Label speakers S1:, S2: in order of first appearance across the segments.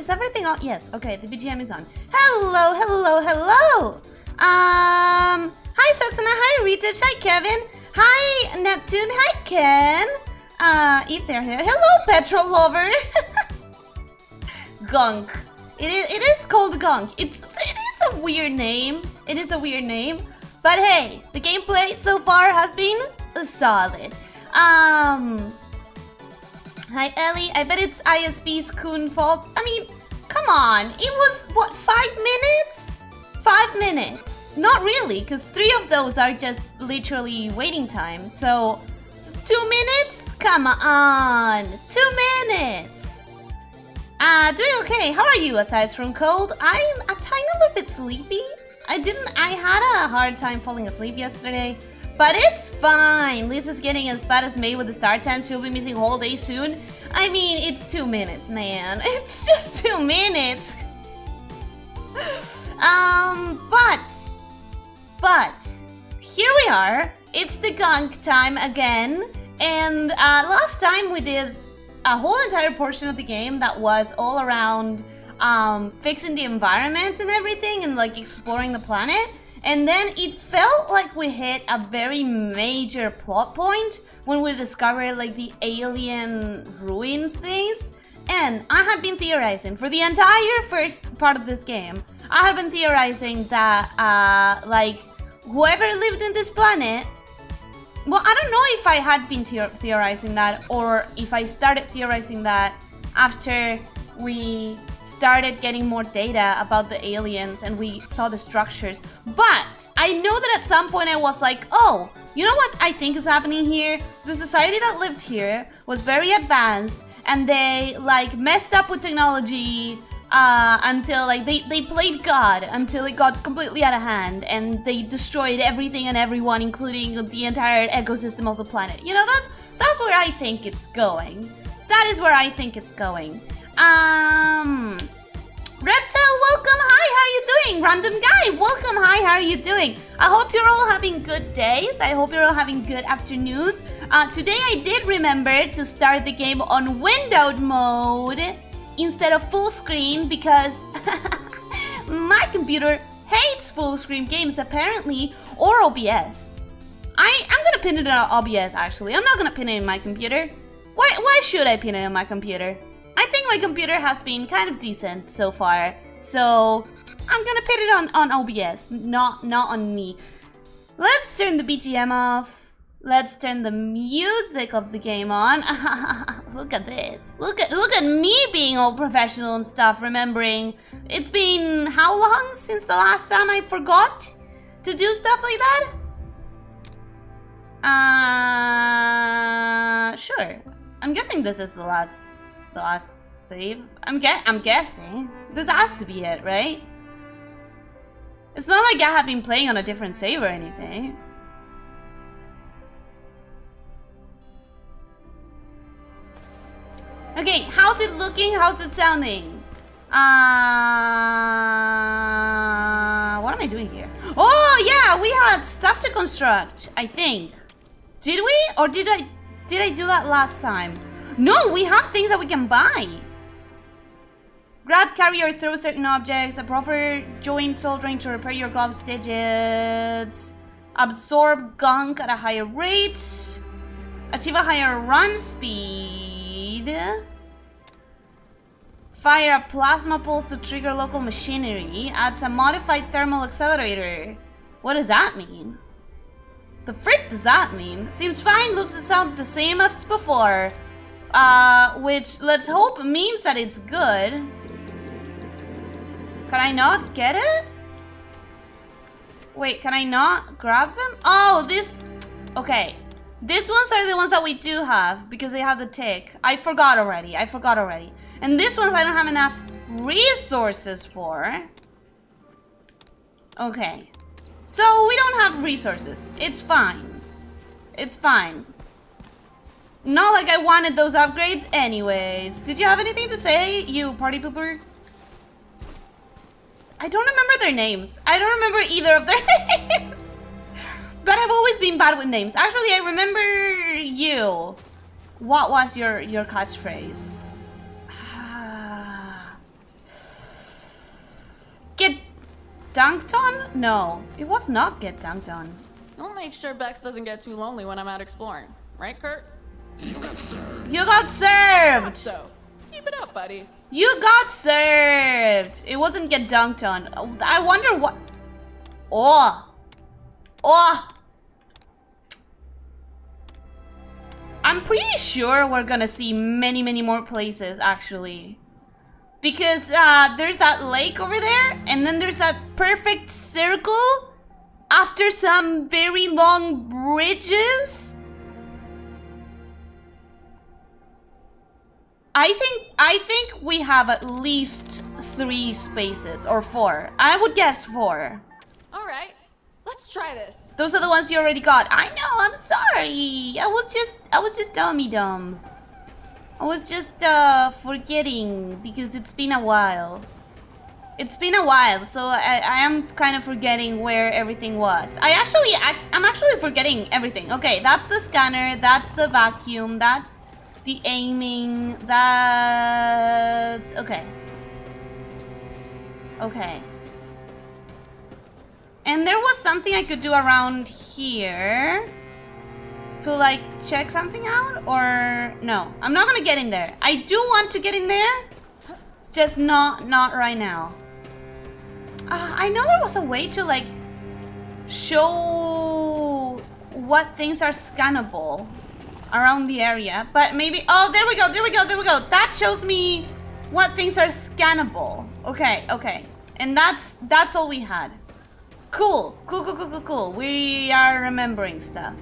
S1: Is everything on? Yes. Okay, the BGM is on. Hello, hello, hello. Hi Satsuna, hi Retouch, hi Kevin, hi Neptune, hi Ken. If they're here, hello Petrol Lover. Gunk. It is called Gunk. It is a weird name. It is a weird name. But hey, the gameplay so far has been solid. Hi Ellie, I bet it's ISP's Coon fault. I mean, come on, it was what, 5 minutes? 5 minutes. Not really, because 3 of those are just literally waiting time. So 2 minutes? Come on, 2 minutes. Doing okay. How are you aside from cold? I'm a tiny little bit sleepy. I had a hard time falling asleep yesterday, but it's fine. Lisa's getting as bad as May with the start time. She'll be missing a whole day soon. I mean, it's 2 minutes, man. It's just 2 minutes. But here we are. It's the Gunk time again. And last time we did a whole entire portion of the game that was all around fixing the environment and everything and like exploring the planet. And then it felt like we hit a very major plot point when we discovered like the alien ruins things. And I had been theorizing for the entire first part of this game. I have been theorizing that like whoever lived in this planet, well, I don't know if I had been theorizing that or if I started theorizing that after we started getting more data about the aliens and we saw the structures. But I know that at some point I was like, oh, you know what I think is happening here? The society that lived here was very advanced and they like messed up with technology until like they played God until it got completely out of hand and they destroyed everything and everyone, including the entire ecosystem of the planet. You know, that's where I think it's going. That is where I think it's going. Reptile, welcome, hi, how are you doing? Random guy, welcome, hi, how are you doing? I hope you're all having good days. I hope you're all having good afternoons. Today I did remember to start the game on windowed mode instead of full screen because my computer hates full screen games apparently, or OBS. I'm gonna pin it on OBS actually. I'm not gonna pin it in my computer. Why should I pin it on my computer? I think my computer has been kind of decent so far, so I'm gonna put it on OBS, not on me. Let's turn the BGM off. Let's turn the music of the game on. Look at this. Look at me being all professional and stuff, remembering it's been how long since the last time I forgot to do stuff like that? Sure. I'm guessing this is the last save. I'm guessing. This has to be it, right? It's not like I have been playing on a different save or anything. Okay, how's it looking? How's it sounding? What am I doing here? Oh yeah, we had stuff to construct, I think. Did we? Or did I do that last time? No, we have things that we can buy. Grab, carry, or throw certain objects. A proper joint soldering to repair your gloves digits. Absorb gunk at a higher rate. Achieve a higher run speed. Fire a plasma pulse to trigger local machinery. Adds a modified thermal accelerator. What does that mean? The frick does that mean? Seems fine, looks and sounds the same as before. Which, let's hope, means that it's good. Can I not get it? Wait, can I not grab them? Oh, this... Okay. These ones are the ones that we do have, because they have the tick. I forgot already. And these ones I don't have enough resources for. Okay. So, we don't have resources. It's fine. It's fine. Not like I wanted those upgrades anyways. Did you have anything to say, you party pooper? I don't remember their names. I don't remember either of their names. But I've always been bad with names. Actually, I remember you. What was your catchphrase? dunked on? No, it was not get dunked on.
S2: I'll make sure Bex doesn't get too lonely when I'm out exploring. Right, Kurt?
S1: You got served!
S2: So, keep it up, buddy.
S1: You got served! It wasn't get dunked on. I wonder what... Oh! Oh! I'm pretty sure we're gonna see many, many more places, actually. Because there's that lake over there, and then there's that perfect circle after some very long bridges. I think we have at least 3 spaces, or 4. I would guess 4.
S2: All right, let's try this.
S1: Those are the ones you already got. I know, I'm sorry. I was just dumb. I was just forgetting because it's been a while. It's been a while, so I am kind of forgetting where everything was. I'm actually forgetting everything. Okay, that's the scanner, that's the vacuum, that's the aiming, that's... Okay. Okay. And there was something I could do around here to like check something out, or no, I'm not gonna get in there. I do want to get in there. It's just not right now. I know there was a way to like show what things are scannable around the area, but maybe, oh, there we go. That shows me what things are scannable. Okay. And that's all we had. Cool. We are remembering stuff.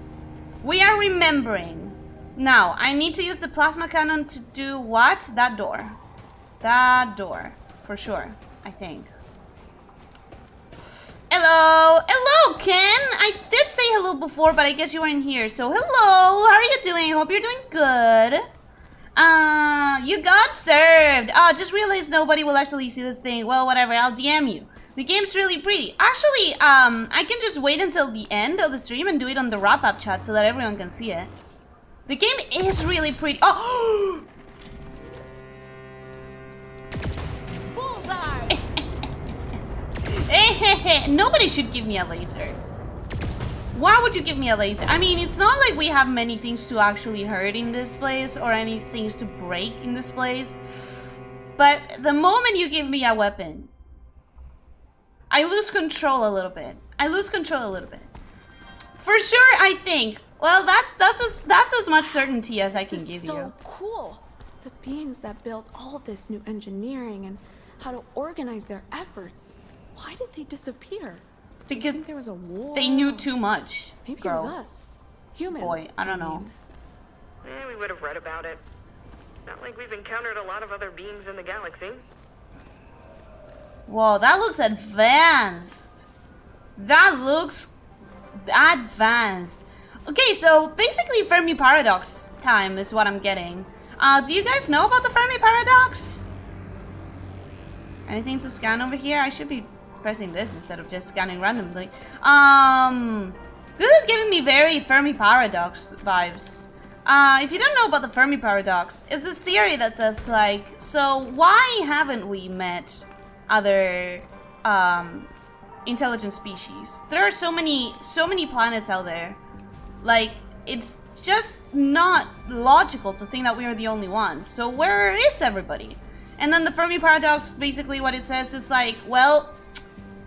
S1: We are remembering. Now, I need to use the plasma cannon to do what? That door. That door. For sure, I think. Hello, Ken. I did say hello before, but I guess you weren't here. So, hello. How are you doing? Hope you're doing good. You got served. Oh, just realized nobody will actually see this thing. Well, whatever. I'll DM you. The game's really pretty. Actually, I can just wait until the end of the stream and do it on the wrap-up chat so that everyone can see it. The game is really pretty. Oh!
S2: Bullseye!
S1: Nobody should give me a laser. Why would you give me a laser? I mean, it's not like we have many things to actually hurt in this place or any things to break in this place. But the moment you give me a weapon, I lose control a little bit. For sure, I think. Well, that's as much certainty as I can give you.
S2: This is so cool. The beings that built all this new engineering and how to organize their efforts. Why did they disappear?
S1: Because
S2: there was a war.
S1: They knew too much.
S2: Maybe
S1: girl.
S2: it was us. Humans.
S1: Boy, I don't know.
S3: We would have read about it. Not like we've encountered a lot of other beings in the galaxy.
S1: Whoa, that looks advanced. That looks advanced. Okay, so basically Fermi paradox time is what I'm getting. Do you guys know about the Fermi paradox? Anything to scan over here? I should be pressing this instead of just scanning randomly. This is giving me very Fermi paradox vibes. If you don't know about the Fermi paradox, it's this theory that says like, so why haven't we met other intelligent species? There are so many planets out there. Like, it's just not logical to think that we are the only ones. So where is everybody? And then the Fermi paradox, basically what it says is like, well,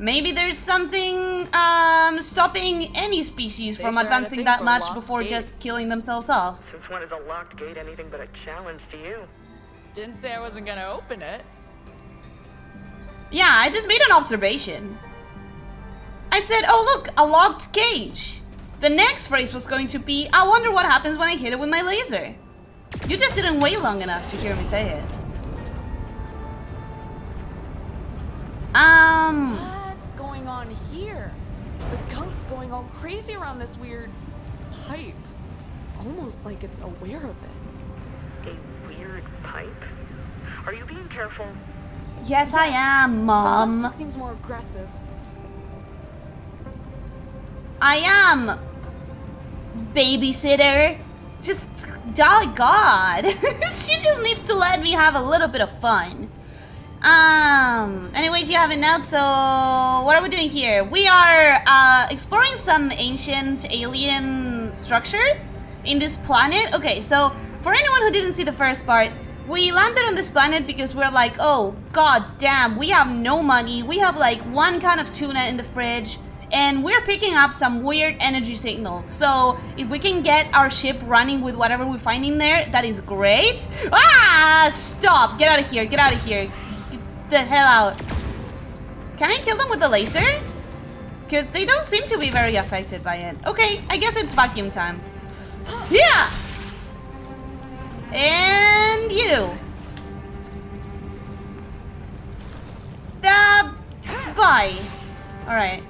S1: maybe there's something stopping any species from advancing that much before just killing themselves off.
S3: Since when is a locked gate anything but a challenge to you?
S2: Didn't say I wasn't gonna open it.
S1: Yeah, I just made an observation. I said, oh look, a locked cage. The next phrase was going to be, I wonder what happens when I hit it with my laser. You just didn't wait long enough to hear me say it.
S2: What's going on here? The gunk's going all crazy around this weird pipe. Almost like it's aware of it.
S3: A weird pipe? Are you being careful?
S1: Yes, I am, Mom.
S2: The gunk just seems more aggressive.
S1: I am, babysitter. Just, oh God. She just needs to let me have a little bit of fun. Anyways, you have it now, so what are we doing here? We are exploring some ancient alien structures in this planet. Okay, so for anyone who didn't see the first part, we landed on this planet because we're like, oh god damn, we have no money. We have like one can of tuna in the fridge, and we're picking up some weird energy signals. So if we can get our ship running with whatever we find in there, that is great. Ah, stop, get out of here, get out of here. Get the hell out. Can I kill them with the laser? Because they don't seem to be very affected by it. Okay, I guess it's vacuum time. Yeah! And you. Bye. Alright.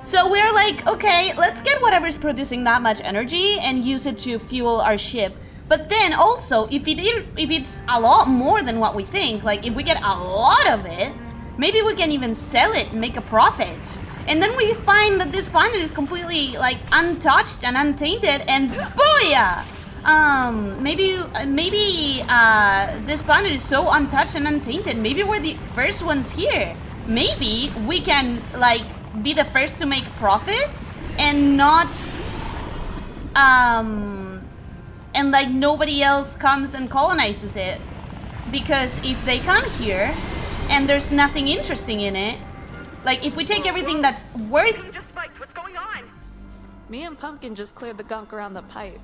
S1: So we're like, okay, let's get whatever's producing that much energy and use it to fuel our ship. But then also, if it's a lot more than what we think, like if we get a lot of it, maybe we can even sell it and make a profit. And then we find that this planet is completely like untouched and untainted, and booyah! Maybe this planet is so untouched and untainted. Maybe we're the first ones here. Maybe we can like be the first to make profit and not and like nobody else comes and colonizes it. Because if they come here and there's nothing interesting in it, like if we take everything that's worth.
S3: Just spiked. What's going on?
S2: Me and Pumpkin just cleared the gunk around the pipe.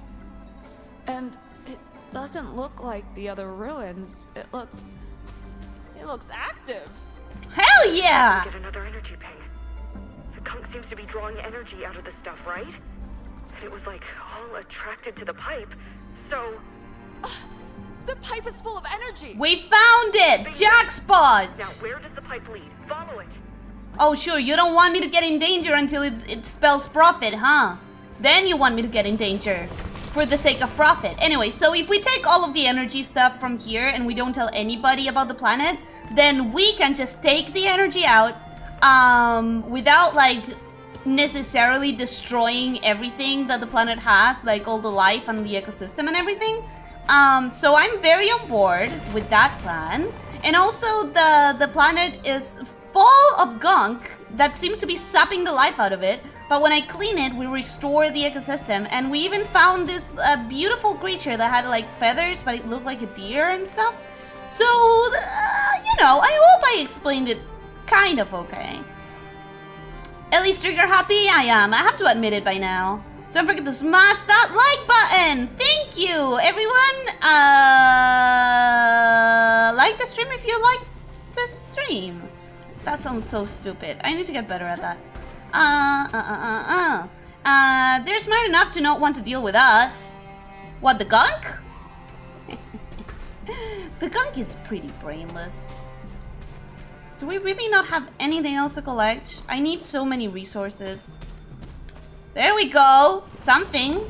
S2: And it doesn't look like the other ruins. It looks active.
S1: Hell yeah!
S3: Get another energy ping. The gunk seems to be drawing energy out of the stuff, right? And it was like all attracted to the pipe. So
S2: The pipe is full of energy.
S1: We found it! Jackpot!
S3: now where does the pipe lead? Follow it.
S1: Oh sure, you don't want me to get in danger until it spells profit, huh? Then you want me to get in danger for the sake of profit. Anyway, so if we take all of the energy stuff from here and we don't tell anybody about the planet, then we can just take the energy out without like necessarily destroying everything that the planet has, like all the life and the ecosystem and everything. So I'm very on board with that plan. And also the planet is full of gunk that seems to be sucking the life out of it. But when I clean it, we restore the ecosystem. And we even found this beautiful creature that had like feathers, but it looked like a deer and stuff. So, you know, I hope I explained it kind of okay. Elyssia, you're happy? I am. I have to admit it by now. Don't forget to smash that like button. Thank you, everyone. Like the stream if you like the stream. That sounds so stupid. I need to get better at that. They're smart enough to not want to deal with us. What, the gunk? The gunk is pretty brainless. Do we really not have anything else to collect? I need so many resources. There we go. Something.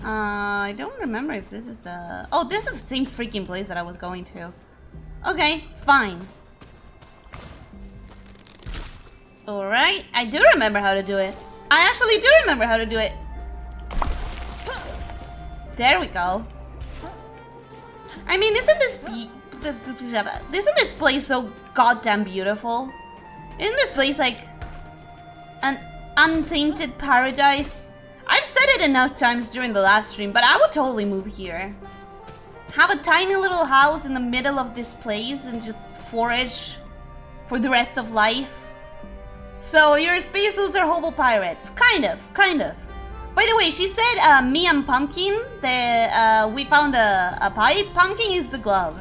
S1: I don't remember if this is the... Oh, this is the same freaking place that I was going to. Okay, fine. Alright, I do remember how to do it. I actually do remember how to do it. There we go. I mean, isn't this place so goddamn beautiful? Isn't this place like an untainted paradise? I've said it enough times during the last stream, but I would totally move here. Have a tiny little house in the middle of this place and just forage for the rest of life. So your space suits are hobo pirates. Kind of. By the way, she said me and Pumpkin, we found a pipe. Pumpkin is the glove.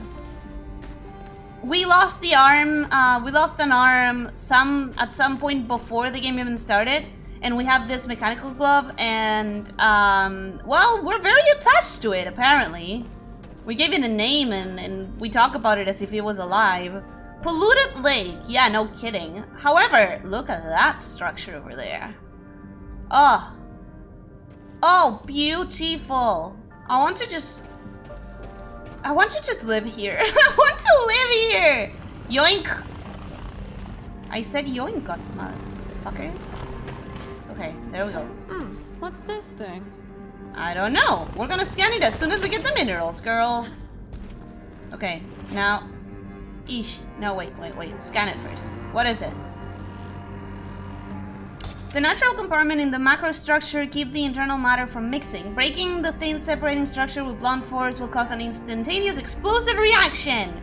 S1: We lost the arm, we lost an arm at some point before the game even started. And we have this mechanical glove and, well, we're very attached to it, apparently. We gave it a name and we talk about it as if it was alive. Polluted lake, yeah, no kidding. However, look at that structure over there. Oh, beautiful. I want to just live here. I want to live here. Yoink. I said yoink, motherfucker. Okay, there we go.
S2: What's this thing?
S1: I don't know. We're gonna scan it as soon as we get the minerals, girl. Okay, now... Eesh. No, wait. Scan it first. What is it? The natural compartment in the macro structure keep the internal matter from mixing. Breaking the thin separating structure with blunt force will cause an instantaneous explosive reaction.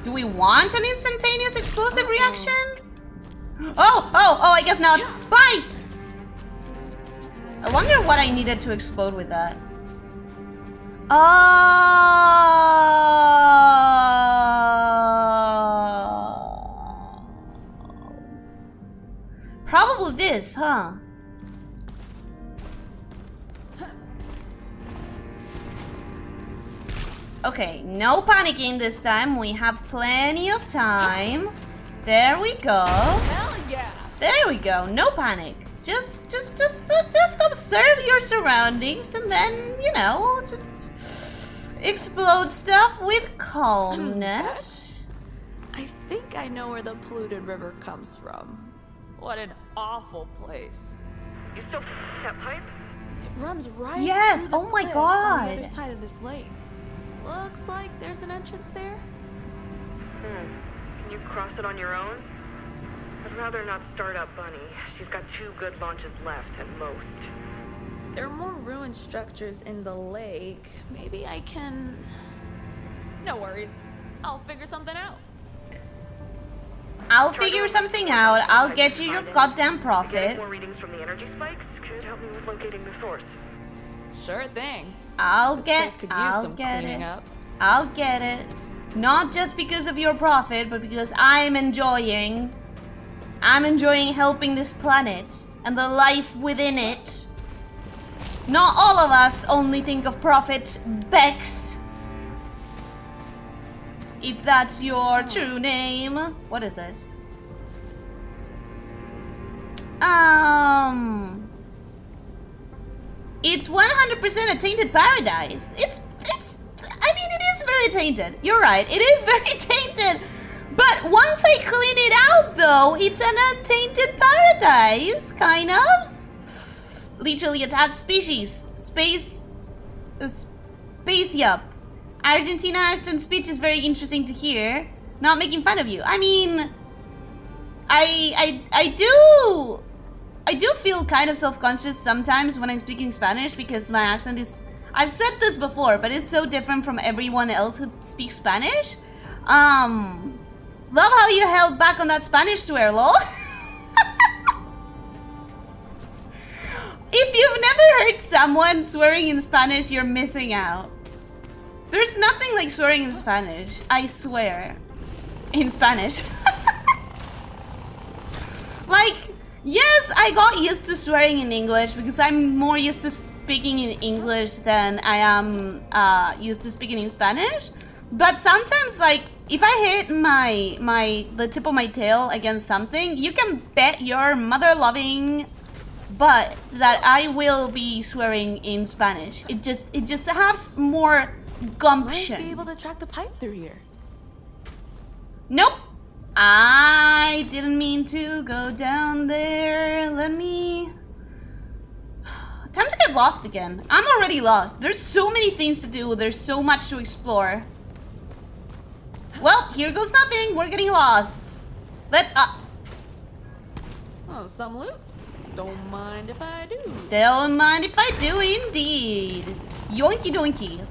S1: Do we want an instantaneous explosive reaction? Oh, I guess not. Bye! I wonder what I needed to explode with that. Probably this, huh? Okay, no panicking this time. We have plenty of time. There we go.
S2: Hell yeah!
S1: There we go. No panic. Just observe your surroundings and then, you know, just explode stuff with calmness.
S2: I think I know where the polluted river comes from. What an awful place.
S3: You still that pipe?
S2: It runs right
S1: Yes,
S2: through the
S1: oh my
S2: cliffs
S1: God.
S2: on the other side of this lake. Looks like there's an entrance there.
S3: Can you cross it on your own? I'd rather not start up Bunny. She's got 2 good launches left at most.
S2: There are more ruined structures in the lake. Maybe I can... No worries. I'll figure something out.
S1: I'll figure something out. I'll get you your goddamn
S3: Getting
S1: profit.
S3: more readings from the energy spikes could help me with locating the source.
S2: Sure thing.
S1: I'll
S2: This
S1: get
S2: place could use some cleaning
S1: it.
S2: up.
S1: I'll get it. Not just because of your profit, but because I'm enjoying helping this planet and the life within it. Not all of us only think of profit, Bex. If that's your true name. What is this? It's 100% a tainted paradise. I mean, it is very tainted. You're right, it is very tainted. But once I clean it out, though, it's an untainted paradise, kind of. Literally attached species. Space yup. Argentina accent speech is very interesting to hear. Not making fun of you. I mean, I do feel kind of self-conscious sometimes when I'm speaking Spanish because my accent is... I've said this before, but it's so different from everyone else who speaks Spanish. Love how you held back on that Spanish swear, lol. If you've never heard someone swearing in Spanish, you're missing out. There's nothing like swearing in Spanish, I swear. In Spanish. Like, yes, I got used to swearing in English because I'm more used to speaking in English than I am used to speaking in Spanish. But sometimes, like, if I hit the tip of my tail against something, you can bet your mother-loving butt that I will be swearing in Spanish. It just has more gumption.
S2: Might be able to track the pipe through here.
S1: Nope. I didn't mean to go down there. Let me... Time to get lost again. I'm already lost. There's so many things to do. There's so much to explore. Well, here goes nothing. We're getting lost.
S2: Oh, some loot? Don't mind if I do.
S1: Don't mind if I do, indeed. Yoinky doinky.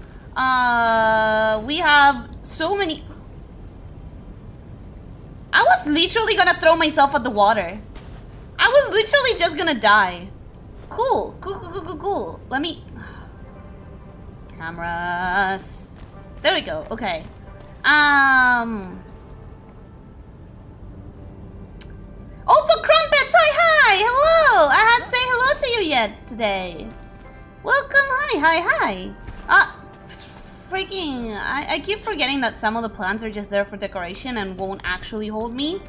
S1: We have so many... I was literally gonna throw myself at the water. I was literally just gonna die. Cool. Let me... Cameras. There we go. Okay. Also, Crumpets, hi! Hello! I hadn't say hello to you yet today. Welcome, hi. Freaking... I keep forgetting that some of the plants are just there for decoration and won't actually hold me.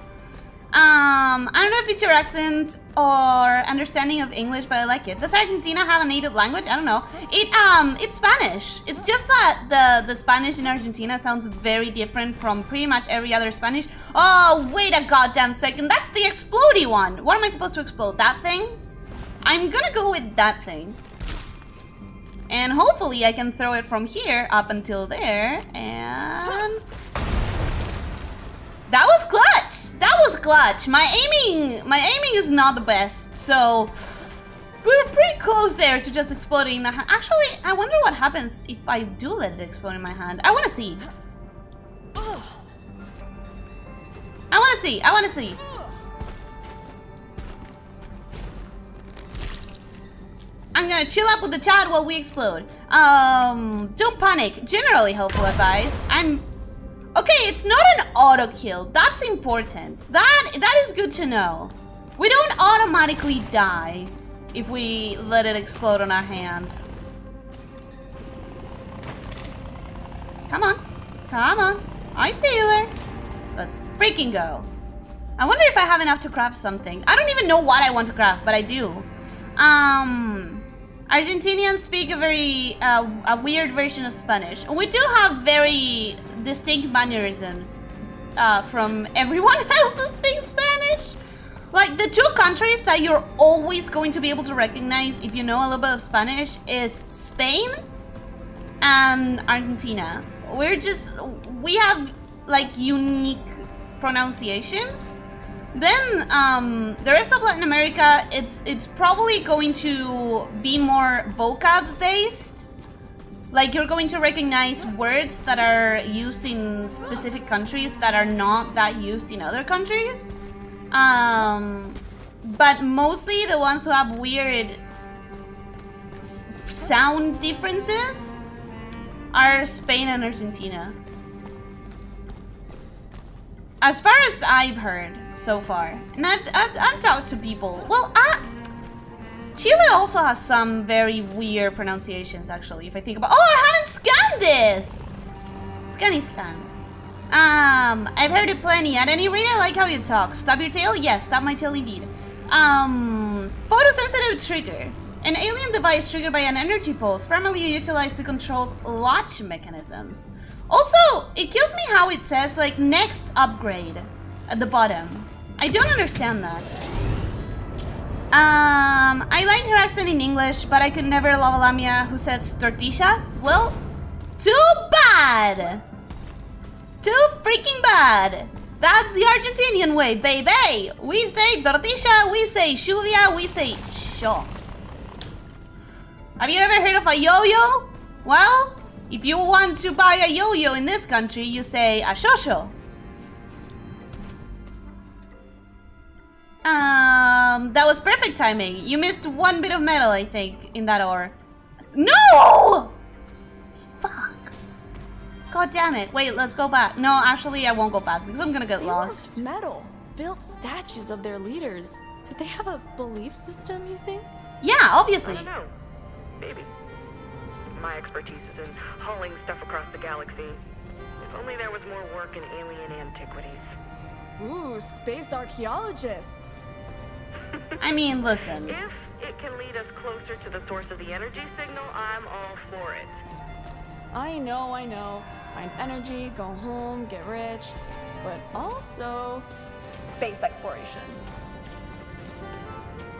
S1: I don't know if it's your accent or understanding of English, but I like it. Does Argentina have a native language? I don't know. It's Spanish. It's just that the Spanish in Argentina sounds very different from pretty much every other Spanish. Oh, wait a goddamn second. That's the explodey one. What am I supposed to explode? That thing? I'm gonna go with that thing. And hopefully I can throw it from here up until there. And... that was clutch. My aiming is not the best, so we were pretty close there to just exploding in the hand. Actually, I wonder what happens if I do let it explode in my hand. I want to see. I want to see. I'm gonna chill up with the chat while we explode. Don't panic. Generally helpful advice. Okay, it's not an auto kill. That's important. That is good to know. We don't automatically die if we let it explode on our hand. Come on. I see you there. Let's freaking go. I wonder if I have enough to craft something. I don't even know what I want to craft, but I do. Argentinians speak a very a weird version of Spanish. We do have very distinct mannerisms from everyone else who speaks Spanish. Like, the two countries that you're always going to be able to recognize if you know a little bit of Spanish is Spain and Argentina. We have like unique pronunciations. Then the rest of Latin America, it's probably going to be more vocab based. Like, you're going to recognize words that are used in specific countries that are not that used in other countries. But mostly the ones who have weird sound differences are Spain and Argentina. As far as I've heard so far. And I've talked to people. Well, Chile also has some very weird pronunciations, actually, if I think about... Oh, I haven't scanned this! Scan. I've heard it plenty. At any rate, I like how you talk. Stop your tail? Yes, stop my tail indeed. Photosensitive trigger. An alien device triggered by an energy pulse, primarily utilized to control latch mechanisms. Also, it kills me how it says, like, next upgrade at the bottom. I don't understand that. I like her accent in English, but I could never love a lamia who says tortillas. Well, too bad! Too freaking bad! That's the Argentinian way, baby! We say tortilla, we say lluvia, we say sho. Have you ever heard of a yo-yo? Well, if you want to buy a yo-yo in this country, you say a shosho. That was perfect timing. You missed one bit of metal, I think, in that ore. No! Fuck. God damn it. Wait, let's go back. No, actually, I won't go back because I'm gonna get lost.
S2: They were metal, built statues of their leaders. Did they have a belief system, you think?
S1: Yeah, obviously.
S3: I don't know. Maybe. My expertise is in hauling stuff across the galaxy. If only there was more work in alien antiquities.
S2: Ooh, space archaeologists.
S3: I
S1: mean, listen.
S3: If it can lead us closer to the source of the energy signal, I'm all for it.
S2: I know. Find energy, go home, get rich, but also space exploration.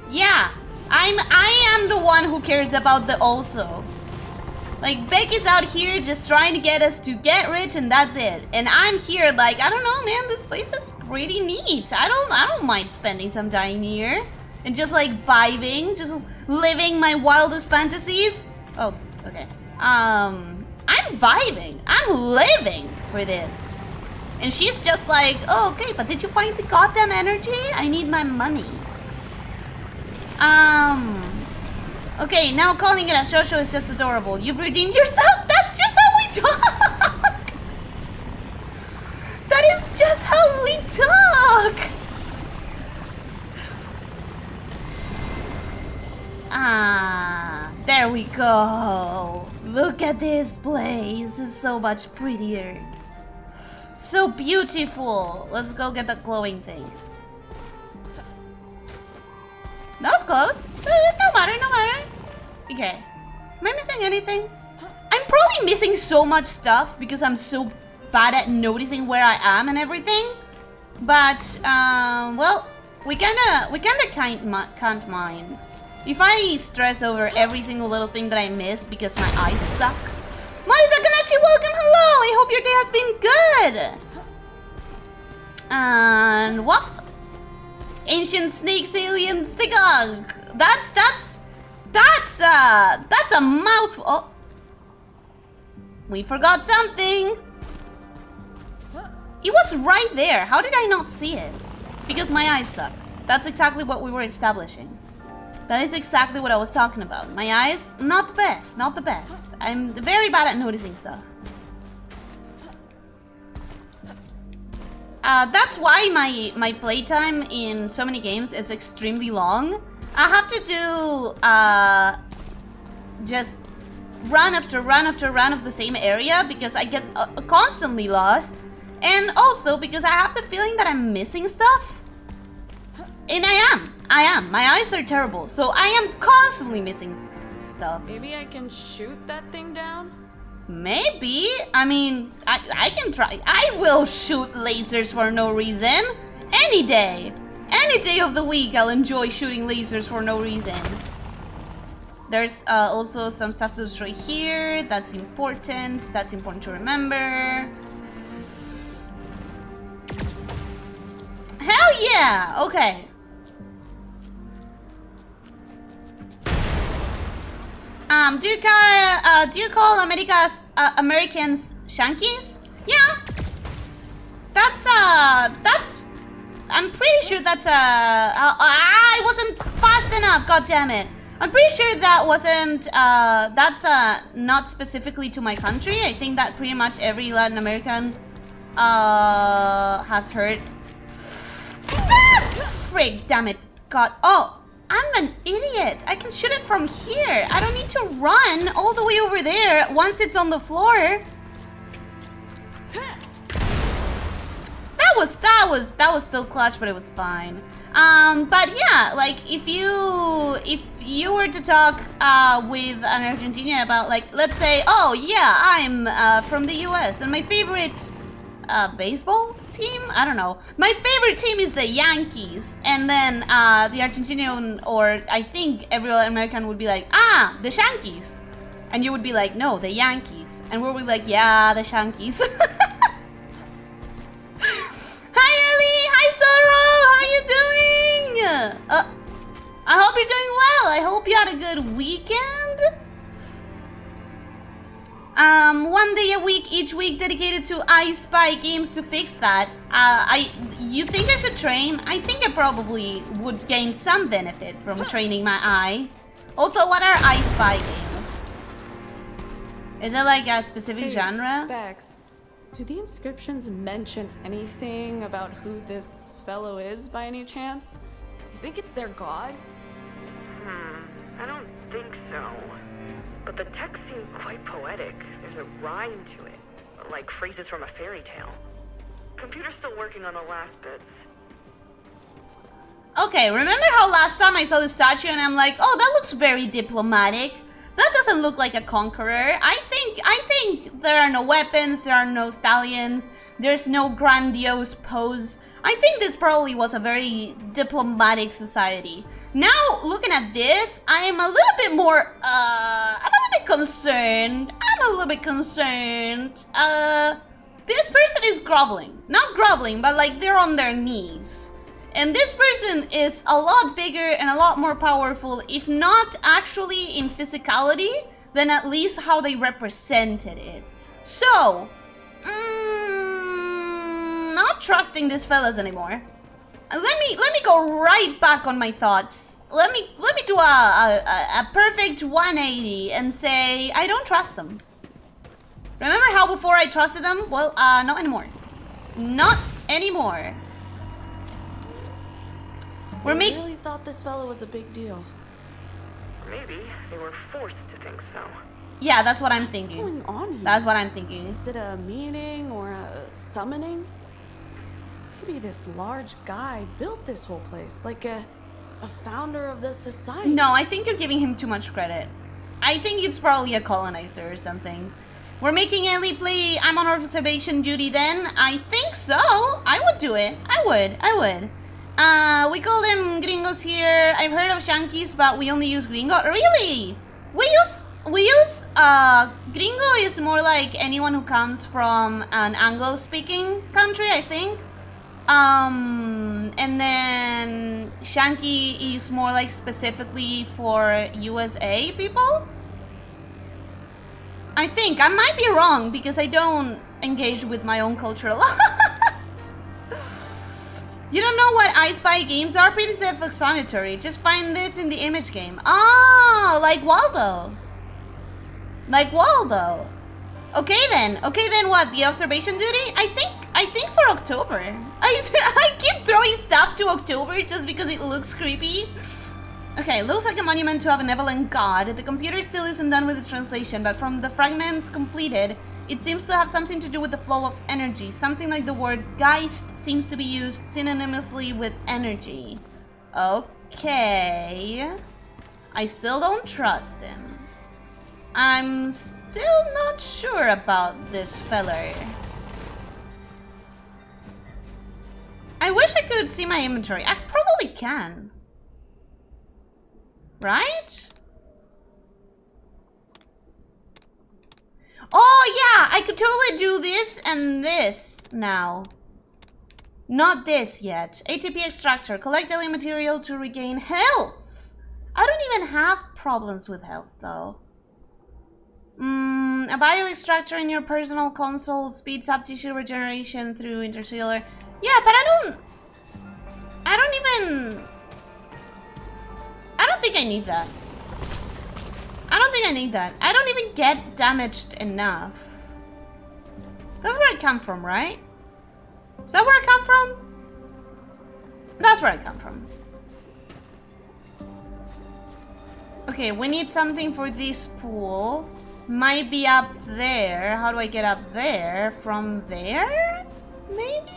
S1: Yeah, I am the one who cares about the also. Like, Becky's out here just trying to get us to get rich, and that's it. And I'm here like, I don't know, man, this place is pretty neat. I don't mind spending some time here and just like vibing, just living my wildest fantasies. Oh, okay. I'm vibing. I'm living for this. And she's just like, oh, okay, but did you find the goddamn energy? I need my money. Okay, now calling it a shosho is just adorable. You've redeemed yourself? That's just how we talk! That is just how we talk! There we go. Look at this place. It's so much prettier. So beautiful. Let's go get the glowing thing. That was close. No matter. Okay. Am I missing anything? I'm probably missing so much stuff because I'm so bad at noticing where I am and everything. But, well, we kinda can't mind. If I stress over every single little thing that I miss because my eyes suck. Mari Takanashi, welcome, hello! I hope your day has been good! And what? Ancient snakes, aliens, the gunk. That's a mouthful. Oh. We forgot something. It was right there. How did I not see it? Because my eyes suck. That's exactly what we were establishing. That is exactly what I was talking about. My eyes, not the best, not the best. I'm very bad at noticing stuff. That's why my playtime in so many games is extremely long. I have to do just run after run after run of the same area because I get constantly lost, and also because I have the feeling that I'm missing stuff. And I am. My eyes are terrible, so I am constantly missing stuff.
S2: Maybe I can shoot that thing down?
S1: Maybe. I mean, I can try. I will shoot lasers for no reason. Any day. Any day of the week I'll enjoy shooting lasers for no reason. There's also some stuff to destroy here. That's important. That's important to remember. Hell yeah! Okay. Do you call Americans Shankies? Yeah. That's I'm pretty sure that's I wasn't fast enough, god damn it. I'm pretty sure that wasn't that's not specifically to my country. I think that pretty much every Latin American has heard. Frig, damn it. God. Oh, I'm an idiot. I can shoot it from here. I don't need to run all the way over there once it's on the floor. That was still clutch, but it was fine. But yeah, like if you were to talk with an Argentinian about, like, let's say, oh yeah, I'm from the US and my favorite baseball team? I don't know. My favorite team is the Yankees. And then the Argentinian, or I think every American would be like, ah, the Shankies. And you would be like, no, the Yankees. And we'll be like, yeah, the Shankies. Hi Ellie! Hi Soro! How are you doing? I hope you're doing well. I hope you had a good weekend. One day a week, each week dedicated to I Spy games to fix that. You think I should train? I think I probably would gain some benefit from training my eye. Also, what are I Spy games? Is it like a specific genre?
S2: Bex, do the inscriptions mention anything about who this fellow is by any chance? You think it's their god?
S3: I don't think so. But the text seems quite poetic. There's a rhyme to it, like phrases from a fairy tale. Computer's still working on the last bits.
S1: Okay, remember how last time I saw the statue and I'm like, oh, that looks very diplomatic. That doesn't look like a conqueror. I think there are no weapons, there are no stallions, there's no grandiose pose. I think this probably was a very diplomatic society. Now, looking at this, I am a little bit more, I'm a little bit concerned. This person is groveling. Not groveling, but like they're on their knees. And this person is a lot bigger and a lot more powerful, if not actually in physicality, than at least how they represented it. So, not trusting these fellas anymore. Let me go right back on my thoughts. Let me do a perfect 180 and say I don't trust them. Remember how before I trusted them? Well, not anymore. Not anymore.
S2: I really thought this fellow was a big deal.
S3: Maybe they were forced to think so.
S1: Yeah, that's what I'm thinking.
S2: What's going on here?
S1: That's what I'm thinking.
S2: Is it a meeting or a summoning? Maybe this large guy built this whole place, like a founder of the society.
S1: No, I think you're giving him too much credit. I think it's probably a colonizer or something. We're making Ellie play I'm on observation duty then? I think so. I would do it. I would. We call them gringos here. I've heard of Shankies, but we only use gringo. Really? We use gringo is more like anyone who comes from an Anglo-speaking country, I think. And then Shanky is more like specifically for USA people. I think I might be wrong because I don't engage with my own culture a lot. You don't know what I Spy games are? Pretty self-explanatory. Just find this in the image game. Oh, like Waldo. Like Waldo. Okay then what? The observation duty? I think for October. I keep throwing stuff to October just because it looks creepy. Okay, looks like a monument to a benevolent god. The computer still isn't done with its translation, but from the fragments completed, it seems to have something to do with the flow of energy. Something like the word Geist seems to be used synonymously with energy. Okay. I still don't trust him. I'm still not sure about this feller. I wish I could see my inventory. I probably can. Right? Oh yeah, I could totally do this and this now. Not this yet. ATP extractor. Collect alien material to regain health. I don't even have problems with health though. A bio extractor in your personal console speeds up tissue regeneration through intercellular. Yeah, but I don't think I need that. I don't think I need that. I don't even get damaged enough. That's where I come from, right? Is that where I come from? That's where I come from. Okay, we need something for this pool. Might be up there. How do I get up there? From there? Maybe?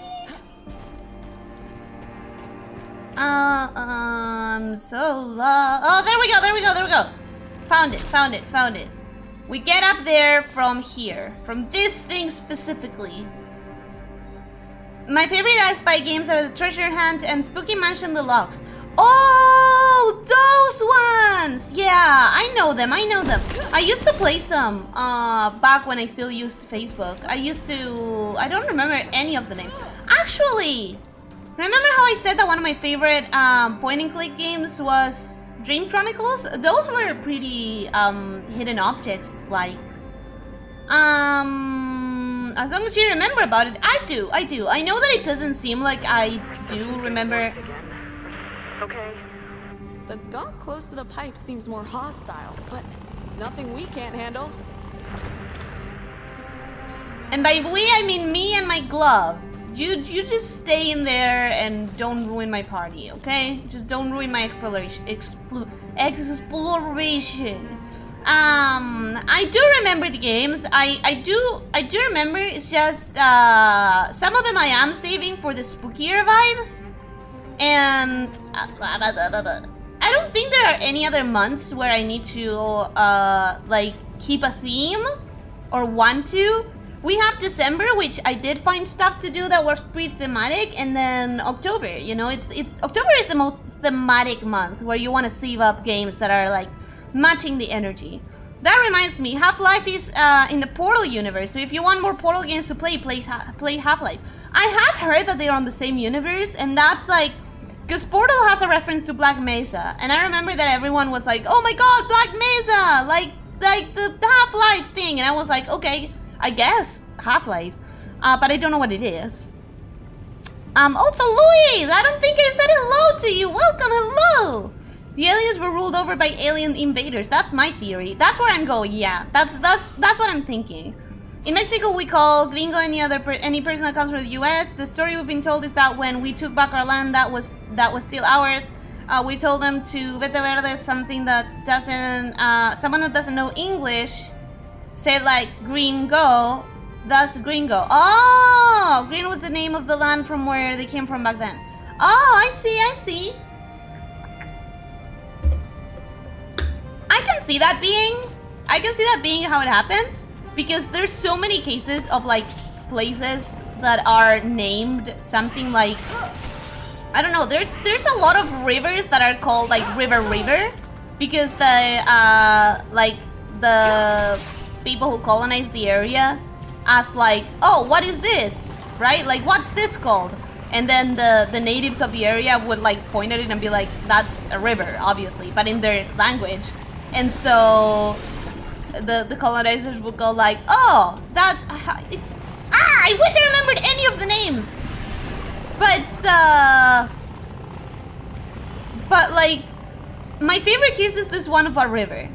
S1: I'm so lost. Oh, there we go. Found it. We get up there from here. From this thing specifically. My favorite I Spy games are the Treasure Hunt and Spooky Mansion Deluxe. Oh, those ones! Yeah, I know them. I used to play some back when I still used Facebook. I don't remember any of the names. Actually, remember how I said that one of my favorite point and click games was Dream Chronicles? Those were pretty hidden objects like. As long as you remember about it, I do. I know that it doesn't seem like I do remember.
S3: Okay.
S2: The gunk close to the pipe seems more hostile, but nothing we can't handle.
S1: And by we, I mean me and my glove. You just stay in there and don't ruin my party, okay? Just don't ruin my exploration. I do remember the games. I do remember. It's just some of them I am saving for the spookier vibes, and I don't think there are any other months where I need to like keep a theme or want to. We have December, which I did find stuff to do that was pretty thematic, and then October. You know, it's October is the most thematic month where you want to save up games that are like matching the energy. That reminds me, Half-Life is in the Portal universe, so if you want more Portal games to play Half-Life. I have heard that they're on the same universe, and that's like, because Portal has a reference to Black Mesa, and I remember that everyone was like, oh my god, Black Mesa, like the Half-Life thing, and I was like, okay, I guess Half-Life, but I don't know what it is. Also Luis, I don't think I said hello to you. Welcome, hello. The aliens were ruled over by alien invaders. That's my theory. That's where I'm going. Yeah, that's what I'm thinking. In Mexico, we call gringo any person that comes from the U.S. The story we've been told is that when we took back our land, that was still ours. We told them to vete verde, something that doesn't, someone that doesn't know English, said like gringo, thus gringo. Oh, green was the name of the land from where they came from back then. Oh, I see. I can see that being how it happened, because there's so many cases of like places that are named something like, I don't know, there's a lot of rivers that are called like river, because the people who colonized the area asked like, oh, what is this, right? Like, what's this called? And then the natives of the area would like point at it and be like, that's a river, obviously, but in their language. And so the colonizers would go like, oh, that's... I wish I remembered any of the names! But like, my favorite case is this one of our river.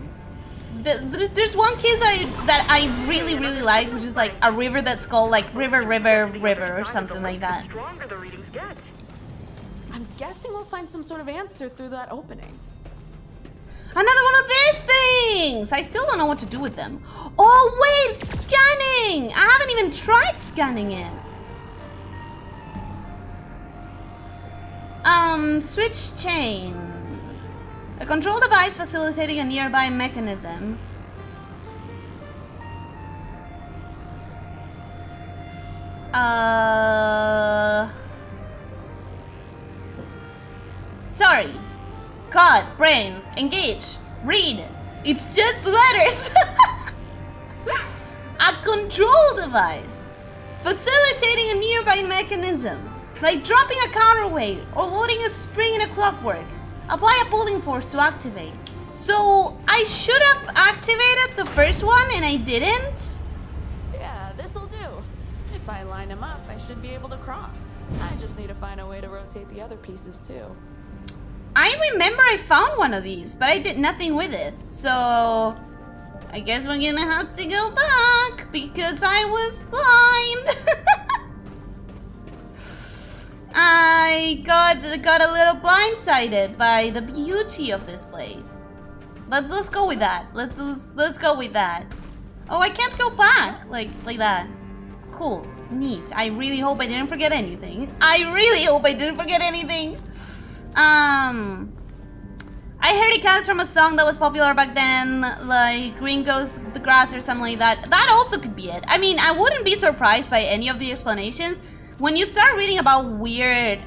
S1: There's one case that I really, really like, which is like a river that's called like River or something like that.
S3: The stronger the readings get.
S2: I'm guessing we'll find some sort of answer through that opening.
S1: Another one of these things! I still don't know what to do with them. Oh wait, scanning! I haven't even tried scanning it. Switch chain. A control device facilitating a nearby mechanism. Sorry. God, brain, engage, read. It's just letters. A control device facilitating a nearby mechanism, like dropping a counterweight or loading a spring in a clockwork. Apply a pulling force to activate. So I should have activated the first one and I didn't.
S2: Yeah, this'll do. If I line them up, I should be able to cross. I just need to find a way to rotate the other pieces too.
S1: I remember I found one of these, but I did nothing with it. So I guess we're gonna have to go back because I was blind. I got a little blindsided by the beauty of this place. Let's go with that. Let's go with that. Oh, I can't go back like that. Cool, neat. I really hope I didn't forget anything. I heard it comes from a song that was popular back then, like Green Goes the Grass or something like that. That also could be it. I mean, I wouldn't be surprised by any of the explanations. When you start reading about weird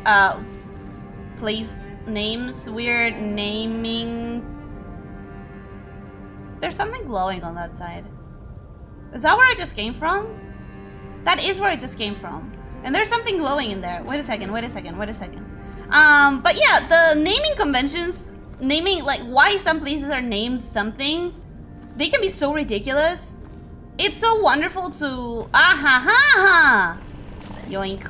S1: place names, weird naming... There's something glowing on that side. Is that where I just came from? That is where I just came from. And there's something glowing in there. Wait a second. But yeah, the naming conventions, naming, like, why some places are named something, they can be so ridiculous. It's so wonderful to... Yoink.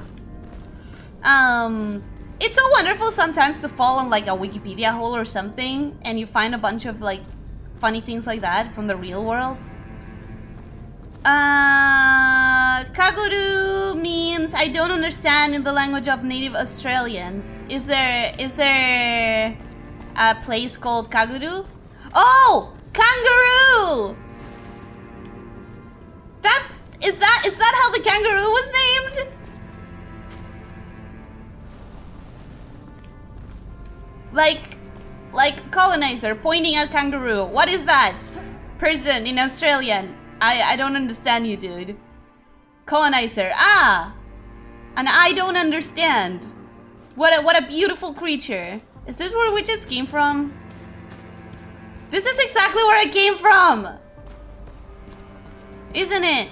S1: It's so wonderful sometimes to fall on like a Wikipedia hole or something and you find a bunch of like funny things like that from the real world. Kaguru means I don't understand in the language of native Australians. Is there a place called Kaguru? Oh, kangaroo! Is that how the kangaroo was named? Like colonizer pointing at kangaroo. What is that? Person in Australian. I don't understand you, dude. Colonizer. Ah! And I don't understand. What a beautiful creature. Is this where we just came from? This is exactly where I came from! Isn't it?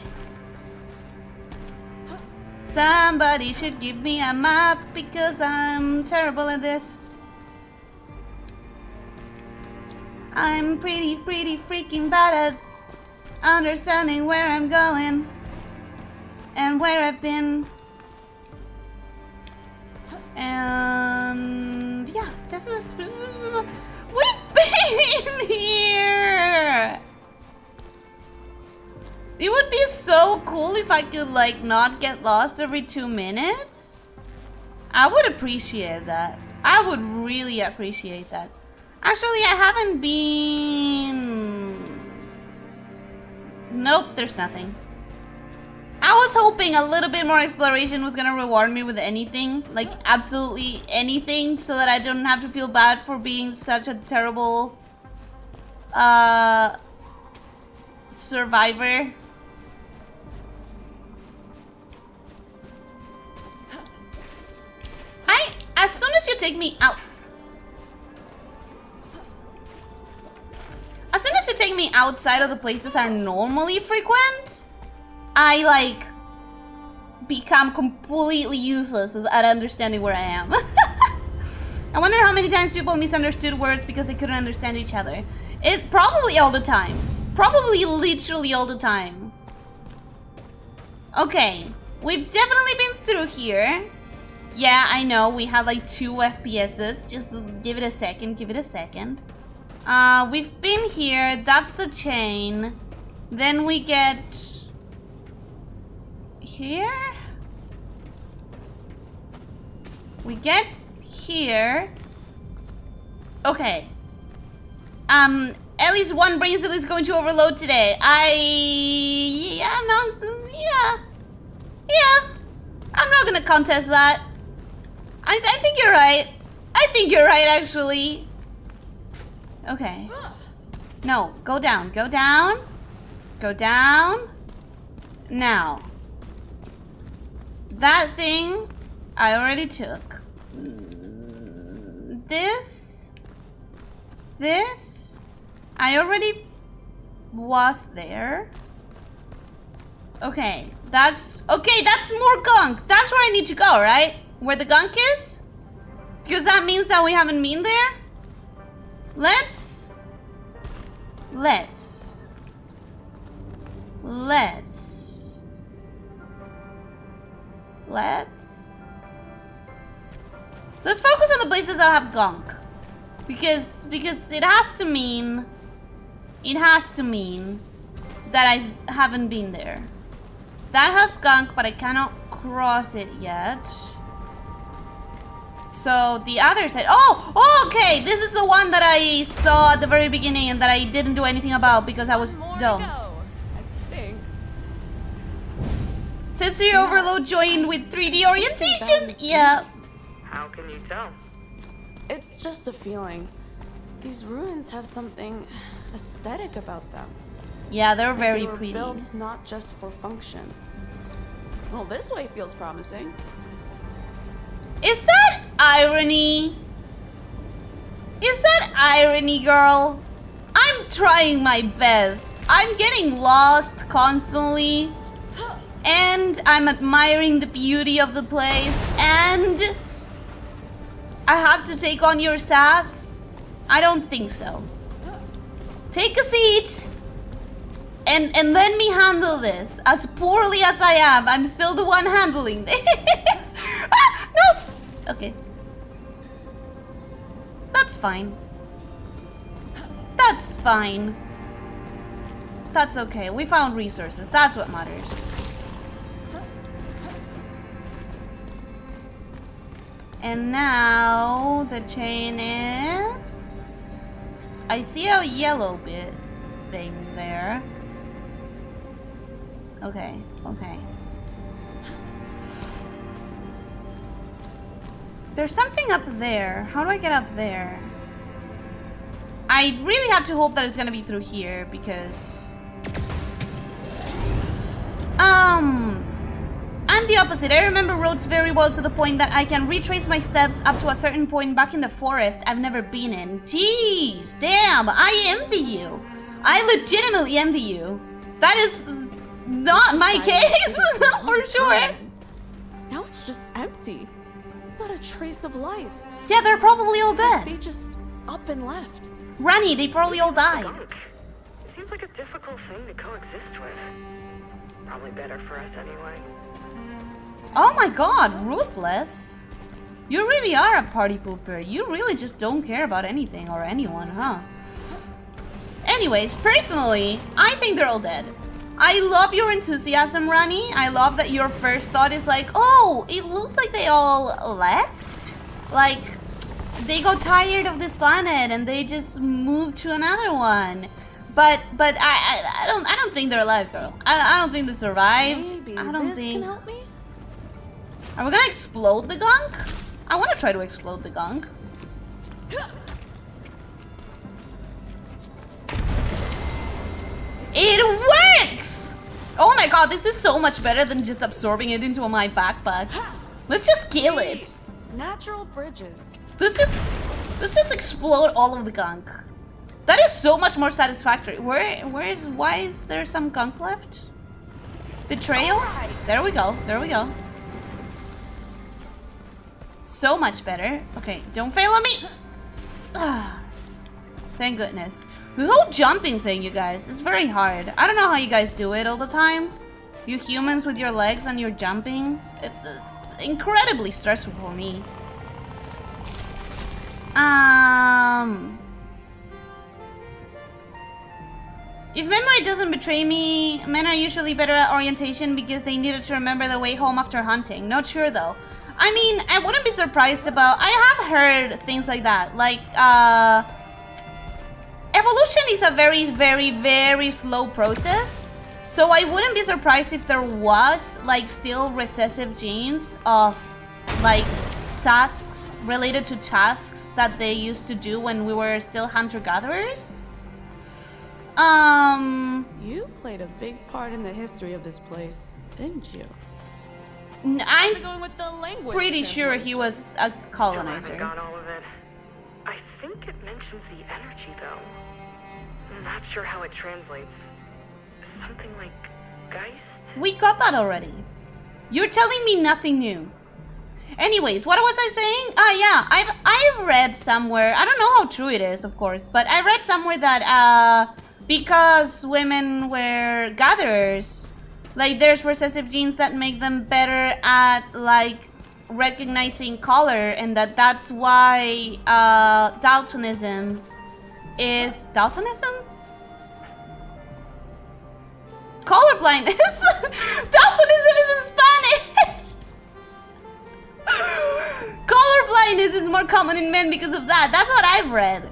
S1: Somebody should give me a map because I'm terrible at this. I'm pretty freaking bad at understanding where I'm going and where I've been. And yeah, this is we've been here. It would be so cool if I could like not get lost every 2 minutes. I would appreciate that. I would really appreciate that. Actually, I haven't been... Nope, there's nothing. I was hoping a little bit more exploration was gonna reward me with anything. Like, absolutely anything, so that I don't have to feel bad for being such a terrible... survivor. As soon as you take me out... As soon as you take me outside of the places I normally frequent, I like become completely useless at understanding where I am. I wonder how many times people misunderstood words because they couldn't understand each other. It probably all the time. Probably literally all the time. Okay, we've definitely been through here. Yeah, I know, we had like 2 FPSs. Just give it a second, give it a second. We've been here, that's the chain. Then we get... here? We get here. Okay. At least one brain cell is going to overload today. Yeah, I'm not gonna contest that. I think you're right. I think you're right, actually. Okay. No, go down, go down. Go down. Now. That thing I already took. This. I already was there. Okay, that's more gunk. That's where I need to go, right? Where the gunk is? Because that means that we haven't been there. Let's focus on the places that have gunk. Because it has to mean that I haven't been there. That has gunk, but I cannot cross it yet. So the other side. Oh, okay. This is the one that I saw at the very beginning and that I didn't do anything about because I was dumb.
S2: I think.
S1: Sensory overload joined with 3D orientation. Yeah.
S3: How can you tell?
S2: It's just a feeling. These ruins have something aesthetic about them.
S1: Yeah, they're
S2: Like
S1: very
S2: they were
S1: pretty.
S2: built not just for function. Well, this way feels promising.
S1: Is that irony? Is that irony, girl? I'm trying my best. I'm getting lost constantly. And I'm admiring the beauty of the place. And I have to take on your sass? I don't think so. Take a seat. And let me handle this. As poorly as I am, I'm still the one handling this. No. Okay. That's fine. That's fine. That's okay. We found resources. That's what matters. And now the chain is... I see a yellow bit thing there. Okay, okay. There's something up there. How do I get up there? I really have to hope that it's gonna be through here because... I'm the opposite. I remember roads very well to the point that I can retrace my steps up to a certain point back in the forest I've never been in. Jeez, damn, I envy you. I legitimately envy you. That is not my case, for sure.
S2: Now it's just empty. Not a trace of life.
S1: Yeah, they're probably all
S2: They
S1: dead.
S2: just up and left.
S1: Rani, they probably all died.
S3: Gunk. It seems like a difficult thing to coexist with. Probably better for us anyway.
S1: Oh my god, ruthless. You really are a party pooper. You really just don't care about anything or anyone, huh? Anyways, personally, I think they're all dead. I love your enthusiasm, Rani. I love that your first thought is like, oh, it looks like they all left. Like, they got tired of this planet and they just moved to another one. But I don't think they're alive, girl. I don't think they survived.
S2: Maybe
S1: I don't
S2: this
S1: think.
S2: can help me?
S1: Are we gonna explode the gunk? I want to try to explode the gunk. It works! Oh my god, this is so much better than just absorbing it into my backpack. Let's just kill it.
S2: Natural bridges.
S1: Let's just explode all of the gunk. That is so much more satisfactory. Why is there some gunk left? Betrayal? There we go. There we go. So much better. Okay, don't fail on me. Thank goodness. The whole jumping thing, you guys, is very hard. I don't know how you guys do it all the time. You humans with your legs and your jumping. It's incredibly stressful for me. If memory doesn't betray me, men are usually better at orientation because they needed to remember the way home after hunting. Not sure though. I mean, I wouldn't be surprised about... I have heard things like that. Like, evolution is a very, very, very slow process. So I wouldn't be surprised if there was, like, still recessive genes of, like, tasks related to tasks that they used to do when we were still hunter-gatherers.
S2: You played a big part in the history of this place, didn't you?
S1: I'm
S2: going with the language
S1: pretty sure he was a colonizer.
S3: I got all of it. I think it mentions the energy, though. I'm not sure how it translates. Something like Geist?
S1: We got that already. You're telling me nothing new. Anyways, what was I saying? Yeah, I've read somewhere, I don't know how true it is, of course, but I read somewhere that because women were gatherers, like there's recessive genes that make them better at like recognizing color, and that's why daltonism is colorblindness. Daltonism is in Spanish. Colorblindness is more common in men because of that. That's what I've read.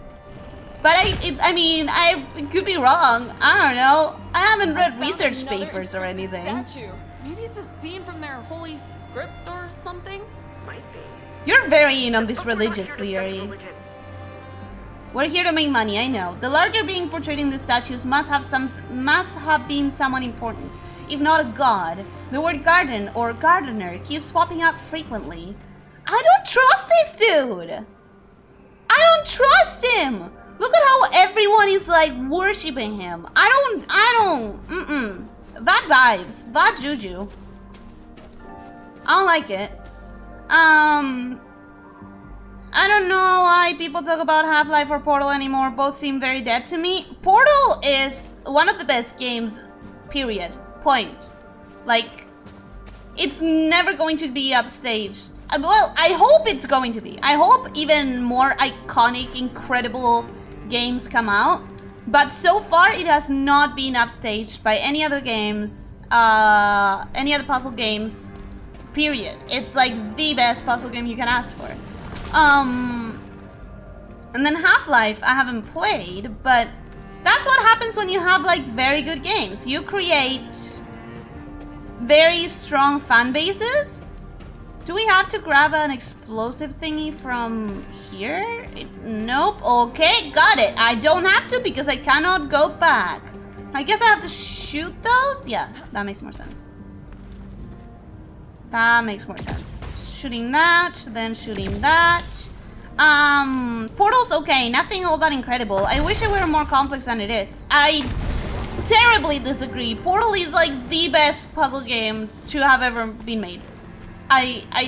S1: But I mean, I could be wrong. I don't know. I haven't read research papers or anything.
S2: Statue. Maybe it's a scene from their holy script or something?
S3: Might be.
S1: You're very in on this
S3: But we're not
S1: religious
S3: here to study
S1: theory.
S3: religion.
S1: We're here to make money, I know. The larger being portrayed in the statues must have been someone important, if not a god. The word garden or gardener keeps popping up frequently. I don't trust this dude. I don't trust him. Look at how everyone is like worshipping him. I don't, Bad vibes, bad juju. I don't like it. I don't know why people talk about Half-Life or Portal anymore. Both seem very dead to me. Portal is one of the best games, period. Point. Like, it's never going to be upstaged. Well, I hope it's going to be. I hope even more iconic, incredible games come out. But so far, it has not been upstaged by any other games, any other puzzle games, period. It's like the best puzzle game you can ask for. And then Half-Life I haven't played, but that's what happens when you have like very good games. You create very strong fan bases. Do we have to grab an explosive thingy from here? Nope. Okay, got it. I don't have to because I cannot go back. I guess I have to shoot those? Yeah, that makes more sense. That makes more sense. Shooting that, then shooting that. Portal's okay, nothing all that incredible. I wish it were more complex than it is. I terribly disagree. Portal is like the best puzzle game to have ever been made. I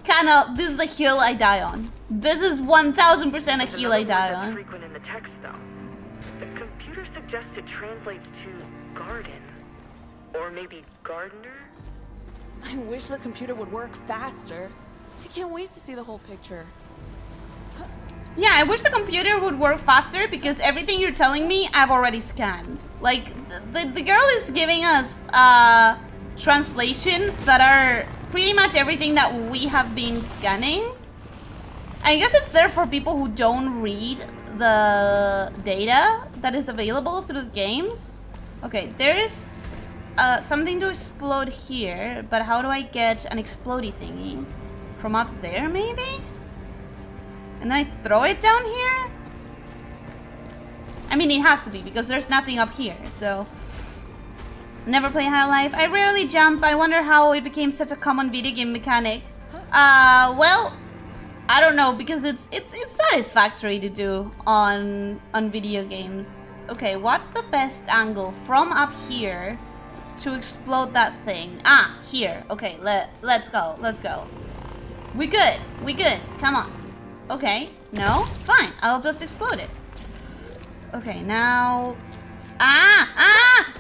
S1: cannot, this is the hill I die on. This is 1000% a hill I die on.
S3: Frequent in the text though. The computer suggests it translates to garden. Or maybe gardener?
S2: I wish the computer would work faster. I can't wait to see the whole picture.
S1: Yeah, I wish the computer would work faster because everything you're telling me, I've already scanned. Like, the girl is giving us translations that are pretty much everything that we have been scanning. I guess it's there for people who don't read the data that is available through the games. Okay, there is something to explode here, but how do I get an explodey thingy? From up there, maybe? And then I throw it down here? I mean, it has to be, because there's nothing up here, so... Never play Half-Life. I rarely jump. I wonder how it became such a common video game mechanic. Well... I don't know, because it's satisfactory to do on video games. Okay, what's the best angle from up here to explode that thing? Ah, here. Okay, let's go. Let's go. We good. We good. Come on. Okay. No? Fine. I'll just explode it. Okay, now... Ah! Ah!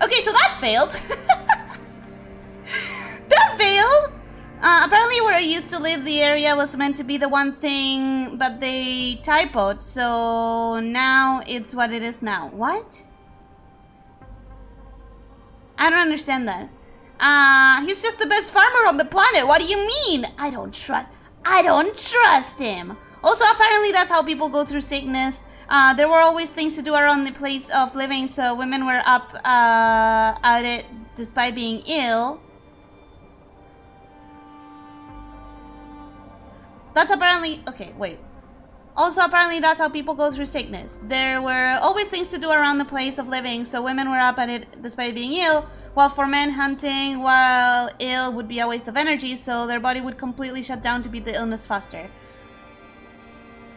S1: Okay, so that failed. That failed! Apparently where I used to live, the area was meant to be the one thing, but they typoed, so now it's what it is now. What? I don't understand that. He's just the best farmer on the planet. What do you mean? I don't trust him. Also, apparently that's how people go through sickness. There were always things to do around the place of living, so women were up at it despite being ill. That's apparently... Okay, wait. Also, apparently that's how people go through sickness. There were always things to do around the place of living, so women were up at it despite being ill, while for men, hunting while ill would be a waste of energy, so their body would completely shut down to beat the illness faster.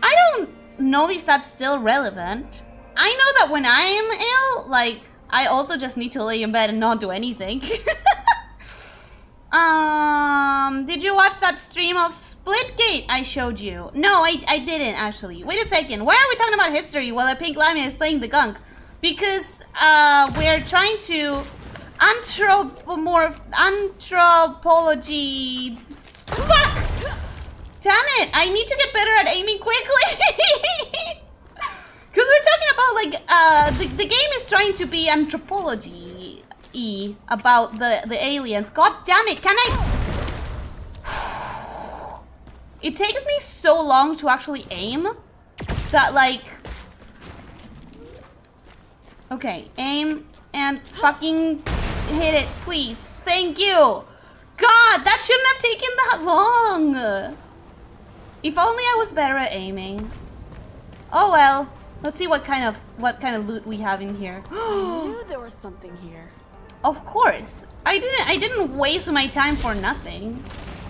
S1: I don't know if that's still relevant. I know that when I am ill, like, I also just need to lay in bed and not do anything. Did you watch that stream of Splitgate I showed you? No, I didn't actually. Wait a second, why are we talking about history while a pink lamia is playing the gunk? Because, we're trying to anthropology... Fuck! Damn it, I need to get better at aiming quickly! Because we're talking about, like, the game is trying to be anthropology-y about the aliens. God damn it, can I... It takes me so long to actually aim that, like... Okay, aim and fucking hit it, please. Thank you! God, that shouldn't have taken that long! If only I was better at aiming. Oh well. Let's see what kind of loot we have in here.
S2: I knew there was something here.
S1: Of course. I didn't waste my time for nothing.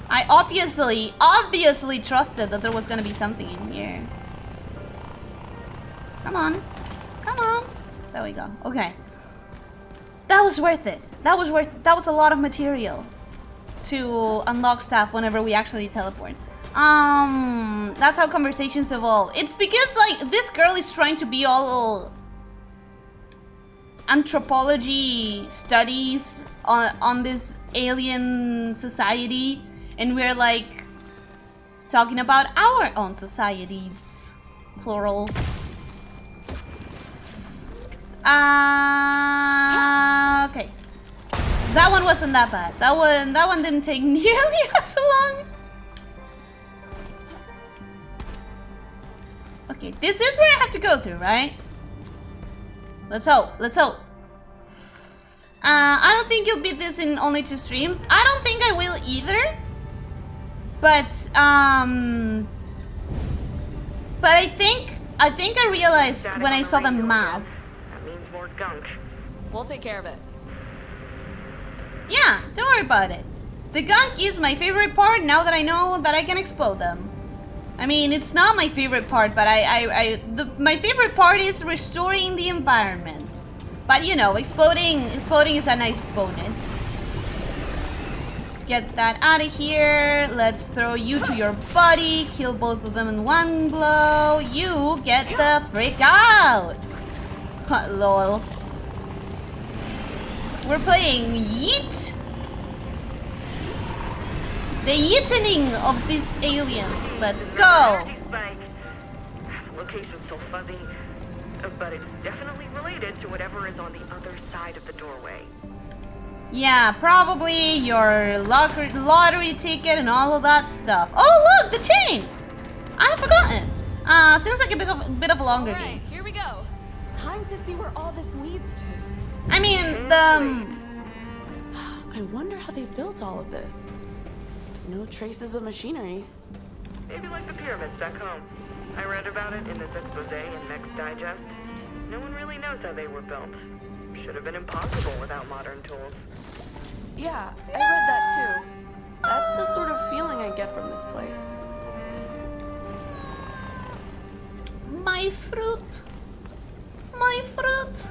S1: I obviously trusted that there was gonna be something in here. Come on. Come on. There we go. Okay. That was worth it. That was a lot of material to unlock stuff whenever we actually teleport. That's how conversations evolve. It's because, like, this girl is trying to be all anthropology studies on this alien society, and we're, like, talking about our own societies. Plural. Okay. That one wasn't that bad. That one didn't take nearly as long. Okay, this is where I have to go through, right? Let's hope. Let's hope. I don't think you'll beat this in only 2 streams. I don't think I will either. But I think I realized when I saw the map.
S3: That means more gunk.
S2: We'll take care of it.
S1: Yeah, don't worry about it. The gunk is my favorite part now that I know that I can explode them. I mean, it's not my favorite part, but my favorite part is restoring the environment. But you know, exploding is a nice bonus. Let's get that out of here. Let's throw you to your buddy. Kill both of them in one blow. You get the frick out. Lol. We're playing Yeet. The yeetening of these aliens. Let's go.
S3: Location's so fuzzy, but it's definitely related to whatever is on the other side of the doorway.
S1: Yeah, probably your lottery ticket and all of that stuff. Oh, look, the chain. I had forgotten. Seems like a bit of a longer game.
S2: Alright, here we go. Time to see where all this leads to.
S1: I mean,
S2: I wonder how they built all of this. No traces of machinery.
S3: Maybe like the pyramids back home. I read about it in this expose in Next Digest. No one really knows how they were built. Should have been impossible without modern tools.
S2: Yeah, I read that too. That's the sort of feeling I get from this place.
S1: My fruit. My fruit.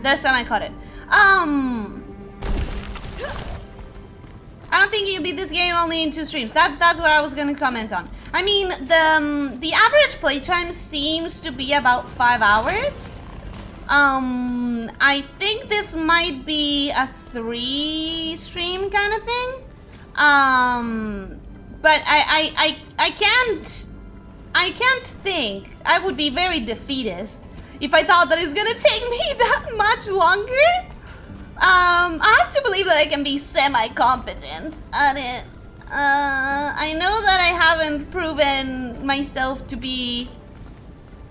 S1: This time I caught it. I don't think you beat this game only in 2 streams. That's what I was gonna comment on. I mean, the average playtime seems to be about 5 hours. I think this might be a 3 stream kind of thing. But I can't think. I would be very defeatist if I thought that it's gonna take me that much longer. I have to believe that I can be semi-competent at it. I know that I haven't proven myself to be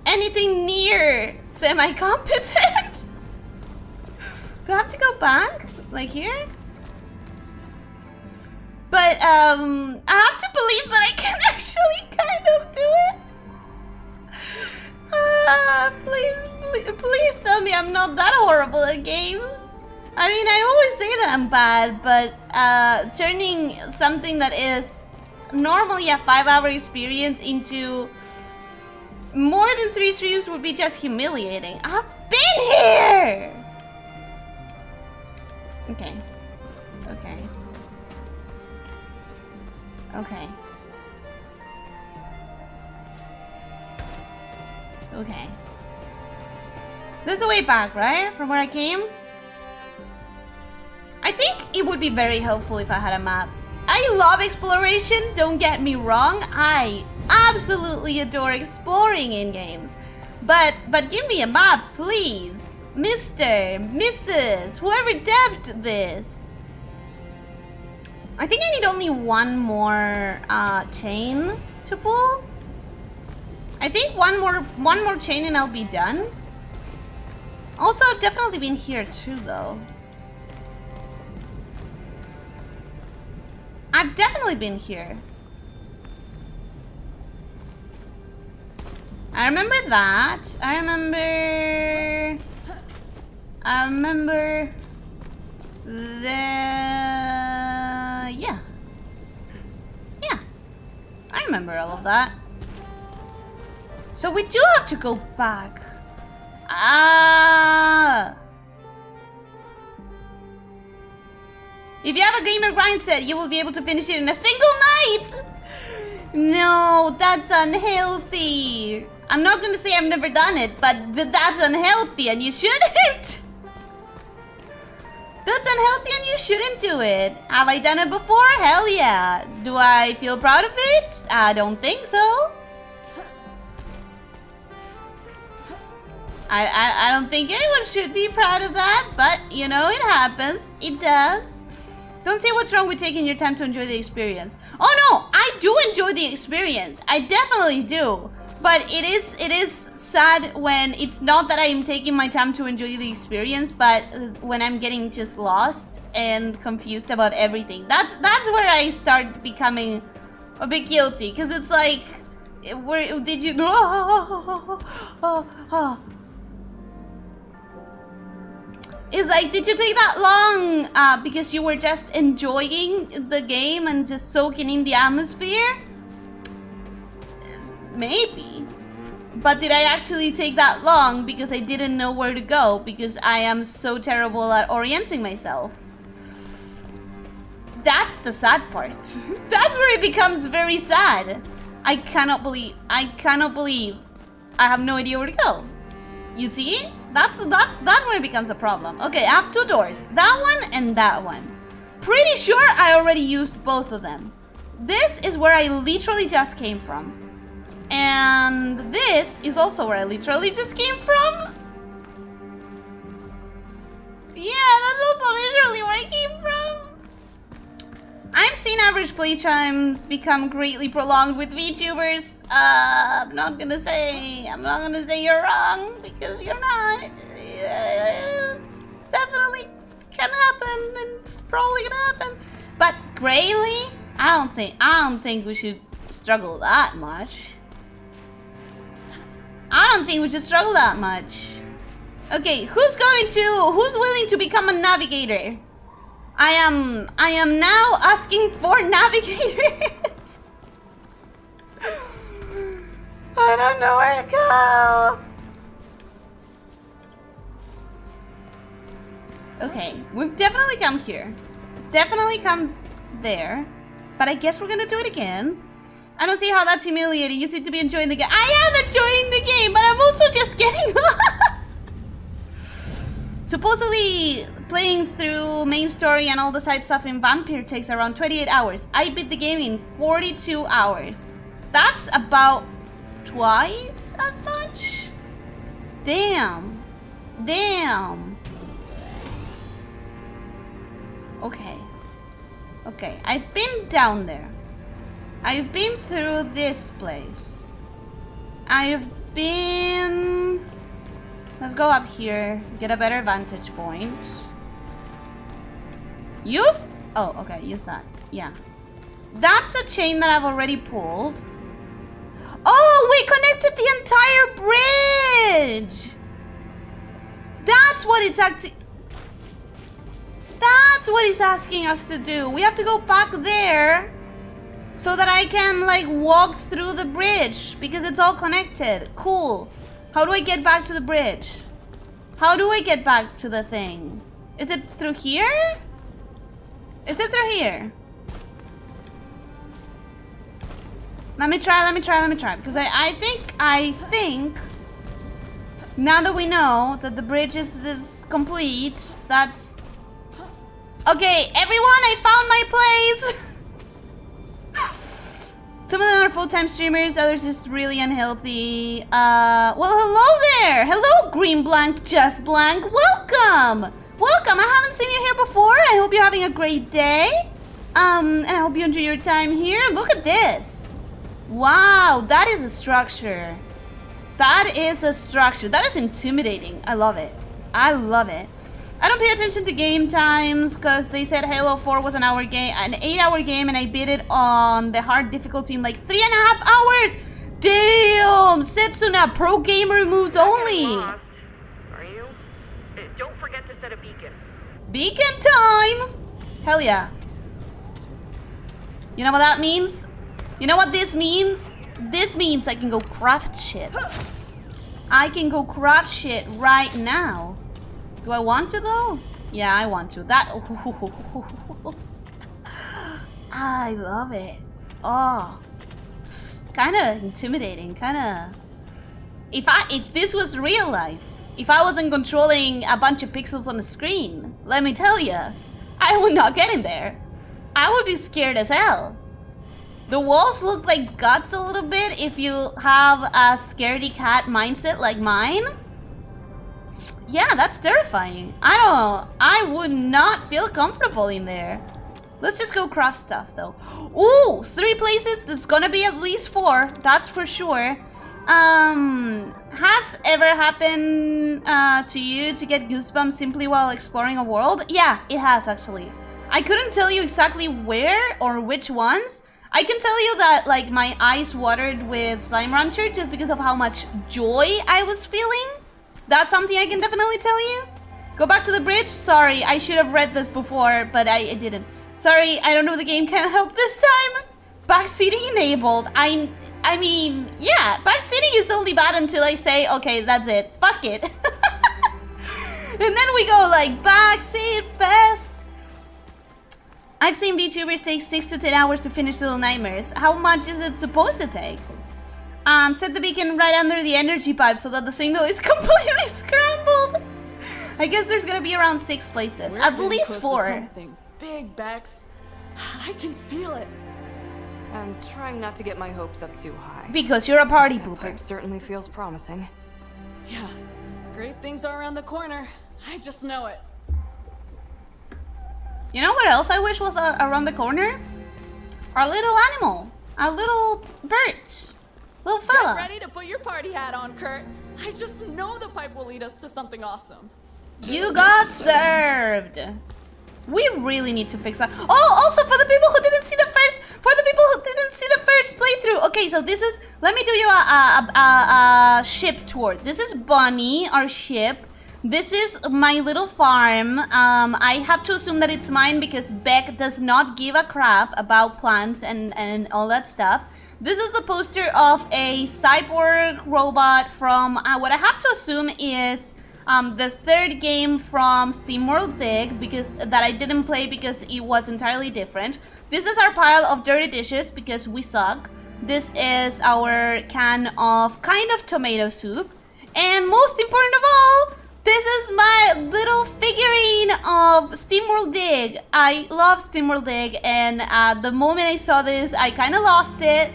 S1: anything near semi-competent. Do I have to go back? Like here? But, I have to believe that I can actually kind of do it. Please tell me I'm not that horrible at games. I mean, I always say that I'm bad, but turning something that is normally a 5-hour experience into more than 3 streams would be just humiliating. I've been here! Okay. Okay. Okay. Okay. There's a way back, right? From where I came? I think it would be very helpful if I had a map. I love exploration, don't get me wrong. I absolutely adore exploring in games. But give me a map, please. Mr., Mrs., whoever devved this. I think I need only one more chain to pull. I think one more chain and I'll be done. Also, I've definitely been here too, though. I've definitely been here. I remember that. I remember the... Yeah. Yeah. I remember all of that. So we do have to go back. Ah. If you have a gamer grind set, you will be able to finish it in a single night! No, that's unhealthy. I'm not gonna say I've never done it, but that's unhealthy and you shouldn't! That's unhealthy and you shouldn't do it. Have I done it before? Hell yeah. Do I feel proud of it? I don't think so. I don't think anyone should be proud of that, but you know, it happens. It does. Don't say what's wrong with taking your time to enjoy the experience. Oh no, I do enjoy the experience. I definitely do. But it is sad when it's not that I'm taking my time to enjoy the experience, but when I'm getting just lost and confused about everything. That's where I start becoming a bit guilty, because it's like, where did you? It's like, did you take that long because you were just enjoying the game and just soaking in the atmosphere? Maybe. But did I actually take that long because I didn't know where to go because I am so terrible at orienting myself? That's the sad part. That's where it becomes very sad. I cannot believe I have no idea where to go. You see? That's where it becomes a problem. Okay, I have 2 doors. That one and that one. Pretty sure I already used both of them. This is where I literally just came from. And this is also where I literally just came from. Yeah, that's also literally where I came from. I've seen average playtimes become greatly prolonged with VTubers. I'm not gonna say you're wrong, because you're not. It's definitely can happen, and it's probably gonna happen. But greatly, I don't think we should struggle that much. I don't think we should struggle that much. Okay, who's willing to become a navigator? I am now asking for navigators. I don't know where to go. Okay, we've definitely come here. Definitely come there. But I guess we're gonna do it again. I don't see how that's humiliating. You seem to be enjoying the game. I am enjoying the game, but I'm also just getting lost. Supposedly, playing through main story and all the side stuff in Vampire takes around 28 hours. I beat the game in 42 hours. That's about twice as much? Damn. Damn. Okay. Okay, I've been down there. I've been through this place. I've been... Let's go up here, get a better vantage point. Use? Oh, okay, use that. Yeah. That's the chain that I've already pulled. Oh, we connected the entire bridge! That's what it's actually... That's what he's asking us to do. We have to go back there so that I can, like, walk through the bridge because it's all connected. Cool. How do I get back to the bridge? How do I get back to the thing? Is it through here? Is it through here? Let me try. Because I think now that we know that the bridge is complete, that's... Okay, everyone, I found my place! Some of them are full-time streamers, others just really unhealthy. Well, hello there! Hello, Green Blank, Just Blank, welcome! Welcome, I haven't seen you here before. I hope you're having a great day. And I hope you enjoy your time here. Look at this. Wow, that is a structure. That is a structure. That is intimidating. I love it. I love it. I don't pay attention to game times because they said Halo 4 was an 8-hour game, and I beat it on the hard difficulty in like 3.5 hours. Damn, Setsuna, pro gamer moves only.
S3: Lost. Are you? Don't forget to set a beacon.
S1: Beacon time. Hell yeah. You know what that means? You know what this means? This means I can go craft shit. I can go craft shit right now. Do I want to though? Yeah, I want to. That. I love it. Oh, kind of intimidating. Kind of. If this was real life, if I wasn't controlling a bunch of pixels on the screen, let me tell you, I would not get in there. I would be scared as hell. The walls look like guts a little bit if you have a scaredy cat mindset like mine. Yeah, that's terrifying. I would not feel comfortable in there. Let's just go craft stuff though. Ooh, 3 places. There's gonna be at least 4. That's for sure. Has ever happened to you to get goosebumps simply while exploring a world? Yeah, it has actually. I couldn't tell you exactly where or which ones. I can tell you that like my eyes watered with Slime Rancher just because of how much joy I was feeling. That's something I can definitely tell you. Go back to the bridge. Sorry, I should have read this before, but I didn't. Sorry, I don't know the game can help this time. Backseating enabled. I mean, yeah, backseating is only bad until I say, okay, that's it. Fuck it. And then we go like backseat fest. I've seen VTubers take 6 to 10 hours to finish Little Nightmares. How much is it supposed to take? Set the beacon right under the energy pipe so that the signal is completely scrambled. I guess there's gonna be around 6 places. At least 4.
S2: Something big, Bex. I can feel it.
S4: I'm trying not to get my hopes up too high.
S1: Because you're a party
S4: That
S1: pooper.
S4: pipe certainly feels promising.
S2: Yeah, great things are around the corner. I just know it.
S1: You know what else I wish was around the corner? Our little animal. Our little Bert. Little fella.
S2: Get ready to put your party hat on, Kurt. I just know the pipe will lead us to something awesome.
S1: You got served. We really need to fix that. Oh, also for the people who didn't see the first playthrough. Okay, so this is. Let me do you a ship tour. This is Bunny, our ship. This is my little farm. I have to assume that it's mine because Beck does not give a crap about plants and all that stuff. This is the poster of a cyborg robot from what I have to assume is the third game from SteamWorld Dig because that I didn't play because it was entirely different. This is our pile of dirty dishes because we suck. This is our can of kind of tomato soup. And most important of all, this is my little figurine of SteamWorld Dig. I love SteamWorld Dig, and the moment I saw this, I kind of lost it.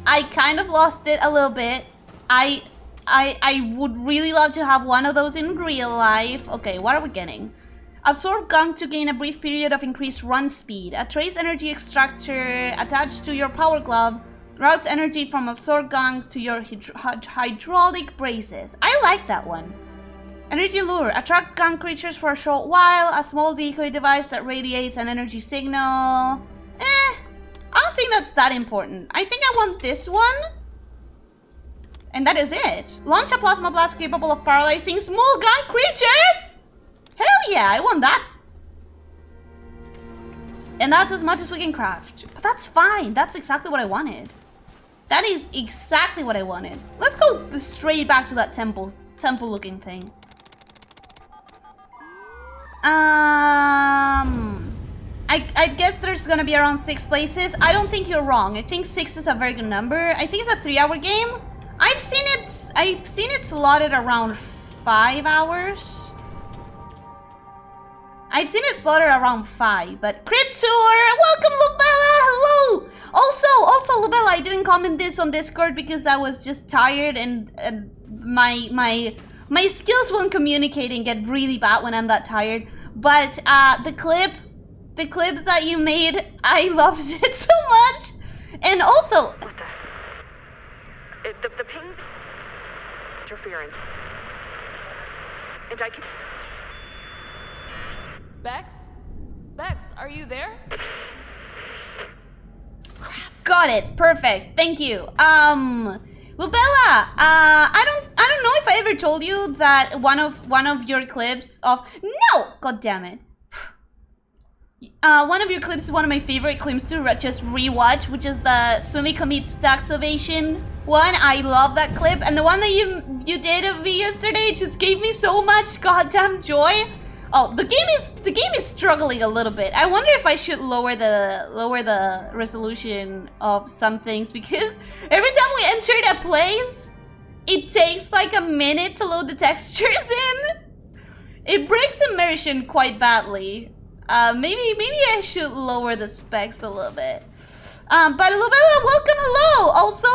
S1: I kind of lost it a little bit. I would really love to have one of those in real life. Okay, what are we getting? Absorb Gunk to gain a brief period of increased run speed. A trace energy extractor attached to your power glove routes energy from Absorb Gunk to your hydraulic braces. I like that one. Energy lure. Attract Gunk creatures for a short while. A small decoy device that radiates an energy signal. I don't think that's that important. I think I want this one. And that is it. Launch a plasma blast capable of paralyzing small Gunk creatures. Hell yeah, I want that. And that's as much as we can craft. But that's fine. That's exactly what I wanted. That is exactly what I wanted. Let's go straight back to that temple looking thing. I guess there's gonna be around 6 places. I don't think you're wrong. I think 6 is a very good number. I think it's a 3-hour game. I've seen it slotted around 5 hours. I've seen it slotted around 5, but Crypt Tour, welcome Lubella, hello! Also Lubella, I didn't comment this on Discord because I was just tired and my skills when communicating get really bad when I'm that tired. But the clip that you made, I loved it so much. And also,
S3: What the pings interference, and I can.
S2: Bex, are you there?
S1: got it, perfect, thank you. Lubella, I don't know if I ever told you that one of your clips of god damn it. One of your clips is one of my favorite clips to just rewatch, which is the Sumi commits tax salvation one. I love that clip, and the one that you did of me yesterday just gave me so much goddamn joy. Oh, the game is struggling a little bit. I wonder if I should lower the resolution of some things, because every time we enter a place, it takes like a minute to load the textures in. It breaks immersion quite badly. Maybe I should lower the specs a little bit. But Lubella, welcome, hello. Also,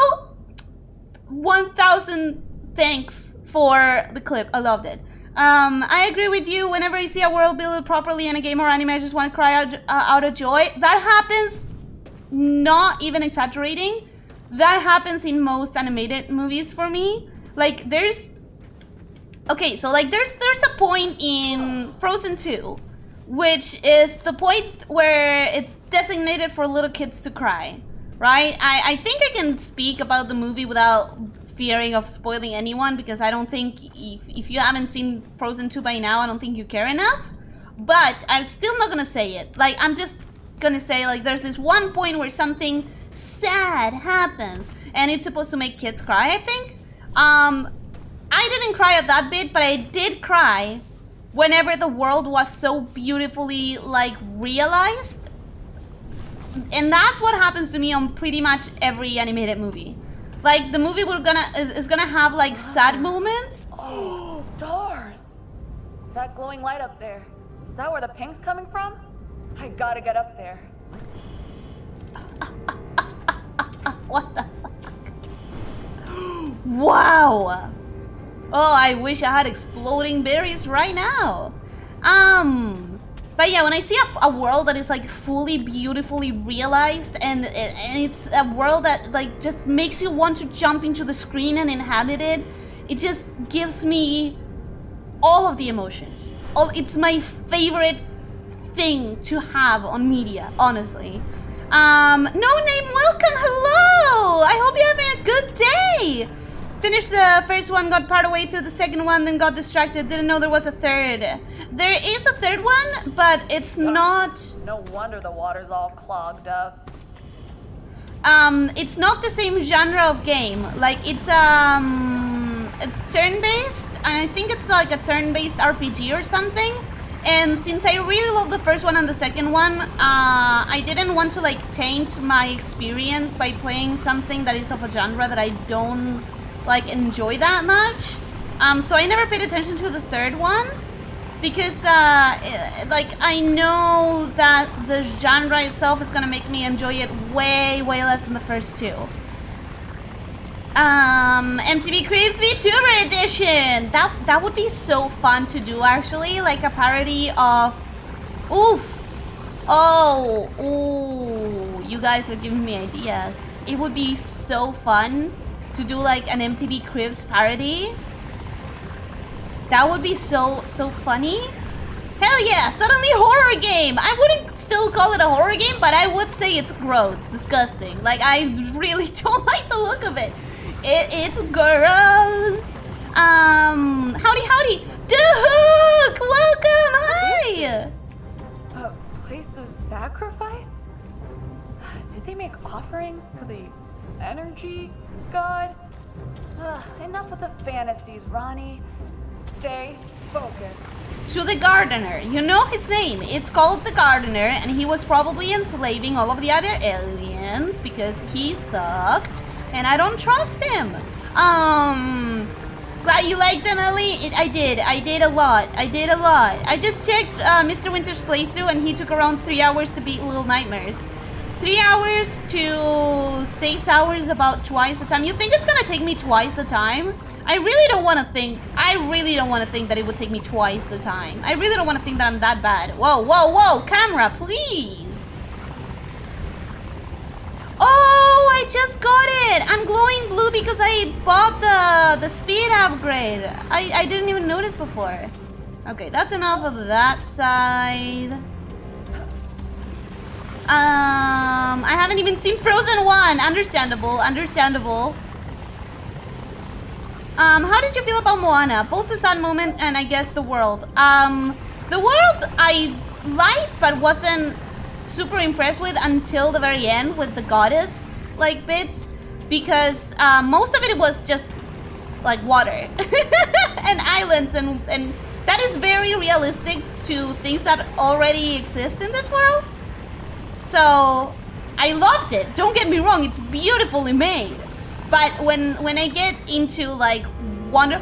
S1: 1,000 thanks for the clip. I loved it. I agree with you. Whenever I see a world built properly in a game or anime, I just want to cry out of joy. That happens, not even exaggerating, that happens in most animated movies for me. Like, there's a point in Frozen 2, which is the point where it's designated for little kids to cry, right? I think I can speak about the movie without fearing of spoiling anyone, because I don't think, if you haven't seen Frozen 2 by now, I don't think you care enough. But I'm still not gonna say it. Like, I'm just gonna say, like, there's this one point where something sad happens and it's supposed to make kids cry, I think. I didn't cry at that bit, but I did cry whenever the world was so beautifully, like, realized. And that's what happens to me on pretty much every animated movie. Like, the movie is gonna have, like, sad moments.
S2: Oh, stars! That glowing light up there, is that where the pink's coming from? I gotta get up there.
S1: What the fuck? Wow! Oh, I wish I had exploding berries right now. But yeah, when I see a world that is like fully beautifully realized, and it's a world that like just makes you want to jump into the screen and inhabit it, it just gives me all of the emotions. It's my favorite thing to have on media, honestly. No name, welcome, hello! I hope you're having a good day! Finished the first one, got part of the way through the second one, then got distracted. Didn't know there was a third. There is a third one, but it's not...
S2: No wonder the water's all clogged up.
S1: It's not the same genre of game. Like, it's it's turn-based, and I think it's like a turn-based RPG or something. And since I really love the first one and the second one, I didn't want to like taint my experience by playing something that is of a genre that I don't like enjoy that much. So I never paid attention to the third one because like I know that the genre itself is gonna make me enjoy it way less than the first two. MTV Creeps VTuber edition. That would be so fun to do actually, like a parody of oof. Oh, ooh, you guys are giving me ideas. It would be so fun to do like an MTV Cribs parody. That would be so funny. Hell yeah, suddenly horror game. I wouldn't still call it a horror game, but I would say it's gross, disgusting. Like I really don't like the look of it. It's gross. Howdy. Duke, welcome, hi.
S5: A place of sacrifice? Did they make offerings to the energy god? Enough with the fantasies, Ronnie. Stay focused.
S1: To the gardener. You know his name. It's called the gardener, and he was probably enslaving all of the other aliens because he sucked, and I don't trust him. Glad you liked them, Ellie. I did a lot. I just checked Mr. Winter's playthrough, and he took around 3 hours to beat Little Nightmares. 3 hours to 6 hours, about twice the time. You think it's gonna take me twice the time? I really don't want to think that it would take me twice the time. I really don't want to think that I'm that bad. Whoa, camera, please. Oh, I just got it. I'm glowing blue because I bought the speed upgrade. I didn't even notice before. Okay, that's enough of that side. I haven't even seen Frozen 1. Understandable. How did you feel about Moana? Both the sad moment and I guess the world. The world I liked but wasn't super impressed with until the very end with the goddess like bits, because most of it was just like water and islands, and that is very realistic to things that already exist in this world. So I loved it. Don't get me wrong, it's beautifully made. But when I get into like when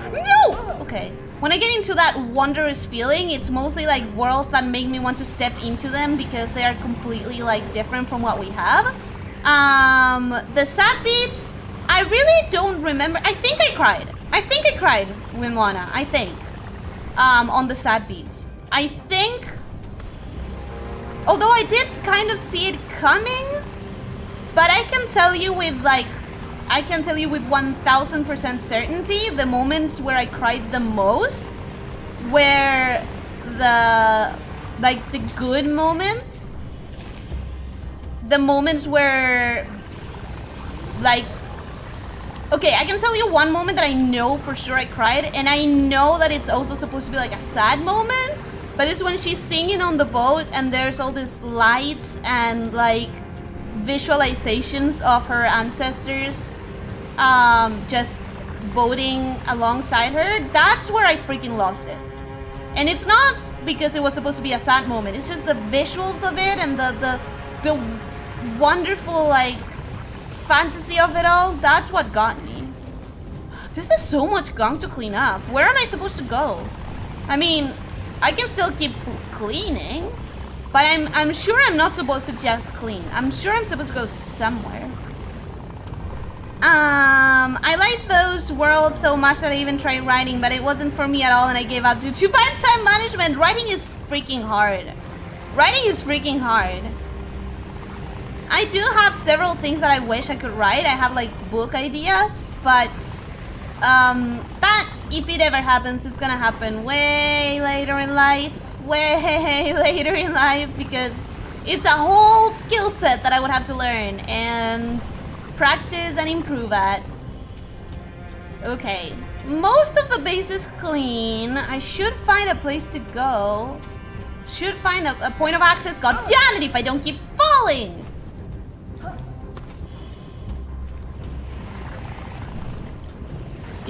S1: I get into that wondrous feeling, it's mostly like worlds that make me want to step into them because they are completely like different from what we have. The sad beats, I really don't remember. I think I cried with Moana, I think. On the sad beats. I think, although I did kind of see it coming, but I can tell you with 1000% certainty the moments where I cried the most were the good moments. The moments where okay, I can tell you one moment that I know for sure I cried, and I know that it's also supposed to be like a sad moment, but it's when she's singing on the boat and there's all these lights and like visualizations of her ancestors just boating alongside her. That's where I freaking lost it. And it's not because it was supposed to be a sad moment, it's just the visuals of it and the wonderful like fantasy of it all. That's what got me. This is so much gunk to clean up. Where am I supposed to go? I mean, I can still keep cleaning, but I'm sure I'm not supposed to just clean. I'm sure I'm supposed to go somewhere. I like those worlds so much that I even tried writing, but it wasn't for me at all and I gave up due to bad time management. Writing is freaking hard. I do have several things that I wish I could write. I have like book ideas, but that, if it ever happens, it's gonna happen way later in life, because it's a whole skill set that I would have to learn and practice and improve at. Okay, most of the base is clean. I should find a place to go. Should find a point of access. God damn it if I don't keep falling!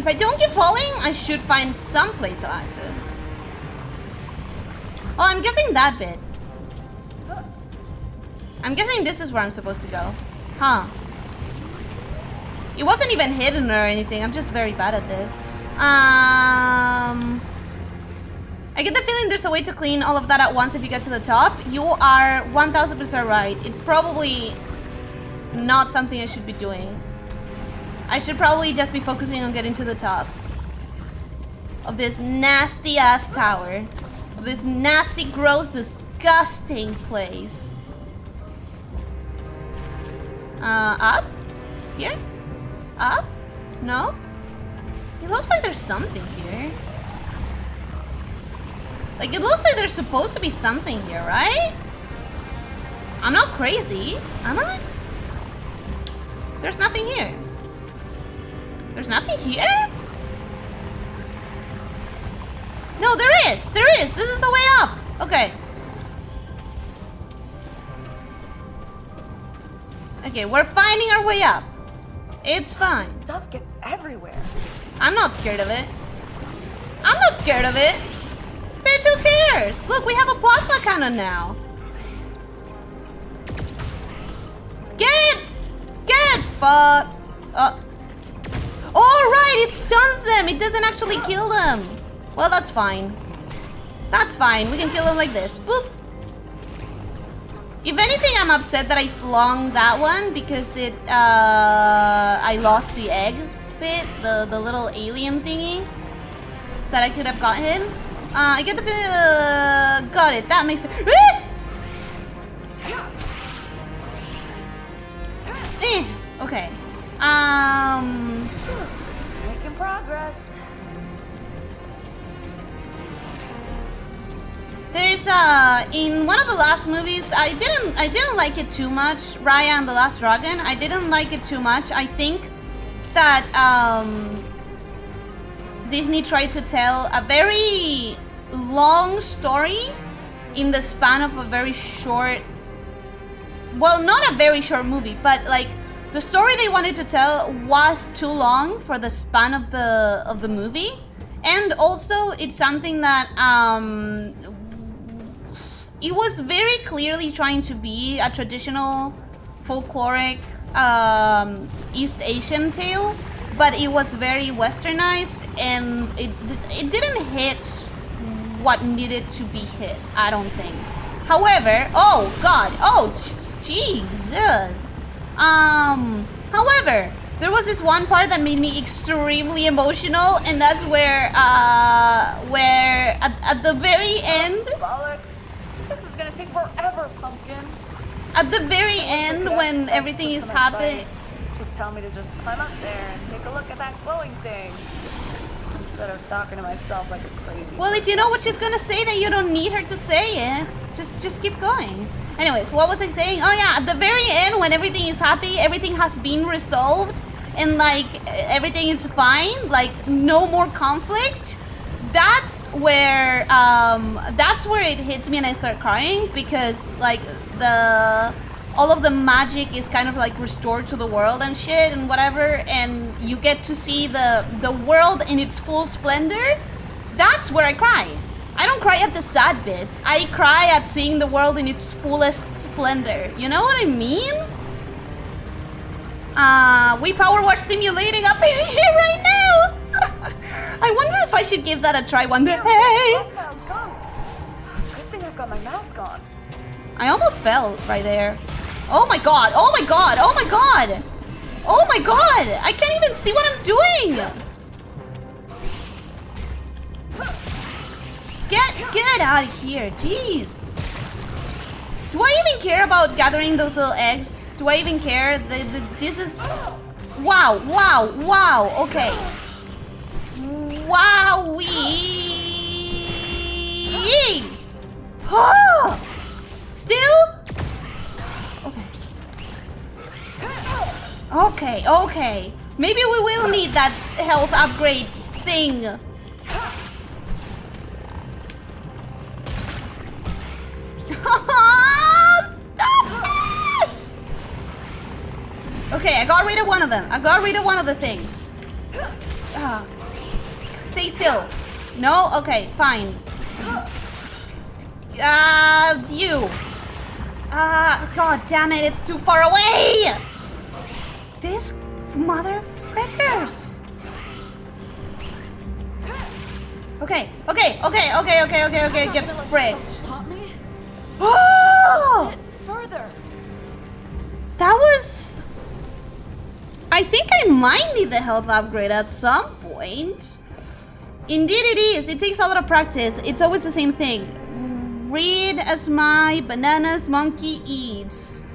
S1: If I don't keep falling, I should find some place of access. Oh, I'm guessing that bit. I'm guessing this is where I'm supposed to go. Huh. It wasn't even hidden or anything. I'm just very bad at this. I get the feeling there's a way to clean all of that at once if you get to the top. You are 1000% right. It's probably not something I should be doing. I should probably just be focusing on getting to the top of this nasty ass tower. Of this nasty, gross, disgusting place. Up? Here? Up? No? It looks like there's something here. Like, it looks like there's supposed to be something here, right? I'm not crazy, am I? There's nothing here. There's nothing here? No, there is! There is! This is the way up! Okay. Okay, we're finding our way up. It's fine.
S5: Stuff gets everywhere.
S1: I'm not scared of it. I'm not scared of it. Bitch, who cares? Look, we have a plasma cannon now. Get fuck. Oh, right, it stuns them. It doesn't actually kill them. Well, that's fine. That's fine. We can kill them like this. Boop. If anything, I'm upset that I flung that one because it, I lost the egg bit, the little alien thingy that I could have gotten. I get the got it. That makes it. Okay.
S5: Making progress.
S1: There's in one of the last movies, I didn't like it too much. Raya and the Last Dragon. I didn't like it too much. I think that Disney tried to tell a very long story in the span of a very short, well, not a very short movie, but like the story they wanted to tell was too long for the span of the movie. And also it's something that it was very clearly trying to be a traditional folkloric East Asian tale, but it was very westernized and it didn't hit what needed to be hit, I don't think. However, oh god, oh Jesus. However, there was this one part that made me extremely emotional, and that's where at the very end,
S5: Bollocks. This is gonna take forever, Pumpkin.
S1: at the very end when everything is happening.
S5: She'd tell me to just climb up there and take a look at that glowing thing. Instead of talking to myself like a crazy.
S1: Well, if you know what she's gonna say, then you don't need her to say it. Just keep going. Anyways, what was I saying? Oh yeah, at the very end when everything is happy, everything has been resolved, and like everything is fine, like no more conflict. That's where it hits me and I start crying, because like all of the magic is kind of like restored to the world and shit and whatever, and you get to see the world in its full splendor. That's where I cry. I don't cry at the sad bits. I cry at seeing the world in its fullest splendor. You know what I mean? We power wash simulating up in here right now. I wonder if I should give that a try one day. Hey!
S5: Good thing I've got my mask on.
S1: I almost fell right there. Oh my god! Oh my god! Oh my god! Oh my god! I can't even see what I'm doing! Get out of here, jeez. Do I even care about gathering those little eggs? Do I even care? This is... Wow, wow, wow, okay. Wowee! Still? Okay. Okay. Maybe we will need that health upgrade thing. Stop it! Okay, I got rid of one of them. I got rid of one of the things. Stay still. No? Okay, fine. You. God damn it, it's too far away! This mother frickers. Okay, get fricked.
S2: Stop me?
S1: Oh!
S2: Further.
S1: That was... I think I might need the health upgrade at some point. Indeed it is. It takes a lot of practice. It's always the same thing. Read as my bananas monkey eats.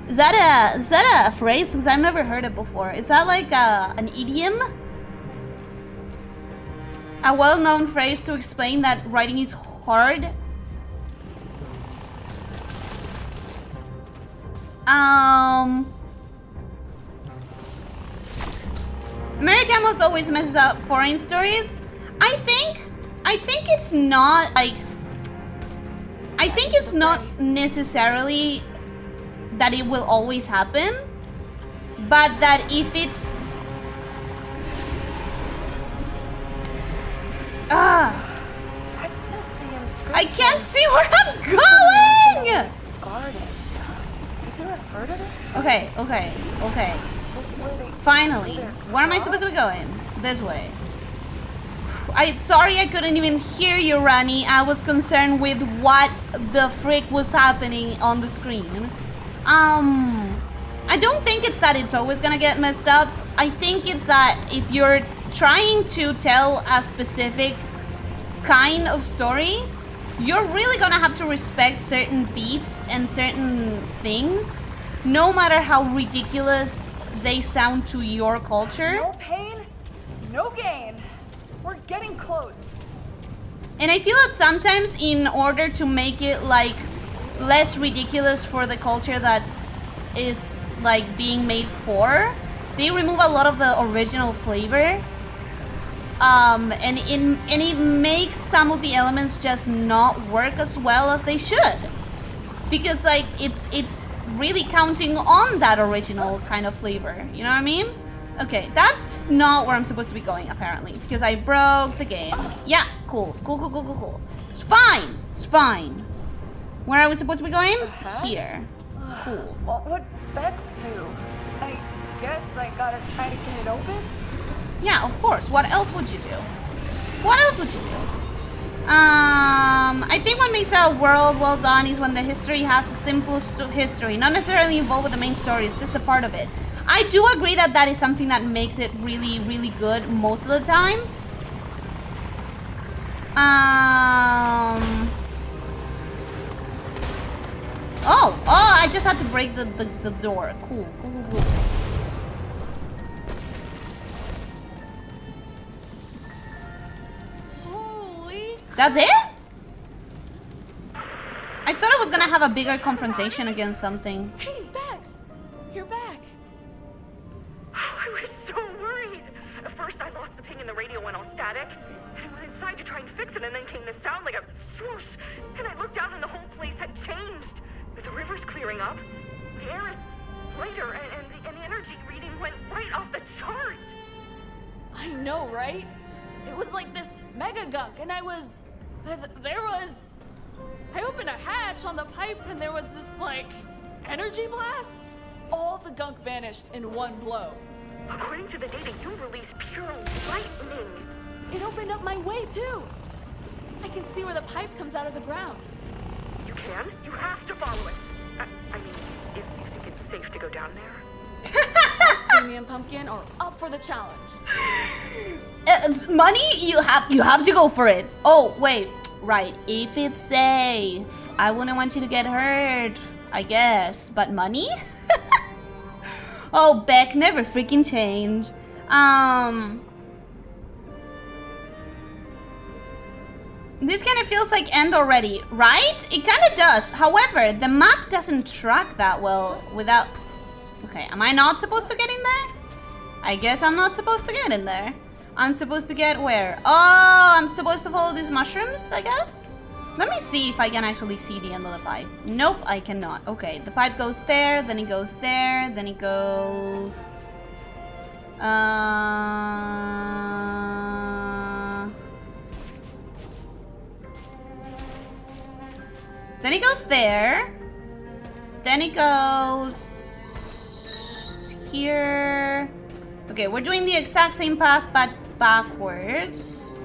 S1: Is that a phrase? Because I've never heard it before. Is that like an idiom? A well-known phrase to explain that writing is hard? Americanos always messes up foreign stories. I think it's not like... I think it's not necessarily that it will always happen, but that if it's... I can't see where I'm going!
S5: Garden. Is there a bird in it?
S1: Okay. Finally. Where am I supposed to be going? This way. Sorry I couldn't even hear you, Rani. I was concerned with what the frick was happening on the screen. I don't think it's that it's always gonna get messed up. I think it's that if you're trying to tell a specific kind of story, you're really gonna have to respect certain beats and certain things, no matter how ridiculous they sound to your culture.
S5: No pain, no gain. We're getting close.
S1: And I feel that sometimes in order to make it like less ridiculous for the culture that is like being made for, they remove a lot of the original flavor. And it makes some of the elements just not work as well as they should. Because like it's really counting on that original kind of flavor. You know what I mean? Okay, that's not where I'm supposed to be going apparently, because I broke the game. Yeah, cool. It's fine. Where are we supposed to be going? Here. Cool.
S5: What would Bert do? I guess I gotta try to get it open?
S1: Yeah, of course. What else would you do? I think what makes a world well done is when the history has a simple history, not necessarily involved with the main story, it's just a part of it. I do agree that that is something that makes it really, really good most of the times. Oh, I just had to break the door. Cool.
S2: Holy
S1: That's it? I thought I was gonna have a bigger confrontation against something.
S2: Hey, Bex! You're back.
S3: I was so worried. At first, I lost the ping and the radio went all static. I went inside to try and fix it, and then came this sound like a swoosh. And I looked out, and the whole place had changed. The river's clearing up. The air is lighter, and the energy reading went right off the charts.
S2: I know, right? It was like this mega gunk, and I opened a hatch on the pipe, and there was this, like, energy blast. All the gunk vanished in one blow.
S3: According to the data, you released pure lightning.
S2: It opened up my way, too. I can see where the pipe comes out of the ground.
S3: You can? You have to follow it. I mean, if you think it's safe to go down there.
S2: Me and Pumpkin are up for the challenge.
S1: Money? You have to go for it. Oh, wait. Right. If it's safe. I wouldn't want you to get hurt, I guess. But money? Oh, Beck never freaking change. This kind of feels like end already, right? It kind of does. However, the map doesn't track that well without... Okay, am I not supposed to get in there? I guess I'm not supposed to get in there. I'm supposed to get where? Oh, I'm supposed to follow these mushrooms, I guess? Let me see if I can actually see the end of the pipe. Nope, I cannot. Okay, the pipe goes there, then it goes there, then it goes... Then it goes there. Then it goes here. Okay, we're doing the exact same path but backwards.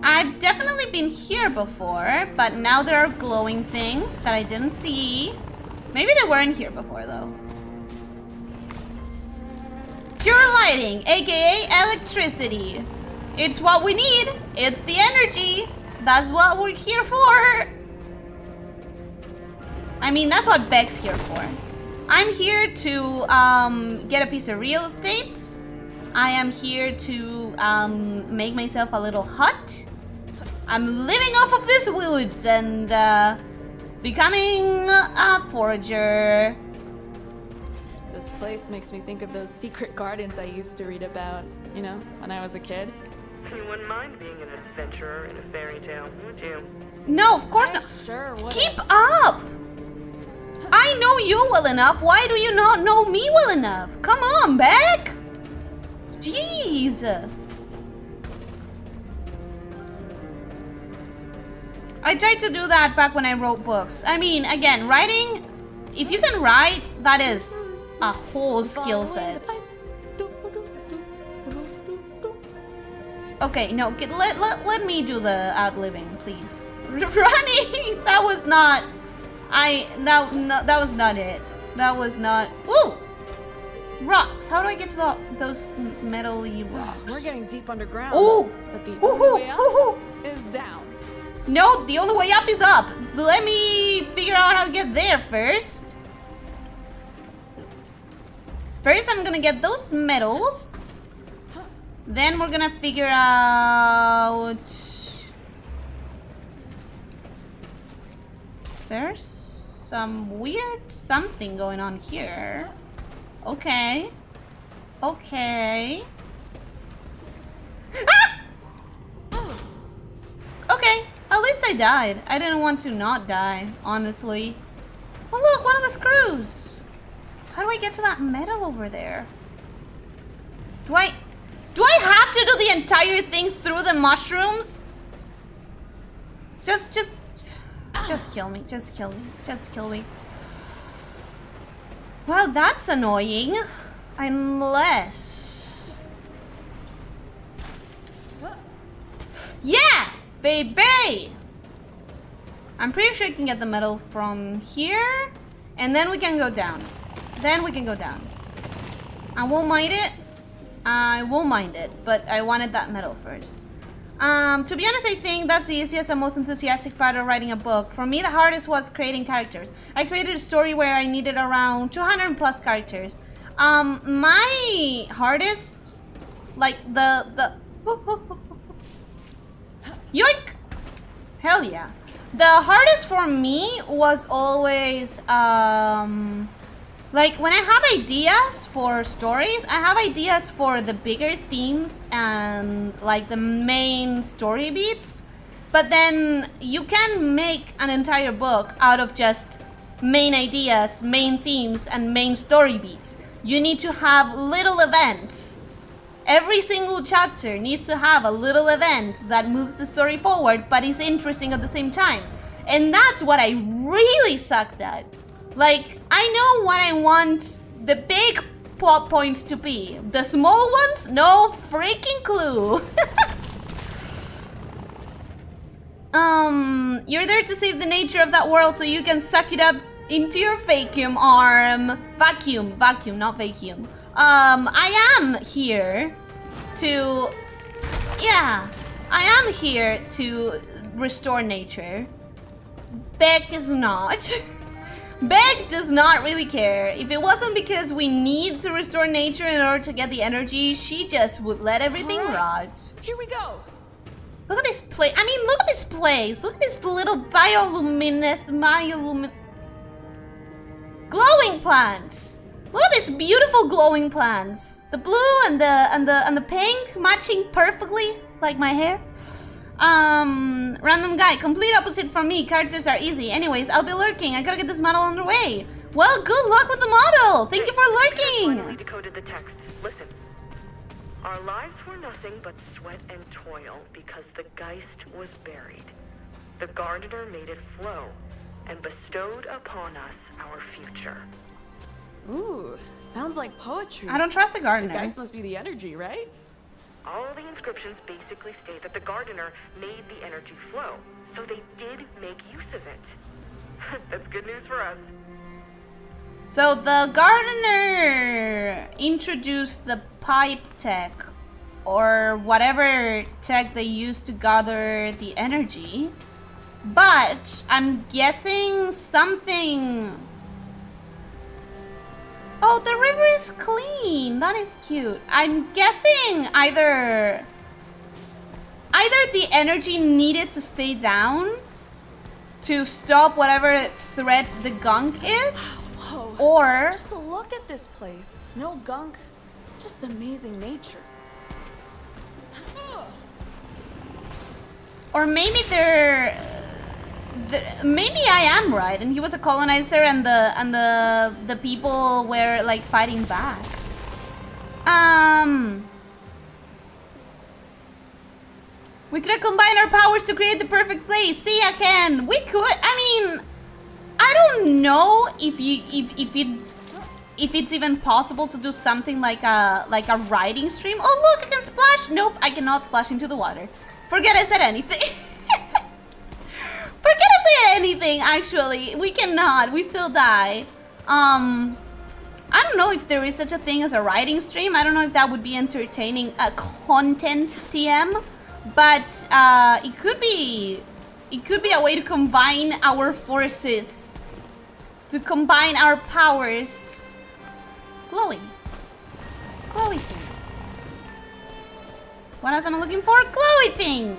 S1: I've definitely been here before, but now there are glowing things that I didn't see. Maybe they weren't here before though. Pure lighting, aka electricity. It's what we need. It's the energy. That's what we're here for. I mean, that's what Beck's here for. I'm here to get a piece of real estate. I am here to make myself a little hut. I'm living off of these woods and becoming a forager.
S2: This place makes me think of those secret gardens I used to read about, you know, when I was a kid.
S3: You wouldn't mind being an adventurer in a fairy tale, would you?
S1: No, of course not.
S2: Sure would.
S1: Keep up! I know you well enough. Why do you not know me well enough? Come on, Beck! Jeez! I tried to do that back when I wrote books. I mean, again, writing, if you can write, that is a whole skill set. Okay, no, let me do the ad-libbing, please. Running! That was not... that was not it. That was not... Woo! Rocks. How do I get to those metal-y rocks?
S2: We're getting deep underground.
S1: Ooh!
S2: But the
S1: Woohoo!
S2: only way up
S1: Woohoo!
S2: is down.
S1: No, the only way up is up. So let me figure out how to get there first. First, I'm gonna get those metals. Then we're gonna figure out... There's some weird something going on here. Okay. Okay. Ah! Okay, at least I died. I didn't want to not die, honestly. Oh look, one of the screws. How do I get to that metal over there? Do I have to do the entire thing through the mushrooms? Just kill me. Just kill me. Just kill me. Well, that's annoying. Unless... Yeah! Baby! I'm pretty sure I can get the metal from here. And then we can go down. Then we can go down. I won't mind it. I won't mind it. But I wanted that metal first. To be honest, I think that's the easiest and most enthusiastic part of writing a book. For me, the hardest was creating characters. I created a story where I needed around 200 plus characters. My hardest, like the yoink! Hell yeah. The hardest for me was always, like when I have ideas for stories, I have ideas for the bigger themes and like the main story beats. But then you can make an entire book out of just main ideas, main themes, and main story beats. You need to have little events. Every single chapter needs to have a little event that moves the story forward, but is interesting at the same time. And that's what I really sucked at. Like, I know what I want the big plot points to be. The small ones, no freaking clue. You're there to save the nature of that world so you can suck it up into your vacuum arm. Vacuum, not vacuum. I am here to... Yeah, I am here to restore nature. Beck is not. Beck does not really care. If it wasn't because we need to restore nature in order to get the energy, she just would let everything rot.
S2: Here we go.
S1: Look at this place. I mean, look at this place. Look at this little glowing plants. Look at these beautiful glowing plants. The blue and the pink matching perfectly like my hair. Random guy, complete opposite from me. Characters are easy. Anyways, I'll be lurking. I gotta get this model underway. Well, good luck with the model. Thank you for
S3: Finally
S1: lurking.
S3: decoded the text. Listen. Our lives were nothing but sweat and toil because the Geist was buried. The gardener made it flow and bestowed upon us our future.
S2: Ooh, sounds like poetry.
S1: I don't trust the
S2: The
S1: gardener.
S2: Geist must be the energy, right?
S3: All the inscriptions basically state that the gardener made the energy flow, so they did make use of it. That's good news for us.
S1: So the gardener introduced the pipe tech, or whatever tech they used to gather the energy. But I'm guessing something. Oh, the river is clean. That is cute. I'm guessing either the energy needed to stay down to stop whatever threat the gunk is,
S2: Whoa.
S1: or
S2: Just a look at this place. No gunk, just amazing nature.
S1: maybe maybe I am right, and he was a colonizer, and the people were like fighting back. We could have combined our powers to create the perfect place. See, I can. We could. I mean, I don't know if it's even possible to do something like a riding stream. Oh look, I can splash. Nope, I cannot splash into the water. Forget I said anything. Forget I said anything, actually. We cannot. We still die. I don't know if there is such a thing as a riding stream. I don't know if that would be entertaining content, TM. But it could be a way to combine our forces. To combine our powers. Glowy. Glowy thing. What else am I looking for? Glowy thing!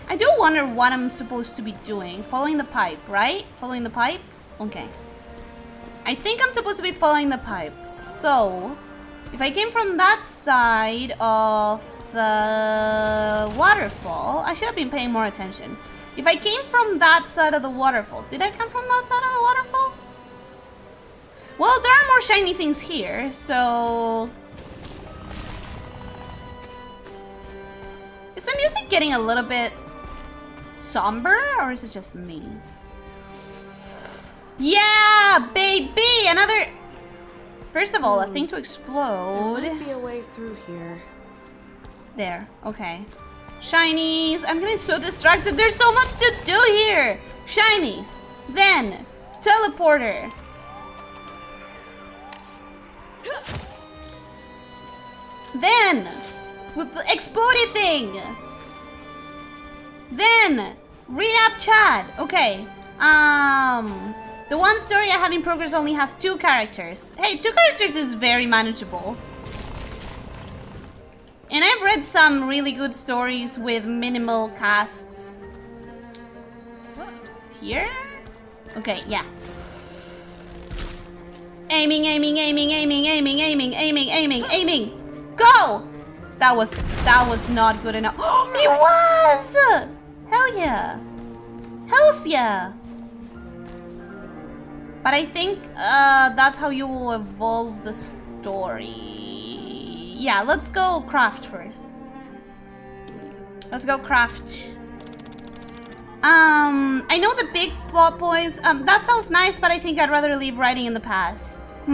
S1: I do wonder what I'm supposed to be doing. Following the pipe, right? Following the pipe? Okay. I think I'm supposed to be following the pipe. So, if I came from that side of the waterfall, I should have been paying more attention. If I came from that side of the waterfall, did I come from that side of the waterfall? Well, there are more shiny things here, so... Is the music getting a little bit somber, or is it just me? Yeah, baby! Another... First of all, a thing to explode.
S2: There might be a way through here.
S1: There, okay. Shinies! I'm getting so distracted. There's so much to do here! Shinies! Then, teleporter. Then, with the exploded thing. Then, read up chat. Okay. The one story I have in progress only has 2 characters. Hey, 2 characters is very manageable. And I've read some really good stories with minimal casts. Here? Okay, yeah. Aiming, aiming, aiming, aiming, aiming, aiming, aiming, aiming, aiming. Go! That was not good enough. Oh, it was! Hell yeah. Hells yeah. But I think that's how you will evolve the story. Yeah, let's go craft first. Let's go craft. I know the big plot points. That sounds nice, but I think I'd rather leave writing in the past. I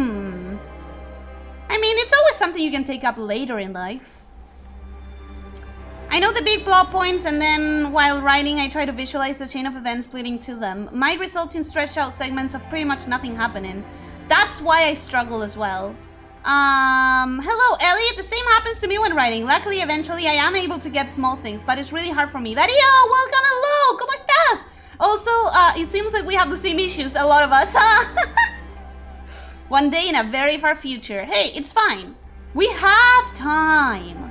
S1: mean, it's always something you can take up later in life. I know the big plot points, and then while writing, I try to visualize the chain of events leading to them. Might result in stretched out segments of pretty much nothing happening. That's why I struggle as well. Hello, Elliot. The same happens to me when writing. Luckily, eventually, I am able to get small things, but it's really hard for me. Dario, welcome, hello, ¿cómo estás? Also, it seems like we have the same issues, a lot of us, huh? One day in a very far future. Hey, it's fine. We have time.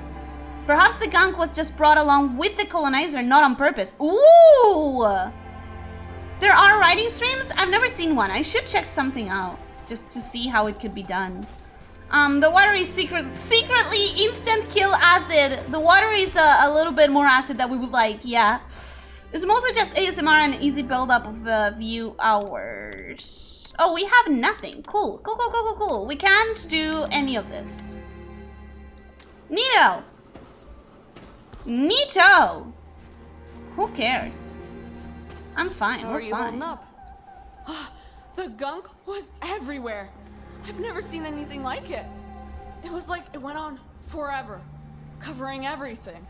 S1: Perhaps the gunk was just brought along with the colonizer, not on purpose. Ooh! There are writing streams? I've never seen one. I should check something out, just to see how it could be done. The water is secretly instant kill acid. The water is a little bit more acid than we would like, yeah. It's mostly just ASMR and easy build-up of the view hours. Oh, we have nothing. Cool. Cool. We can't do any of this. Neato. Who cares? I'm fine.
S2: How
S1: We're
S2: are you
S1: fine.
S2: holding up? The gunk was everywhere. I've never seen anything like it. It was like it went on forever, covering everything.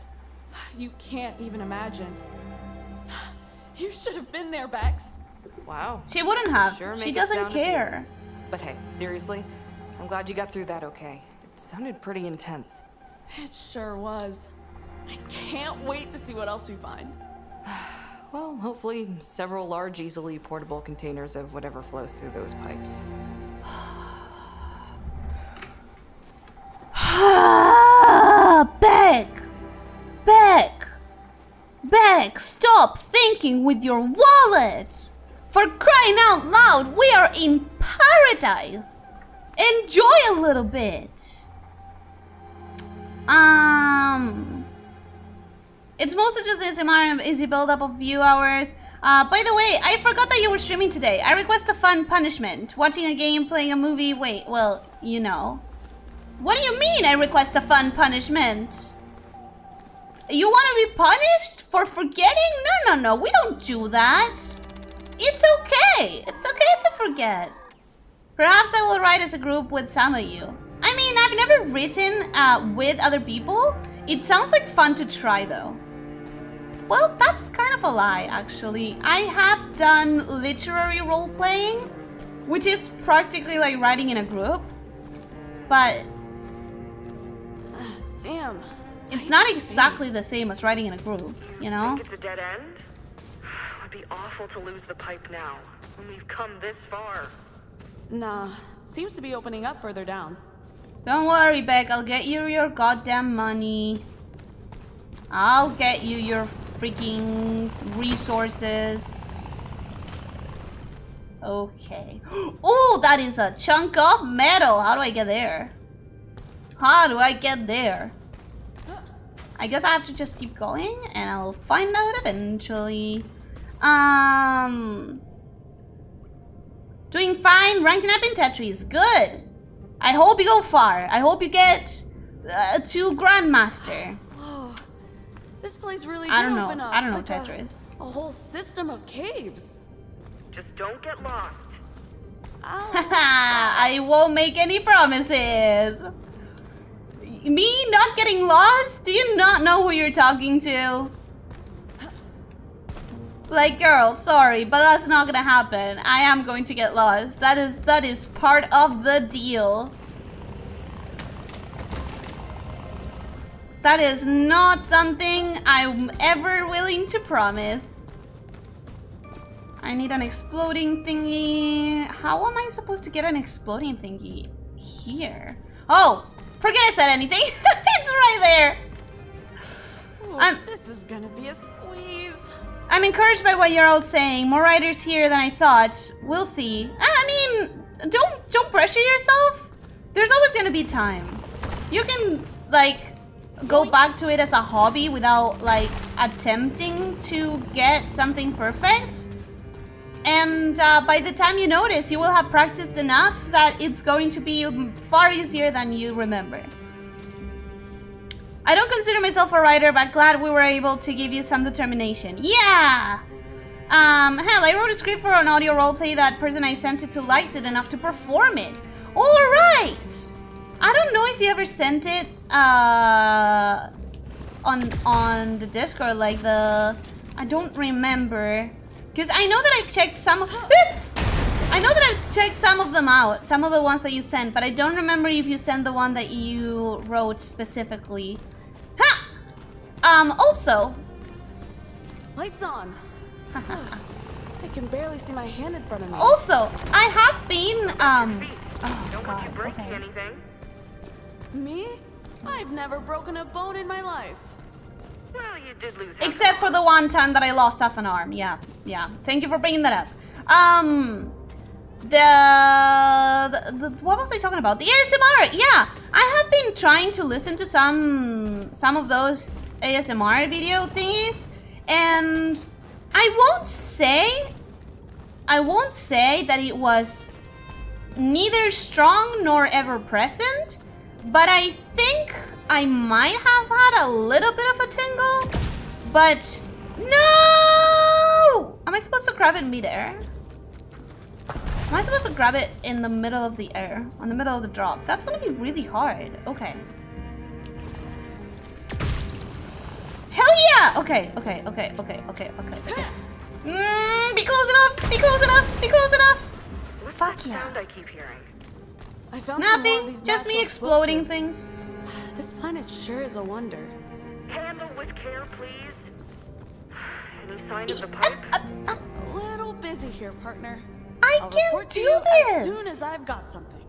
S2: You can't even imagine. You should have been there, Bex.
S4: Wow.
S1: She wouldn't have.
S4: Sure
S1: She
S4: make it
S1: doesn't
S4: sound
S1: care.
S4: But hey, seriously, I'm glad you got through that okay. It sounded pretty intense.
S2: It sure was. I can't wait to see what else we find.
S4: Well, hopefully several large, easily portable containers of whatever flows through those pipes.
S1: Beck, stop thinking with your wallet. For crying out loud, we are in paradise. Enjoy a little bit. It's mostly just ASMR and easy build-up of view hours. By the way, I forgot that you were streaming today. I request a fun punishment. Watching a game, playing a movie. Wait, well, you know. What do you mean I request a fun punishment? You want to be punished for forgetting? No, we don't do that. It's okay. It's okay to forget. Perhaps I will write as a group with some of you. I mean, I've never written with other people. It sounds like fun to try though. Well, that's kind of a lie, actually. I have done literary role-playing, which is practically like writing in a group. But
S2: Damn.
S1: it's not exactly the same as writing in a group, you know?
S3: Think it's a dead end? It would be awful to lose the pipe now, when we've come this far.
S2: Nah, seems to be opening up further down.
S1: Don't worry, Beck. I'll get you your goddamn money. I'll get you your freaking resources. Okay. Oh, that is a chunk of metal. How do I get there? How do I get there? I guess I have to just keep going and I'll find out eventually. Doing fine, ranking up in Tetris. Good. I hope you go far. I hope you get to Grandmaster.
S2: Whoa, this place really
S1: I
S2: did
S1: don't know.
S2: open up.
S1: I don't know
S2: like
S1: Tetris.
S2: A whole system of caves.
S3: Just don't get lost.
S1: I won't make any promises. Me not getting lost? Do you not know who you're talking to? Like, girl, sorry, but that's not gonna happen. I am going to get lost. That is part of the deal. That is not something I'm ever willing to promise. I need an exploding thingy. How am I supposed to get an exploding thingy here? Oh, forget I said anything. It's right there.
S2: Ooh, this is gonna be a squeeze.
S1: I'm encouraged by what you're all saying. More writers here than I thought. We'll see. I mean, don't pressure yourself. There's always gonna be time. You can like go back to it as a hobby without like attempting to get something perfect. And by the time you notice, you will have practiced enough that it's going to be far easier than you remember. I don't consider myself a writer, but glad we were able to give you some determination. Yeah! Hell, I wrote a script for an audio roleplay. That person I sent it to liked it enough to perform it. Alright! I don't know if you ever sent it on the Discord, like the... I don't remember. Because I know that I've checked some of... I know that I've checked some of them out. Some of the ones that you sent, but I don't remember if you sent the one that you wrote specifically. Ha! Also...
S2: Lights on. I can barely see my hand in front of me.
S1: Also, I have been, Oh,
S3: Don't want you
S1: God,
S3: breaking
S1: okay.
S3: anything.
S2: Me? I've never broken a bone in my life.
S3: Well, you did lose half
S1: Except
S3: an
S1: for
S3: arm.
S1: the one time that I lost half an arm. Yeah. Thank you for bringing that up. what was I talking about? The ASMR. Yeah, I have been trying to listen to some of those ASMR video thingies, and I won't say that it was neither strong nor ever present, but I think I might have had a little bit of a tingle. But no! Am I supposed to grab it mid-air? Am I supposed to grab it in the middle of the air? On the middle of the drop? That's gonna be really hard. Okay. Hell yeah! Okay. Be close enough! Be close enough! Be close enough!
S3: What's
S1: Fuck
S3: that
S1: yeah.
S3: sound I keep hearing?
S2: I found some more of
S1: Nothing.
S2: these
S1: Just me
S2: natural
S1: exploding
S2: explosives.
S1: things.
S2: This planet sure is a wonder.
S3: Handle with care, please. Any sign of the pipe?
S2: A little busy here, partner.
S1: I
S2: I'll
S1: can
S2: report to
S1: do
S2: you
S1: this!
S2: as soon as I've got something.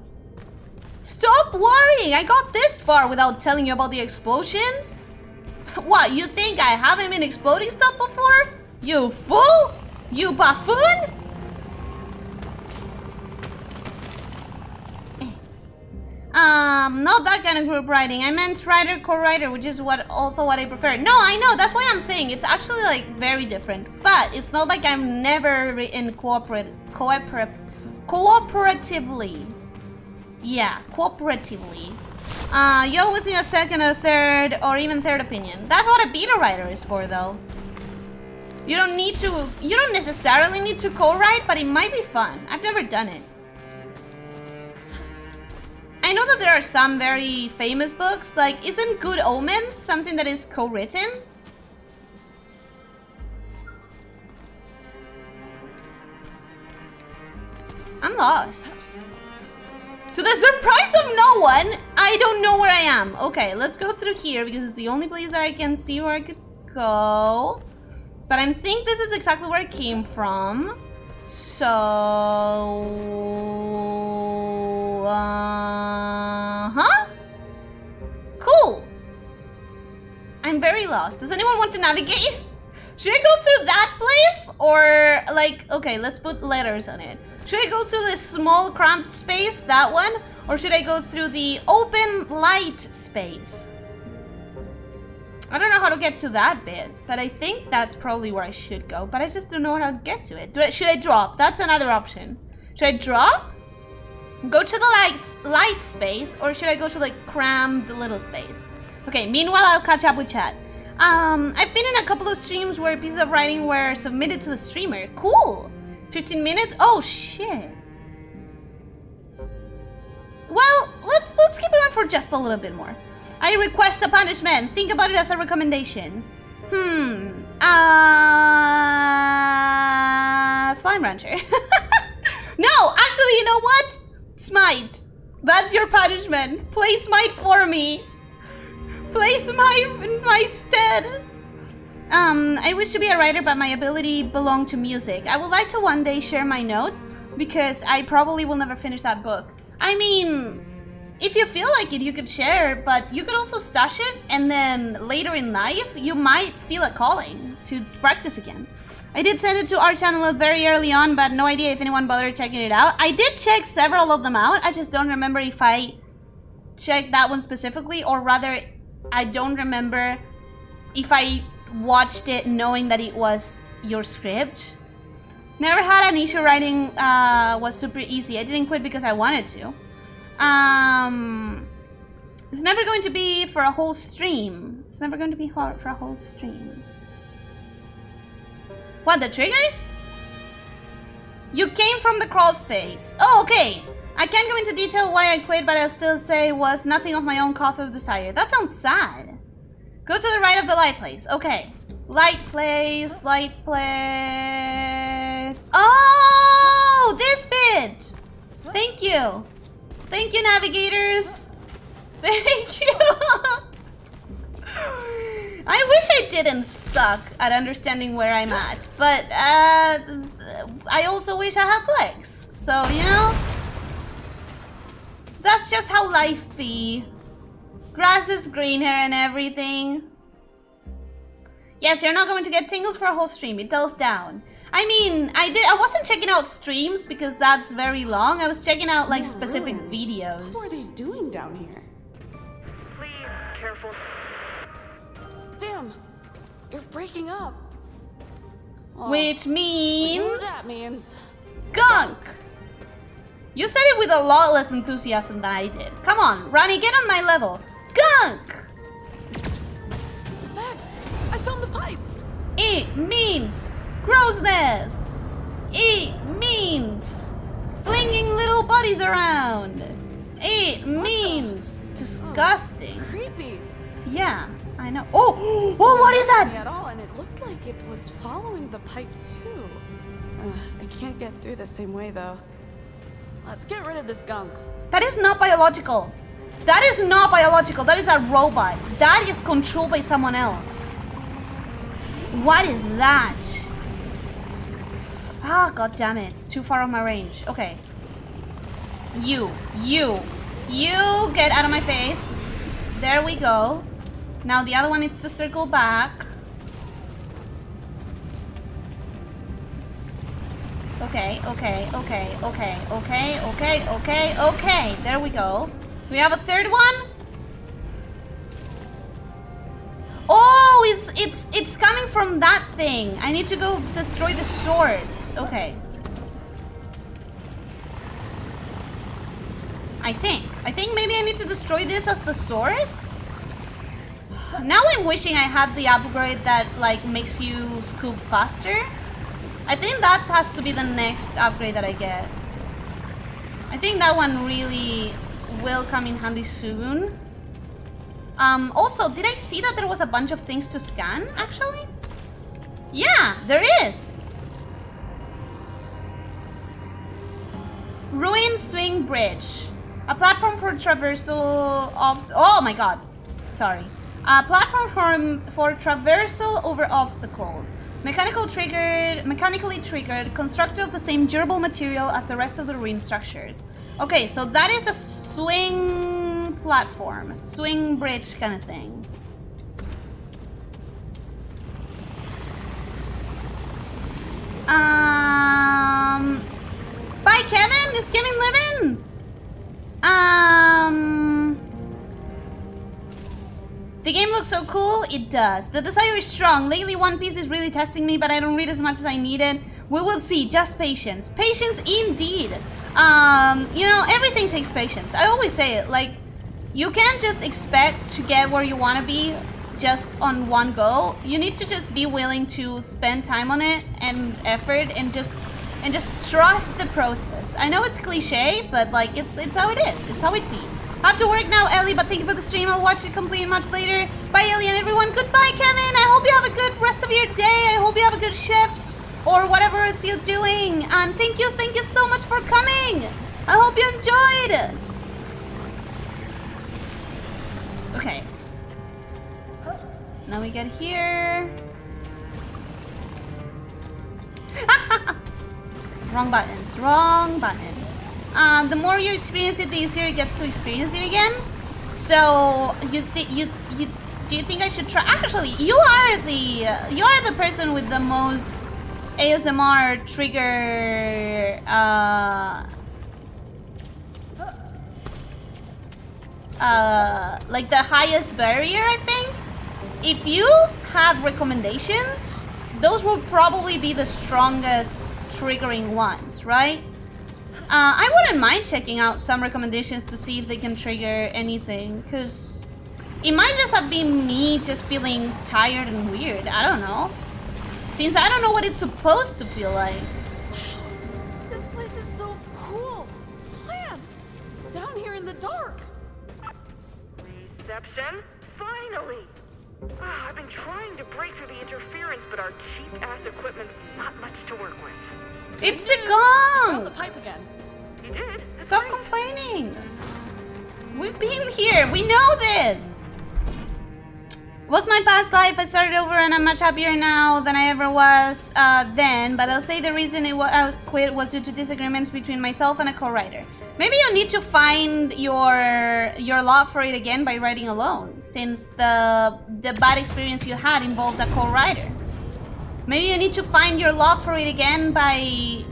S1: Stop worrying! I got this far without telling you about the explosions? What, you think I haven't been exploding stuff before? You fool! You buffoon! Not that kind of group writing. I meant writer, co-writer, which is what I prefer. No, I know, that's why I'm saying it's actually like very different. But it's not like I've never written cooperatively. Yeah, cooperatively. You always need a second or third or even third opinion. That's what a beta writer is for though. You don't necessarily need to co-write, but it might be fun. I've never done it. I know that there are some very famous books, like isn't Good Omens something that is co-written? I'm lost. To the surprise of no one, I don't know where I am. Okay, let's go through here because it's the only place that I can see where I could go. But I think this is exactly where I came from. So... huh? Cool. I'm very lost. Does anyone want to navigate? Should I go through that place? Or like, okay, let's put letters on it. Should I go through this small cramped space, that one? Or should I go through the open light space? I don't know how to get to that bit, but I think that's probably where I should go, but I just don't know how to get to it. Should I drop? That's another option. Should I drop? Go to the light space, or should I go to the crammed little space? Okay, meanwhile, I'll catch up with chat. I've been in a couple of streams where pieces of writing were submitted to the streamer. Cool! 15 minutes? Oh, shit. Well, let's keep going for just a little bit more. I request a punishment. Think about it as a recommendation. Slime Rancher. No, actually, you know what? Smite. That's your punishment. Play Smite for me. Play Smite in my stead. I wish to be a writer, but my ability belonged to music. I would like to one day share my notes, because I probably will never finish that book. I mean, if you feel like it, you could share, but you could also stash it, and then later in life, you might feel a calling to practice again. I did send it to our channel very early on, but no idea if anyone bothered checking it out. I did check several of them out. I just don't remember if I checked that one specifically, or rather, I don't remember if I watched it knowing that it was your script. Never had an issue writing, was super easy. I didn't quit because I wanted to. It's never going to be for a whole stream. It's never going to be hard for a whole stream. What, the triggers? You came from the crawl space. Oh, okay. I can't go into detail why I quit, but I'll still say it was nothing of my own cause or desire. That sounds sad. Go to the right of the light place. Okay. Light place, light place. Oh, this bit. Thank you. Thank you, navigators. Thank you. I wish I didn't suck at understanding where I'm at, but I also wish I had legs. So, you know, that's just how life be. Grass is greener and everything. Yes, you're not going to get tingles for a whole stream. It dulls down. I mean, I wasn't checking out streams because that's very long. I was checking out like
S2: More
S1: specific
S2: ruins.
S1: videos.
S2: What are they doing down here?
S3: Please, careful.
S2: Damn, you're breaking up. Oh,
S1: Which
S2: you know
S1: means
S2: what that means.
S1: Gunk. You said it with a lot less enthusiasm than I did. Come on, Ronnie, get on my level. Gunk!
S2: Max, I found the pipe.
S1: It means grossness. It means flinging little bodies around. It means disgusting.
S2: Creepy.
S1: Yeah, I know. Oh, oh, what is
S2: Me
S1: that?
S2: at all, and it looked like it was following the pipe too. I can't get through the same way though. Let's get rid of this gunk.
S1: That is not biological. That is not biological. That is a robot. That is controlled by someone else. What is that? Ah, god damn it. Too far on my range. Okay. You get out of my face. There we go. Now the other one needs to circle back. Okay. There we go. Do we have a third one? Oh, it's coming from that thing. I need to go destroy the source. Okay. I think maybe I need to destroy this as the source. Now I'm wishing I had the upgrade that like makes you scoop faster. I think that has to be the next upgrade that I get. I think that one really will come in handy soon. Also, did I see that there was a bunch of things to scan, actually? Yeah, there is. Ruined Swing Bridge. A platform for traversal of... Oh my god. Sorry. A platform for traversal over obstacles. Mechanically triggered, constructed of the same durable material as the rest of the ruined structures. Okay, so that is a swing platform, a swing bridge kind of thing. Bye, Kevin. Is Kevin living? The game looks so cool. It does. The desire is strong. Lately, One Piece is really testing me, but I don't read as much as I needed. We will see. Just patience. Patience indeed. You know, everything takes patience. I always say it. Like, you can't just expect to get where you want to be just on one go. You need to just be willing to spend time on it and effort and just trust the process. I know it's cliche, but like it's how it is. It's how it be. I have to work now, Ellie, but thank you for the stream. I'll watch it complete much later. Bye, Ellie, and everyone. Goodbye, Kevin. I hope you have a good rest of your day. I hope you have a good shift or whatever else you're doing. And thank you so much for coming. I hope you enjoyed. Okay. Now we get here. Wrong buttons. Wrong buttons. The more you experience it, the easier it gets to experience it again. So do you think I should try? Actually, you are the person with the most ASMR trigger. Like the highest barrier, I think. If you have recommendations, those will probably be the strongest triggering ones, right? I wouldn't mind checking out some recommendations to see if they can trigger anything, because it might just have been me just feeling tired and weird. I don't know. Since I don't know what it's supposed to feel like.
S2: This place is so cool. Plants down here in the dark.
S3: Reception? Finally! I've been trying to break through the interference, but our cheap-ass equipment's not much to work with.
S1: It's the
S2: Found the
S1: Gunk!
S2: pipe again.
S3: You did?
S1: Stop complaining. We've been here. We know this. What's my past life? I started over and I'm much happier now than I ever was then, but I'll say the reason I quit was due to disagreements between myself and a co-writer. Maybe you need to find your love for it again by writing alone, since the bad experience you had involved a co-writer. Maybe you need to find your love for it again by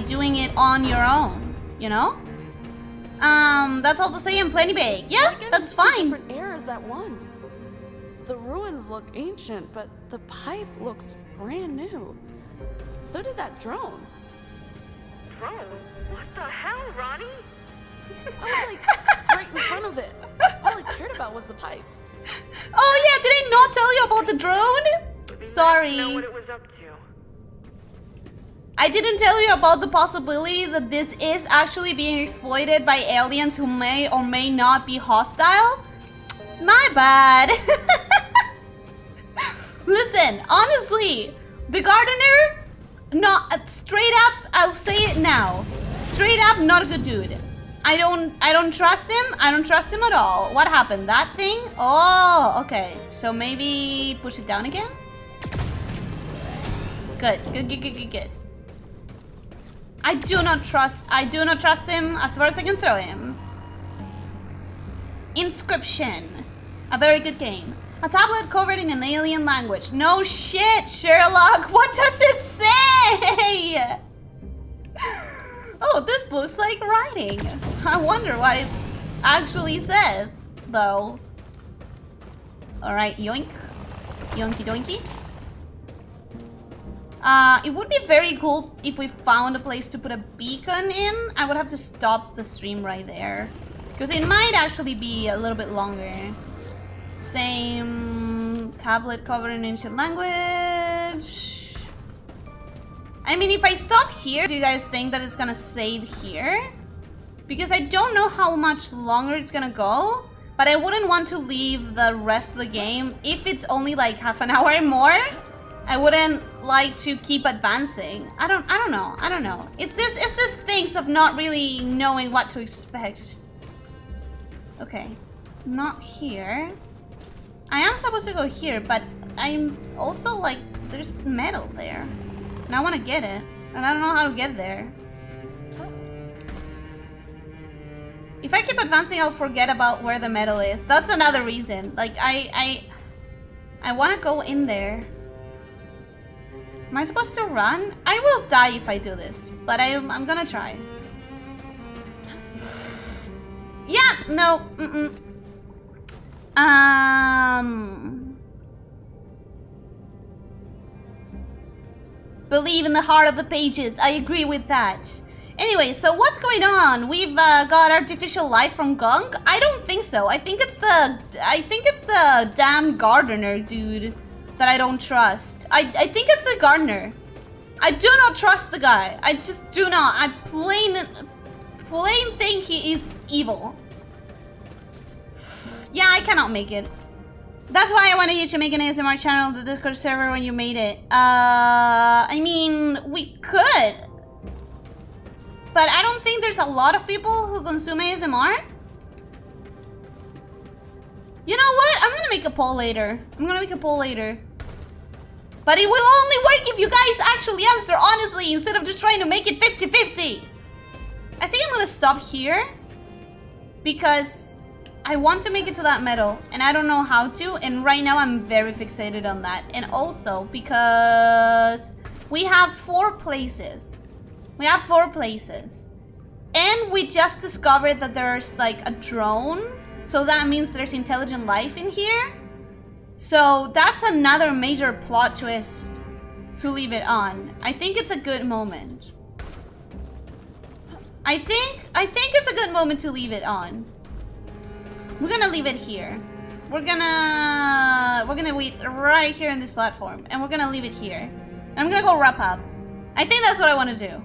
S1: doing it on your own, you know? That's all to say in plenty big. Yeah,
S2: Like
S1: that's
S2: in two
S1: fine.
S2: different eras at once. The ruins look ancient, but the pipe looks brand new. So did that drone.
S3: Bro, what the hell, Ronnie?
S2: I was like right in front of it. All I cared about was the pipe.
S1: Oh yeah, did I not tell you about the drone? Sorry.
S3: Know what it was up to.
S1: I didn't tell you about the possibility that this is actually being exploited by aliens who may or may not be hostile. My bad. Listen, honestly, the gardener, not straight up, I'll say it now. Straight up, not a good dude. I don't trust him. I don't trust him at all. What happened? That thing? Oh, okay. So maybe push it down again? Good. Good. I do not trust him as far as I can throw him. Inscription. A very good game. A tablet covered in an alien language. No shit, Sherlock. What does it say? Oh, this looks like writing. I wonder what it actually says, though. Alright, yoink. Yoinky doinky. It would be very cool if we found a place to put a beacon in. I would have to stop the stream right there, because it might actually be a little bit longer. Same tablet covered in ancient language. I mean, if I stop here, do you guys think that it's gonna save here? Because I don't know how much longer it's gonna go, but I wouldn't want to leave the rest of the game. If it's only like half an hour more, I wouldn't like to keep advancing. I don't know. It's this things of not really knowing what to expect. Okay, not here. I am supposed to go here, but I'm also like, there's metal there. And I want to get it, and I don't know how to get there. If I keep advancing, I'll forget about where the metal is. That's another reason. Like, I want to go in there. Am I supposed to run? I will die if I do this, but I'm gonna try. Yeah, no, Believe in the heart of the pages. I agree with that. Anyway, so what's going on? We've got artificial life from Gunk? I don't think so. I think it's the damn gardener dude that I don't trust. I think it's the gardener. I do not trust the guy. I just do not. I plain think he is evil. Yeah, I cannot make it. That's why I wanted you to make an ASMR channel on the Discord server when you made it. I mean, we could. But I don't think there's a lot of people who consume ASMR. You know what? I'm gonna make a poll later. But it will only work if you guys actually answer honestly instead of just trying to make it 50-50. I think I'm gonna stop here because I want to make it to that metal and I don't know how to, and right now I'm very fixated on that. And also because we have 4 places. And we just discovered that there's like a drone, so that means there's intelligent life in here. So that's another major plot twist to leave it on. I think it's a good moment. I think it's a good moment to leave it on. We're gonna leave it here. We're gonna wait right here in this platform, and we're gonna leave it here. And I'm gonna go wrap up. I think that's what I want to do.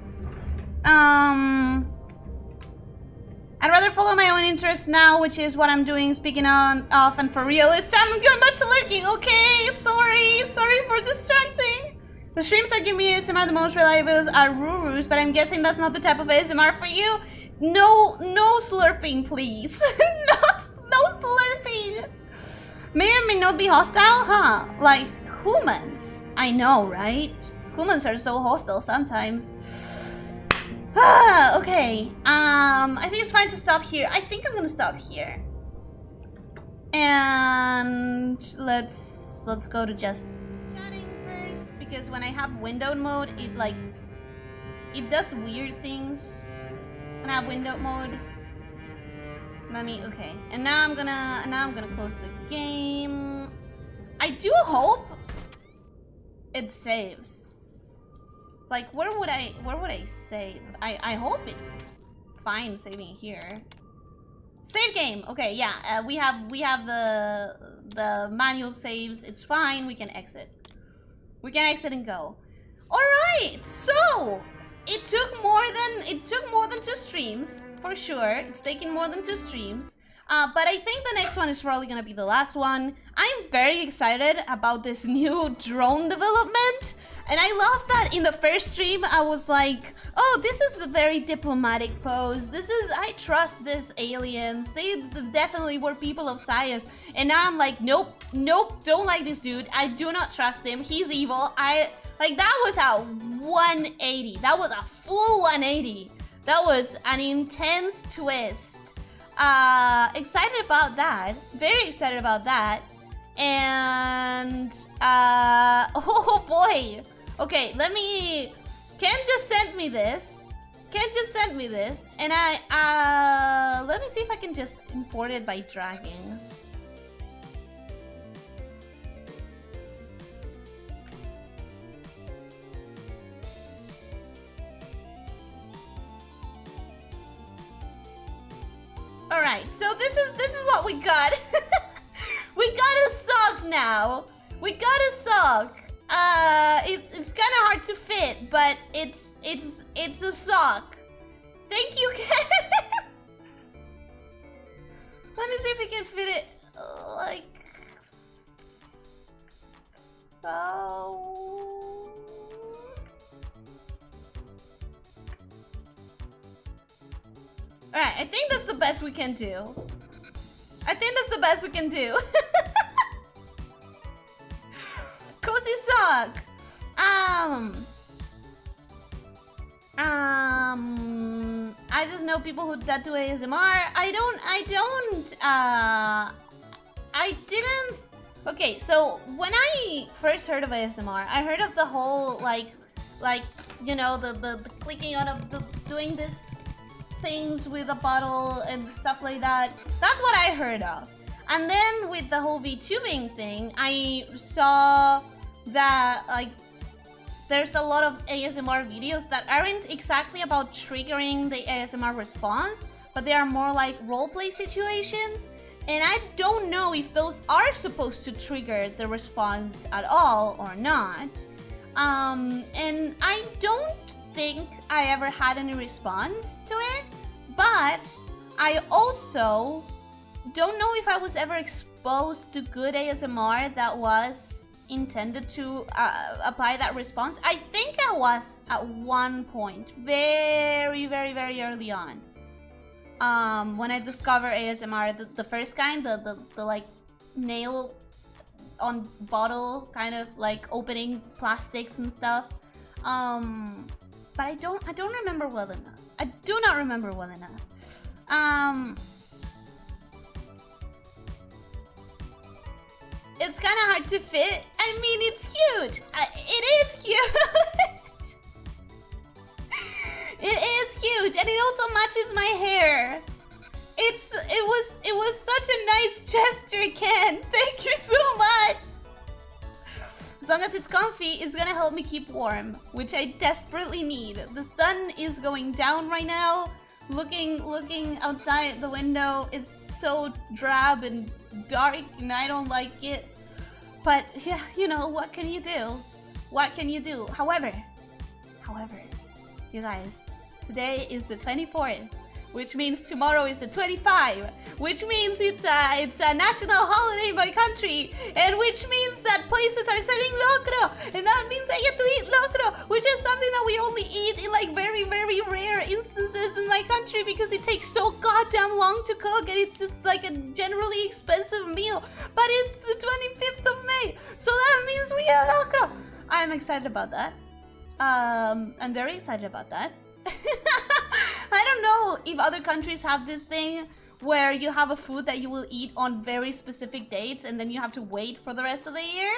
S1: I'd rather follow my own interests now, which is what I'm doing. Speaking off and for real, it's time I'm going back to lurking. Okay, sorry for distracting. The streams that give me ASMR the most reliable are Rurus, but I'm guessing that's not the type of ASMR for you. No slurping, please. No slurping. May or may not be hostile, huh? Like humans. I know, right? Humans are so hostile sometimes. Okay. I think it's fine to stop here. I think I'm gonna stop here. And let's go to just chatting first. because when I have windowed mode, it does weird things. When I have windowed mode. Okay. And now I'm gonna close the game. I do hope it saves. Like, where would I save? I hope it's fine saving here. Save game. Okay, yeah. We have the manual saves. It's fine. We can exit. We can exit and go. All right. So it took more than 2 streams for sure. It's taken more than 2 streams. But I think the next one is probably gonna be the last one. I'm very excited about this new drone development. And I love that in the first stream, I was like, oh, this is a very diplomatic pose. I trust these aliens. They definitely were people of science. And now I'm like, nope, don't like this dude. I do not trust him. He's evil. That was a 180. That was a full 180. That was an intense twist. Excited about that. Very excited about that. And, oh boy. Okay, Ken just sent me this. And let me see if I can just import it by dragging. All right, so this is what we got. We got a sock now. We got a sock. It's kind of hard to fit, but it's a sock. Thank you, Ken. Let me see if we can fit it like so. Alright, I think that's the best we can do. Cozy sock. I just know people who that do ASMR. I didn't. Okay, so when I first heard of ASMR, I heard of the whole like you know the clicking on of the doing this things with a bottle and stuff like that. That's what I heard of. And then with the whole VTubing thing, I saw that like there's a lot of ASMR videos that aren't exactly about triggering the ASMR response, but they are more like roleplay situations. And I don't know if those are supposed to trigger the response at all or not. And I don't think I ever had any response to it, but I also don't know if I was ever exposed to good ASMR that was intended to apply that response. I think I was at one point, very early on, when I discovered ASMR, the first kind, the like nail on bottle kind of like opening plastics and stuff. But I don't remember well enough. I do not remember well enough. It's kind of hard to fit. I mean, it's cute. It is cute. It is cute, and it also matches my hair. It was such a nice gesture, Ken. Thank you so much. As long as it's comfy, it's gonna help me keep warm, which I desperately need. The sun is going down right now. Looking outside the window, it's so drab and dark, and I don't like it. But yeah, you know, what can you do? What can you do? However, you guys, today is the 24th, which means tomorrow is the 25th, which means it's a national holiday in my country, and which means that places are selling locro, and that means I get to eat locro, which is something that we only eat in like very rare instances in my country because it takes so goddamn long to cook, and it's just like a generally expensive meal. But it's the 25th of May, so that means we get locro. I'm excited about that. I'm very excited about that. I don't know if other countries have this thing where you have a food that you will eat on very specific dates and then you have to wait for the rest of the year.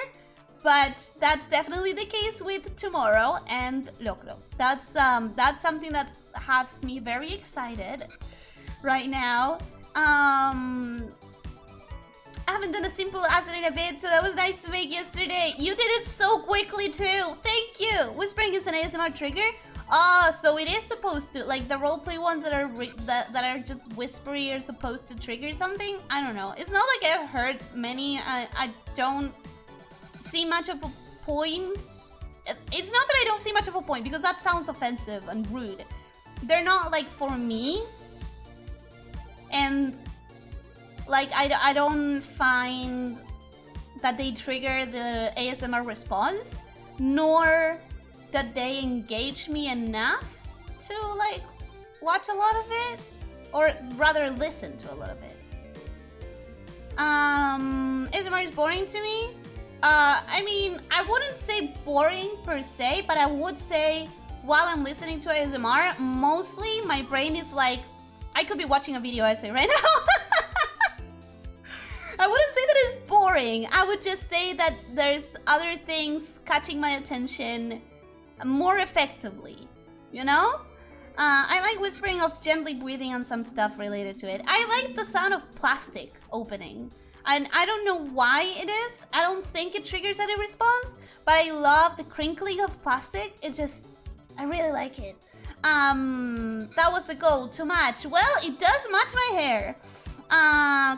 S1: But that's definitely the case with tomorrow and Locro. That's something that has me very excited right now. I haven't done a simple acid in a bit, so that was nice to make yesterday. You did it so quickly too. Thank you. Whispering is an ASMR trigger. Oh, so it is supposed to, like the roleplay ones that are just whispery are supposed to trigger something. I don't know. It's not like I've heard many. I don't see much of a point. It's not that I don't see much of a point, because that sounds offensive and rude. They're not like for me, and like I don't find that they trigger the ASMR response, nor that they engage me enough to like watch a lot of it, or rather listen to a lot of it. ASMR is boring to me. I mean, I wouldn't say boring per se, but I would say while I'm listening to ASMR, mostly my brain is like, I could be watching a video essay right now. I wouldn't say that it's boring. I would just say that there's other things catching my attention more effectively, you know? I like whispering of gently breathing on some stuff related to it. I like the sound of plastic opening. And I don't know why it is. I don't think it triggers any response, but I love the crinkling of plastic. It just, I really like it. That was the goal. Too much. Well, it does match my hair.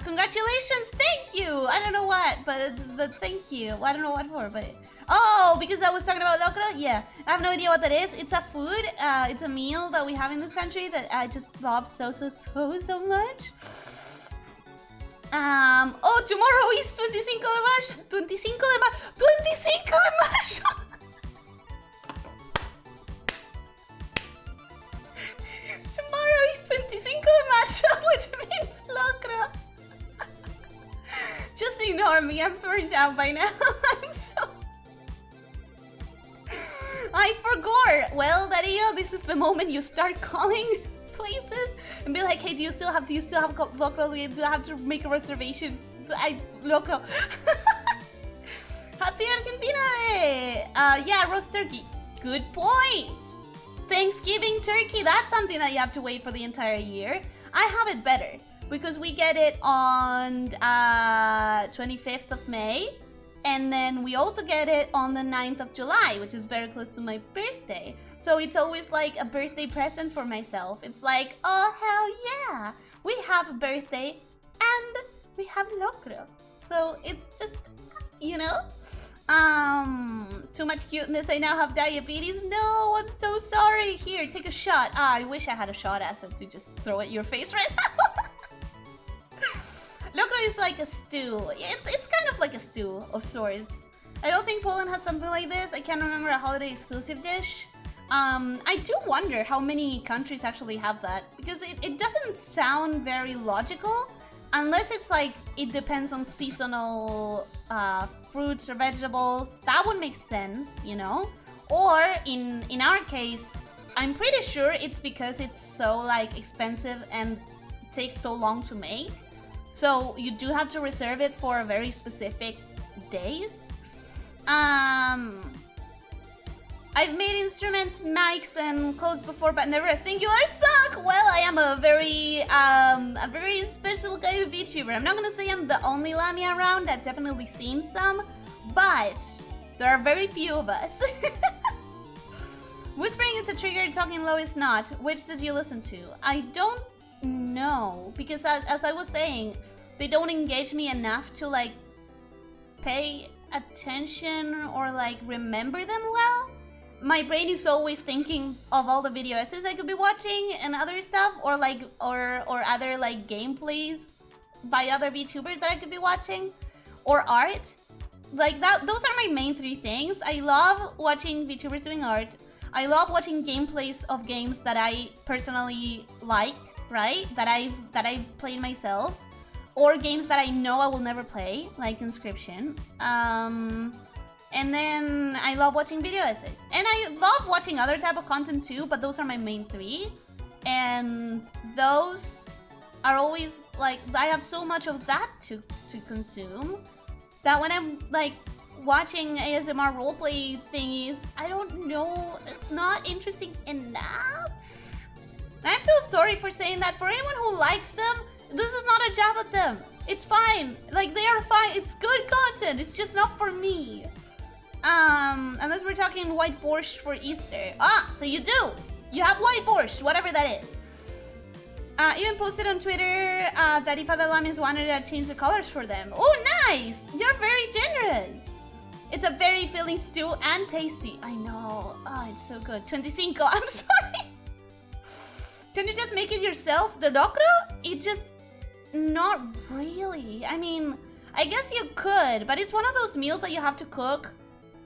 S1: Congratulations. Thank you. I don't know what, but thank you. I don't know what for, but oh, because I was talking about Locro? Yeah. I have no idea what that is. It's a food. It's a meal that we have in this country that I just love so much. Oh, tomorrow is 25 de mayo. 25 de mayo. 25 de mayo. Tomorrow is 25 de mayo, which means Locro. Just ignore me. I'm burned out by now. I'm so... I forgot. Well, Dario, this is the moment you start calling places and be like, hey, do you still have Locro? Do you have to make a reservation? Locro. Happy Argentina Day! Yeah, roast turkey. Good point. Thanksgiving turkey, that's something that you have to wait for the entire year. I have it better because we get it on 25th of May, and then we also get it on the 9th of July, which is very close to my birthday. So it's always like a birthday present for myself. It's like, oh hell yeah, we have a birthday and we have Locro. So it's just, you know, too much cuteness. I now have diabetes. No, I'm so sorry. Here, take a shot. I wish I had a shot acid to just throw at your face right now. Locro is like a stew. It's kind of like a stew of sorts. I don't think Poland has something like this. I can't remember a holiday exclusive dish. I do wonder how many countries actually have that, because it doesn't sound very logical unless it's like it depends on seasonal fruits or vegetables. That would make sense, you know? Or in our case, I'm pretty sure it's because it's so like expensive and takes so long to make. So you do have to reserve it for a very specific days. I've made instruments, mics, and codes before, but never a singular sock. Well, I am a very special kind of VTuber. I'm not gonna say I'm the only lamia around. I've definitely seen some, but there are very few of us. Whispering is a trigger, talking low is not. Which did you listen to? I don't know, because as I was saying, they don't engage me enough to like pay attention or like remember them well. My brain is always thinking of all the video essays I could be watching and other stuff, or like or other like gameplays by other VTubers that I could be watching, or art. Like that, those are my main three things. I love watching VTubers doing art. I love watching gameplays of games that I personally like, right? That I've played myself, or games that I know I will never play, like Inscription. And then I love watching video essays. And I love watching other type of content too, but those are my main three. And those are always like, I have so much of that to consume that when I'm like watching ASMR roleplay thingies, I don't know, it's not interesting enough. I feel sorry for saying that. For anyone who likes them, this is not a jab at them. It's fine. Like, they are fine. It's good content. It's just not for me. Unless we're talking white borscht for Easter. Ah, so you do. You have white borscht, whatever that is. Even posted on Twitter that if other lamins wanted to change the colors for them. Oh, nice! You're very generous. It's a very filling stew and tasty. I know. Oh, it's so good. 25. I'm sorry. Can you just make it yourself? The locro? It just... Not really. I mean, I guess you could, but it's one of those meals that you have to cook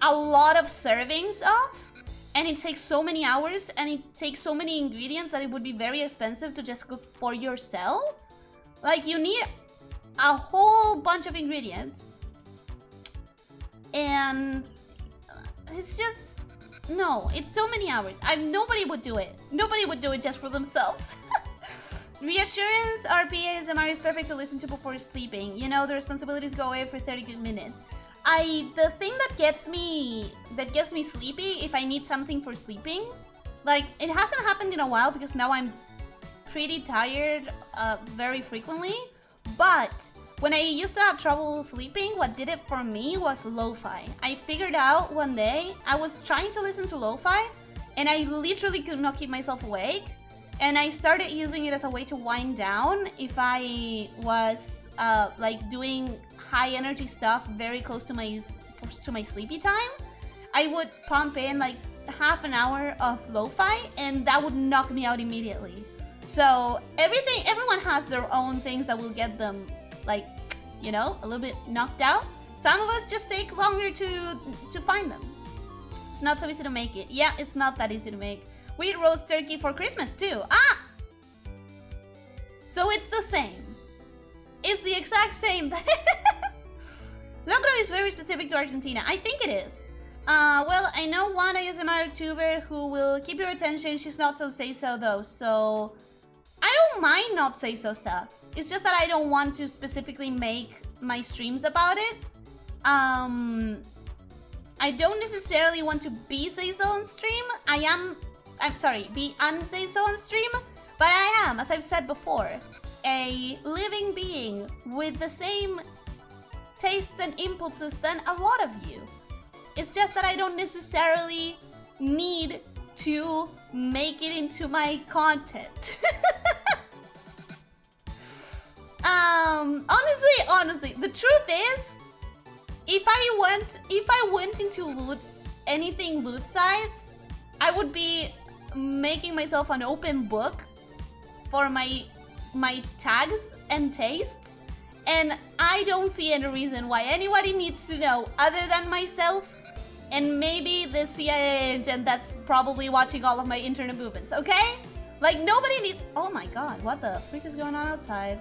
S1: a lot of servings of, and it takes so many hours and it takes so many ingredients that it would be very expensive to just cook for yourself. Like, you need a whole bunch of ingredients, and it's just... No, it's so many hours. Nobody would do it. Nobody would do it just for themselves. Reassurance RP ASMR is perfect to listen to before sleeping. You know, the responsibilities go away for 30 good minutes. The thing that gets me sleepy, if I need something for sleeping, like, it hasn't happened in a while because now I'm pretty tired very frequently, but when I used to have trouble sleeping, what did it for me was lo-fi. I figured out one day, I was trying to listen to lo-fi, and I literally could not keep myself awake. And I started using it as a way to wind down if I was like doing high energy stuff very close to my sleepy time. I would pump in like half an hour of lo-fi, and that would knock me out immediately. So everyone has their own things that will get them, like, you know, a little bit knocked out. Some of us just take longer to find them. It's not so easy to make it. Yeah, it's not that easy to make. We eat roast turkey for Christmas too. Ah! So it's the same. It's the exact same. Locro is very specific to Argentina. I think it is. Well, I know one ASMR tuber who will keep your attention. She's not so say-so though, so... I don't mind not say-so stuff. It's just that I don't want to specifically make my streams about it. I don't necessarily want to be say-so on stream. I'm sorry, be unsay-so on stream, but I am, as I've said before, a living being with the same tastes and impulses than a lot of you. It's just that I don't necessarily need to make it into my content. Honestly, the truth is, if I went into anything loot size, I would be making myself an open book for my tags and tastes, and I don't see any reason why anybody needs to know other than myself and maybe the CIA agent that's probably watching all of my internet movements, okay? Like, nobody needs... Oh my god, what the freak is going on outside?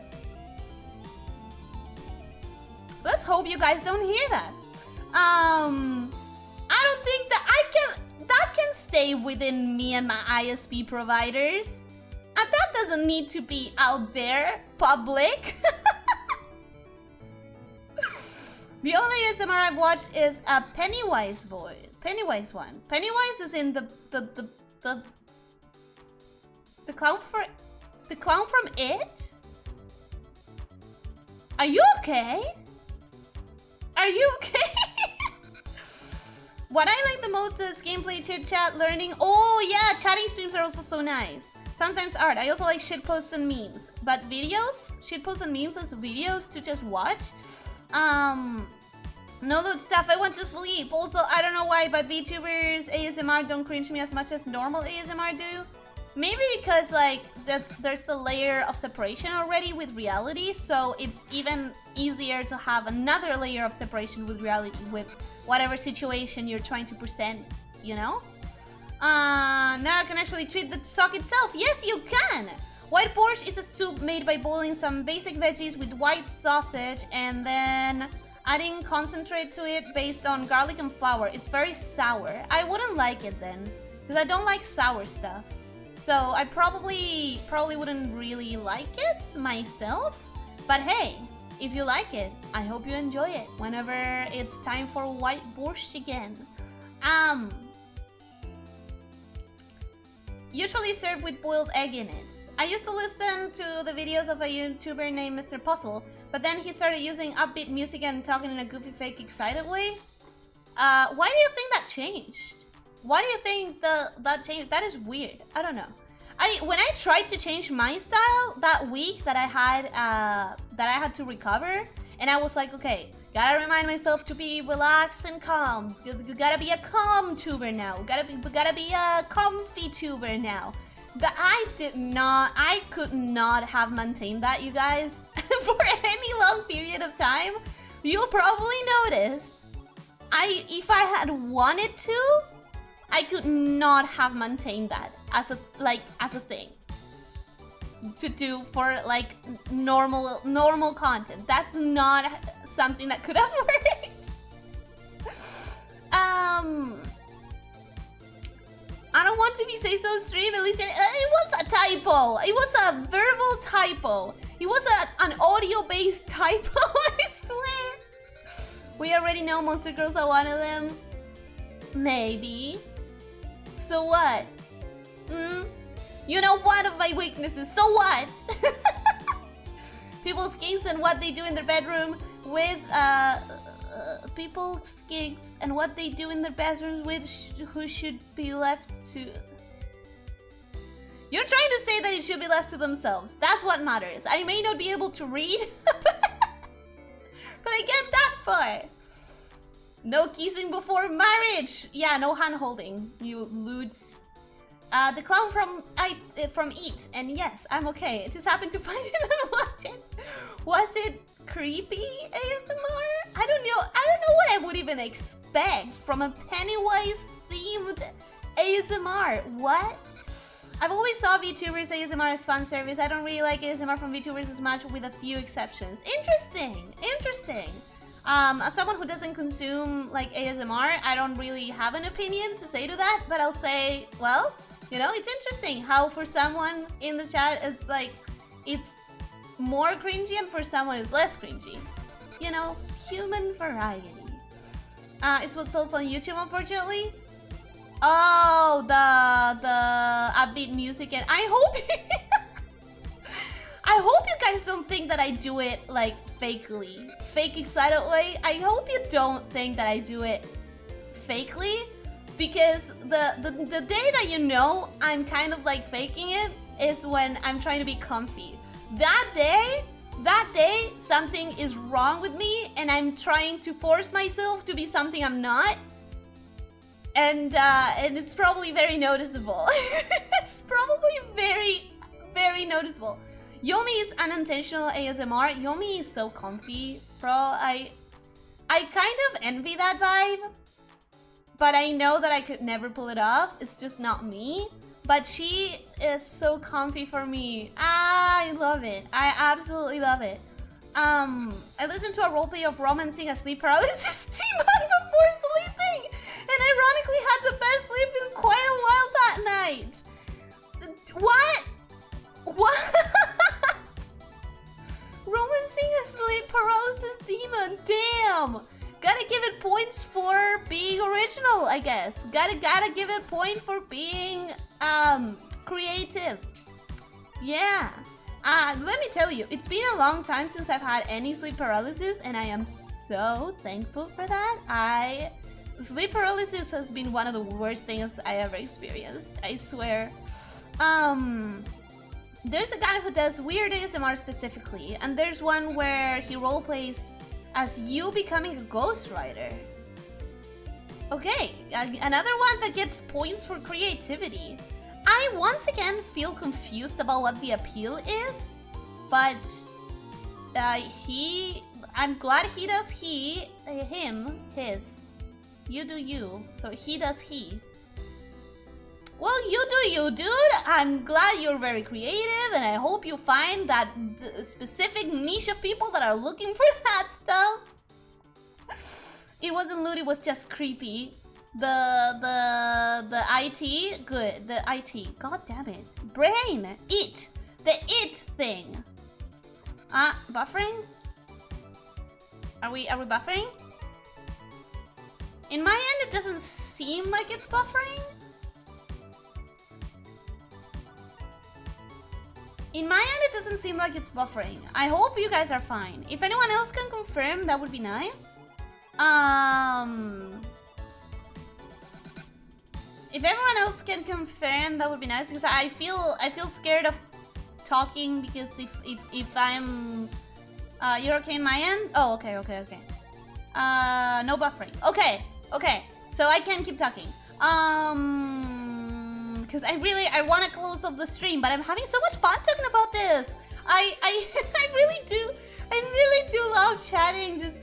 S1: Let's hope you guys don't hear that. I don't think that that can stay within me and my ISP providers. And that doesn't need to be out there, public. The only ASMR I've watched is a Pennywise one. Pennywise is in the clown from It? Are you okay? Are you okay? What I like the most is gameplay, chit-chat, learning. Oh yeah, chatting streams are also so nice. Sometimes art. I also like shitposts and memes. But videos? Shitposts and memes as videos to just watch? No loot stuff, I went to sleep. Also, I don't know why, but VTubers ASMR don't cringe me as much as normal ASMR do. Maybe because, like, there's a layer of separation already with reality, so it's even easier to have another layer of separation with reality with whatever situation you're trying to present, you know? Now I can actually treat the stock itself. Yes, you can! White borscht is a soup made by boiling some basic veggies with white sausage and then adding concentrate to it based on garlic and flour. It's very sour. I wouldn't like it then, because I don't like sour stuff. So I probably wouldn't really like it myself. But hey, if you like it, I hope you enjoy it whenever it's time for white borscht again. Usually served with boiled egg in it. I used to listen to the videos of a YouTuber named Mr. Puzzle, but then he started using upbeat music and talking in a goofy, fake, excited way. Why do you think that changed? Why do you think that changed? That is weird. I don't know. When I tried to change my style that week that I had to recover, and I was like, okay, gotta remind myself to be relaxed and calm. Gotta be a calm tuber now. Gotta be a comfy tuber now. I could not have maintained that, you guys, for any long period of time. You probably noticed. If I had wanted to, I could not have maintained that as a thing to do for like normal content. That's not something that could have worked. I don't want to be say so stream, Elyssia. It was a typo. It was a verbal typo. It was an audio-based typo, I swear. We already know Monster Girls are one of them. Maybe. So what? You know one of my weaknesses, so what? People's kinks and what they do in their bedroom with, people's kinks and what they do in their bedrooms with who should be left to... You're trying to say that it should be left to themselves. That's what matters. I may not be able to read, but I get that far. No kissing before marriage. Yeah, no hand holding, you lewds. The clown from Eat, and yes, I'm okay. I just happened to find it and watch it. Was it creepy ASMR? I don't know what I would even expect from a Pennywise themed ASMR. What? I've always saw VTubers ASMR as fan service. I don't really like ASMR from VTubers as much, with a few exceptions. Interesting. As someone who doesn't consume like ASMR, I don't really have an opinion to say to that, but I'll say, well, you know, it's interesting how for someone in the chat it's like it's more cringy and for someone it's less cringy. You know, human variety. It's what's also on YouTube, unfortunately. Oh, the upbeat music, and I hope you guys don't think that I do it like fakely, fake excited way. I hope you don't think that I do it fakely, because the day that you know I'm kind of like faking it is when I'm trying to be comfy. That day something is wrong with me and I'm trying to force myself to be something I'm not. And it's probably very noticeable. It's probably very, very noticeable. Yomi is unintentional ASMR. Yomi is so comfy, bro. I kind of envy that vibe, but I know that I could never pull it off. It's just not me. But she is so comfy for me. I love it. I absolutely love it. I listened to a roleplay of romancing a sleep paralysis demon before sleeping, and ironically had the best sleep in quite a while that night. What? Romancing a sleep paralysis demon. Damn. Gotta give it points for being original, I guess. Gotta give it point for being creative. Yeah. Let me tell you, it's been a long time since I've had any sleep paralysis, and I am so thankful for that. Sleep paralysis has been one of the worst things I ever experienced, I swear. There's a guy who does weird ASMR specifically, and there's one where he roleplays as you becoming a ghostwriter. Okay, another one that gets points for creativity. I once again feel confused about what the appeal is, but I'm glad he does him, his. You do you, so he does he. Well, you do you, dude. I'm glad you're very creative, and I hope you find that specific niche of people that are looking for that stuff. It wasn't lewd, it was just creepy. The IT, good. The IT, god damn it. Brain, the it thing. Buffering? Are we buffering? In my end, it doesn't seem like it's buffering. In my end, it doesn't seem like it's buffering. I hope you guys are fine. If anyone else can confirm, that would be nice. If everyone else can confirm, that would be nice, because I feel scared of talking, because if I'm you're okay in my end? Oh, okay. No buffering. Okay. So I can keep talking. Because I want to close up the stream, but I'm having so much fun talking about this. I really do love chatting, just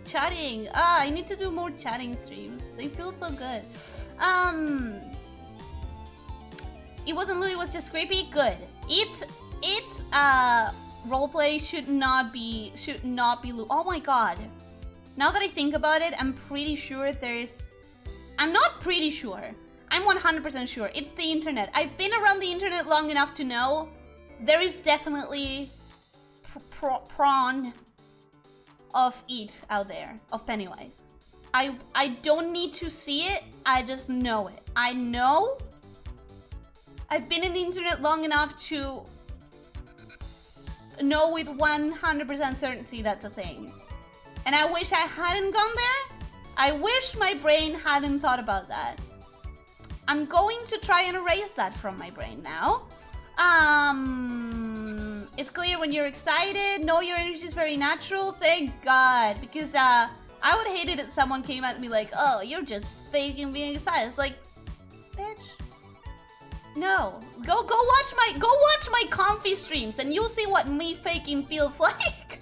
S1: chatting. I need to do more chatting streams. They feel so good. It wasn't Louis, it was just creepy. Good. Roleplay should not be Louis. Oh my god. Now that I think about it, I'm pretty sure I'm not pretty sure. I'm 100% sure. It's the internet. I've been around the internet long enough to know there is definitely prawn of it out there, of Pennywise. I don't need to see it, I just know it. I know. I've been in the internet long enough to know with 100% certainty that's a thing. And I wish I hadn't gone there. I wish my brain hadn't thought about that. I'm going to try and erase that from my brain now. It's clear when you're excited. No, your energy is very natural. Thank God. Because I would hate it if someone came at me like, oh, you're just faking being excited. It's like, bitch. No. Go watch my comfy streams and you'll see what me faking feels like.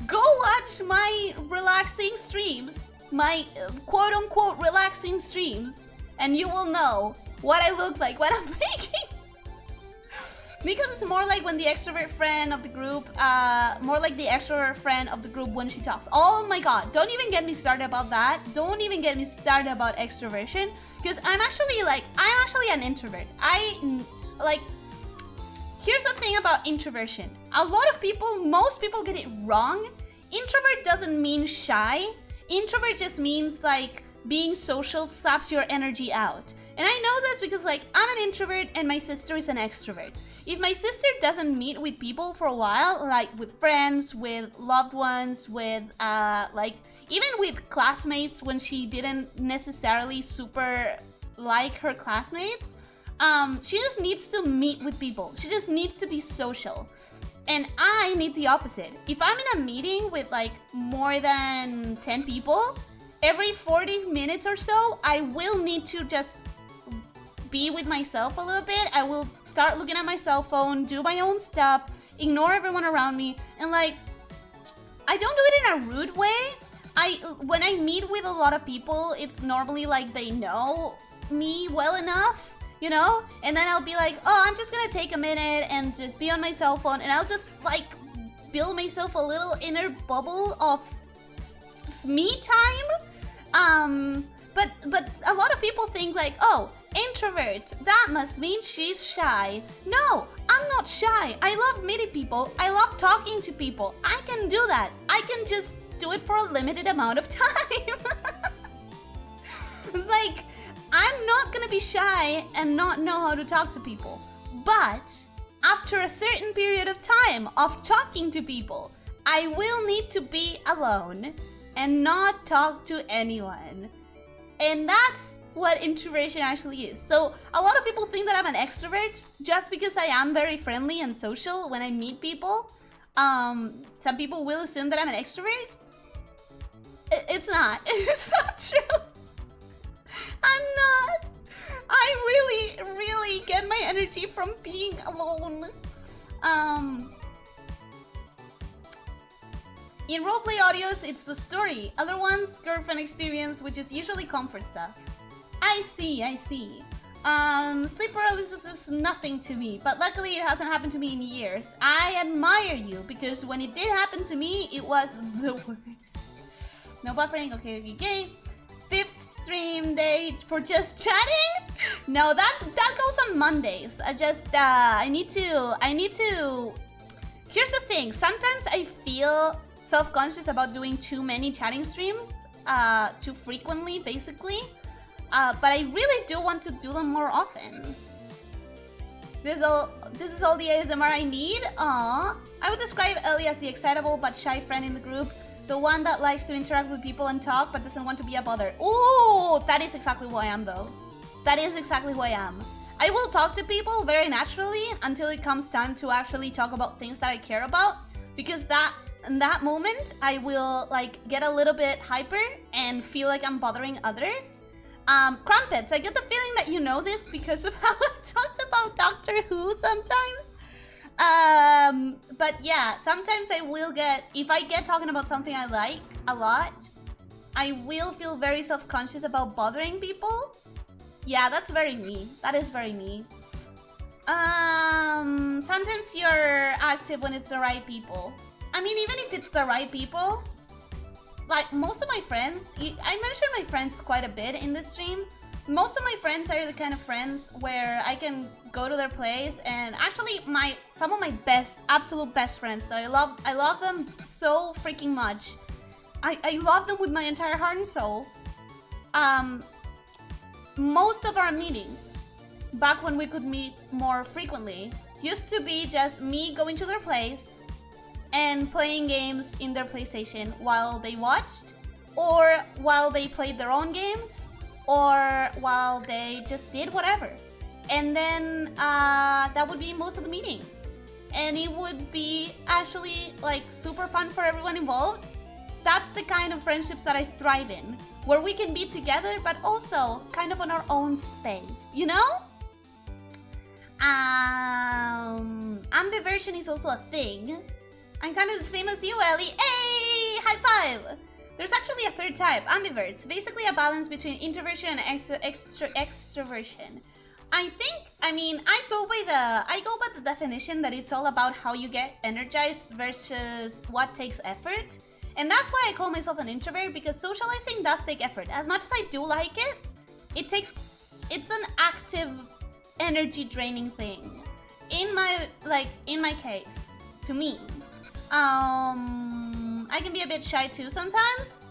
S1: Go watch my relaxing streams. My quote-unquote relaxing streams. And you will know what I look like when I'm faking. Because it's more like when the extrovert friend of the group, more like the extrovert friend of the group when she talks. Oh my god, don't even get me started about that. Don't even get me started about extroversion. Because I'm actually an introvert. Here's the thing about introversion. Most people get it wrong. Introvert doesn't mean shy. Introvert just means like being social saps your energy out. And I know this because like I'm an introvert and my sister is an extrovert. If my sister doesn't meet with people for a while, like with friends, with loved ones, with even with classmates when she didn't necessarily super like her classmates, she just needs to meet with people. She just needs to be social. And I need the opposite. If I'm in a meeting with like more than 10 people, every 40 minutes or so, I will need to just be with myself a little bit. I will start looking at my cell phone, do my own stuff, ignore everyone around me, and like, I don't do it in a rude way. When I meet with a lot of people, it's normally like they know me well enough, you know? And then I'll be like, oh, I'm just gonna take a minute and just be on my cell phone, and I'll just like build myself a little inner bubble of me time. But a lot of people think like, oh, introvert, that must mean she's shy. No, I'm not shy. I love meeting people. I love talking to people. I can do that. I can just do it for a limited amount of time. It's like, I'm not gonna be shy and not know how to talk to people. But after a certain period of time of talking to people, I will need to be alone and not talk to anyone. And that's what introversion actually is. So a lot of people think that I'm an extrovert just because I am very friendly and social when I meet people. Some people will assume that I'm an extrovert. It's not. It's not true. I'm not. I really get my energy from being alone. In roleplay audios, it's the story. Other ones, girlfriend experience, which is usually comfort stuff. I see. Sleep paralysis is nothing to me, but luckily it hasn't happened to me in years. I admire you, because when it did happen to me, it was the worst. No buffering, okay. 5th stream day for just chatting? No, that goes on Mondays. I need to... Here's the thing, sometimes self-conscious about doing too many chatting streams, too frequently, basically. But I really do want to do them more often. This is all the ASMR I need. Aww. I would describe Ellie as the excitable but shy friend in the group. The one that likes to interact with people and talk but doesn't want to be a bother. Ooh, that is exactly who I am though. That is exactly who I am. I will talk to people very naturally until it comes time to actually talk about things that I care about. Because in that moment, I will like get a little bit hyper and feel like I'm bothering others. Crumpets, I get the feeling that you know this because of how I've talked about Doctor Who sometimes. But yeah, sometimes I will get, if I get talking about something I like a lot, I will feel very self-conscious about bothering people. Yeah, that's very me. That is very me. Sometimes you're active when it's the right people. I mean, even if it's the right people, like most of my friends, I mention my friends quite a bit in this stream. Most of my friends are the kind of friends where I can go to their place and actually some of my absolute best friends that I love them so freaking much. I love them with my entire heart and soul. Most of our meetings, back when we could meet more frequently, used to be just me going to their place and playing games in their PlayStation while they watched, or while they played their own games, or while they just did whatever. And then that would be most of the meeting. And it would be actually like super fun for everyone involved. That's the kind of friendships that I thrive in, where we can be together but also kind of on our own space, you know? Ambiversion is also a thing. I'm kind of the same as you, Ellie. Hey, high five! There's actually a third type, ambiverts. Basically a balance between introversion and extroversion. I go by the definition that it's all about how you get energized versus what takes effort. And that's why I call myself an introvert, because socializing does take effort. As much as I do like it, it's an active, energy draining thing. In my case, to me. I can be a bit shy too sometimes.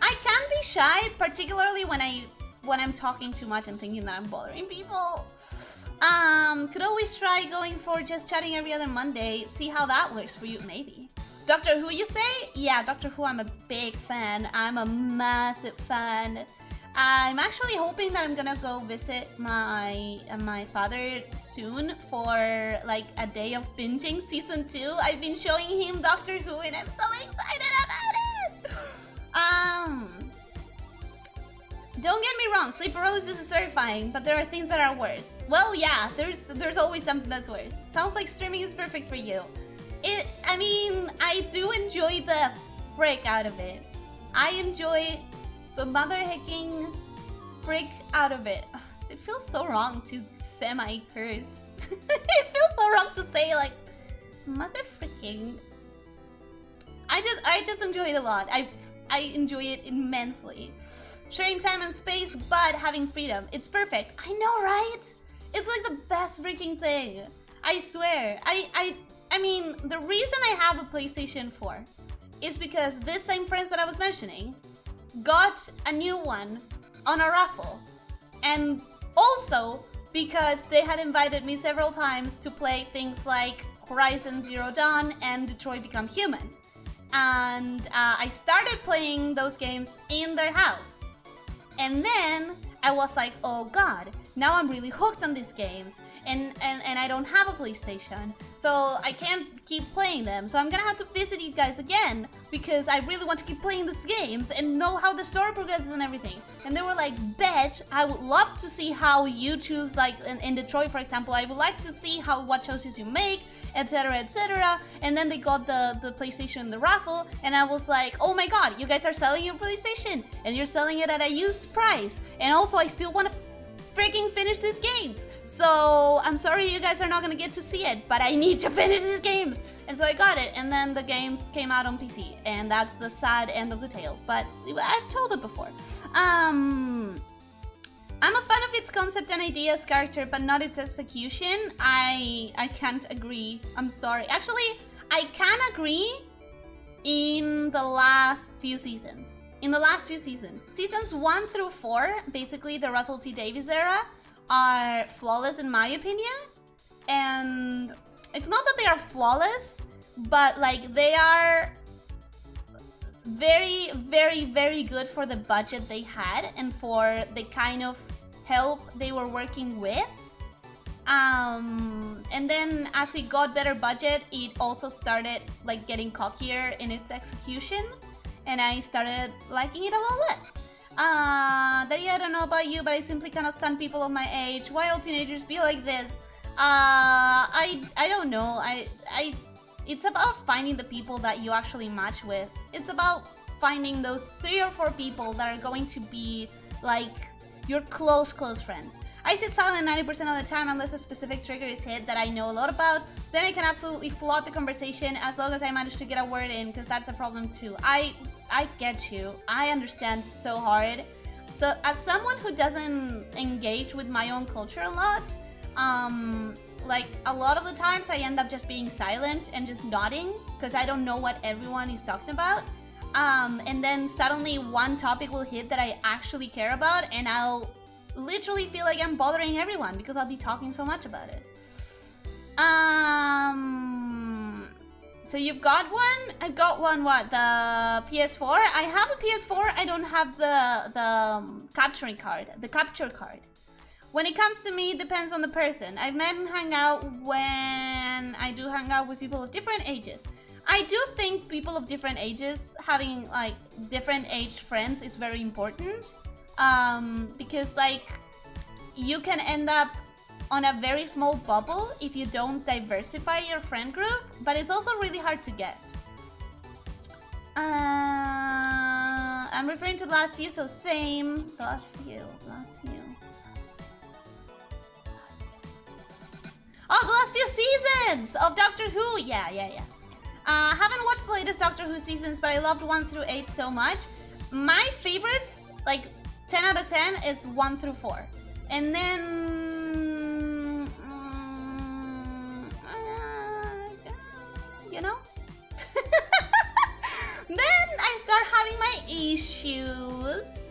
S1: I can be shy, particularly when I'm talking too much and thinking that I'm bothering people. Could always try going for just chatting every other Monday, see how that works for you, maybe. Doctor Who, you say? Yeah, Doctor Who, I'm a big fan. I'm a massive fan. I'm actually hoping that I'm gonna go visit my father soon for like a day of binging season 2. I've been showing him Doctor Who and I'm so excited about it! Don't get me wrong, sleep paralysis is terrifying, but there are things that are worse. Well, yeah, there's always something that's worse. Sounds like streaming is perfect for you. I do enjoy the frick out of it. I enjoy the mother-hicking frick out of it. It feels so wrong to semi-curse. It feels so wrong to say, like, mother-fricking. I just enjoy it a lot. I enjoy it immensely. Sharing time and space, but having freedom. It's perfect. I know, right? It's like the best freaking thing. I swear. I mean, the reason I have a PlayStation 4 is because this same friends that I was mentioning got a new one on a raffle. And also because they had invited me several times to play things like Horizon Zero Dawn and Detroit Become Human. And I started playing those games in their house. And then I was like, oh god, now I'm really hooked on these games. And I don't have a PlayStation, so I can't keep playing them. So I'm gonna have to visit you guys again because I really want to keep playing these games and know how the story progresses and everything. And they were like, bet, I would love to see how you choose, like in Detroit, for example, I would like to see what choices you make, etc, etc. And then they got the PlayStation in the raffle, and I was like, oh my god, you guys are selling your PlayStation and you're selling it at a used price. And also I still want to freaking finish these games. So I'm sorry you guys are not gonna get to see it, but I need to finish these games. And so I got it, and then the games came out on PC, and that's the sad end of the tale. But I've told it before. I'm a fan of its concept and ideas, character, but not its execution. I can't agree. I'm sorry. Actually, I can agree in the last few seasons. Seasons 1 through 4, basically the Russell T Davies era, are flawless in my opinion. And it's not that they are flawless, but like they are very, very, very good for the budget they had and for the kind of help they were working with. And then as it got better budget, it also started like getting cockier in its execution, and I started liking it a lot less. Daddy, I don't know about you, but I simply cannot stand people of my age. Why all teenagers be like this? I don't know. It's about finding the people that you actually match with. It's about finding those 3 or 4 people that are going to be like your close friends. I sit silent 90% of the time unless a specific trigger is hit that I know a lot about. Then I can absolutely float the conversation as long as I manage to get a word in, because that's a problem too. I get you. I understand so hard. So as someone who doesn't engage with my own culture a lot, like a lot of the times I end up just being silent and just nodding because I don't know what everyone is talking about. And then suddenly one topic will hit that I actually care about, and I'll literally feel like I'm bothering everyone because I'll be talking so much about it. So you've got one? I've got one, what, the PS4? I have a PS4, I don't have the capturing card, the capture card. When it comes to me, it depends on the person. I've met and hang out when I do hang out with people of different ages. I do think people of different ages, having like different age friends is very important. Because like you can end up on a very small bubble if you don't diversify your friend group, but it's also really hard to get. I'm referring to the last few, so same. The last few. Oh, the last few seasons of Doctor Who. Yeah. Haven't watched the latest Doctor Who seasons, but I loved 1 through 8 so much. My favorites, like 10 out of 10, is 1 through 4. And then, you know? Then I start having my issues.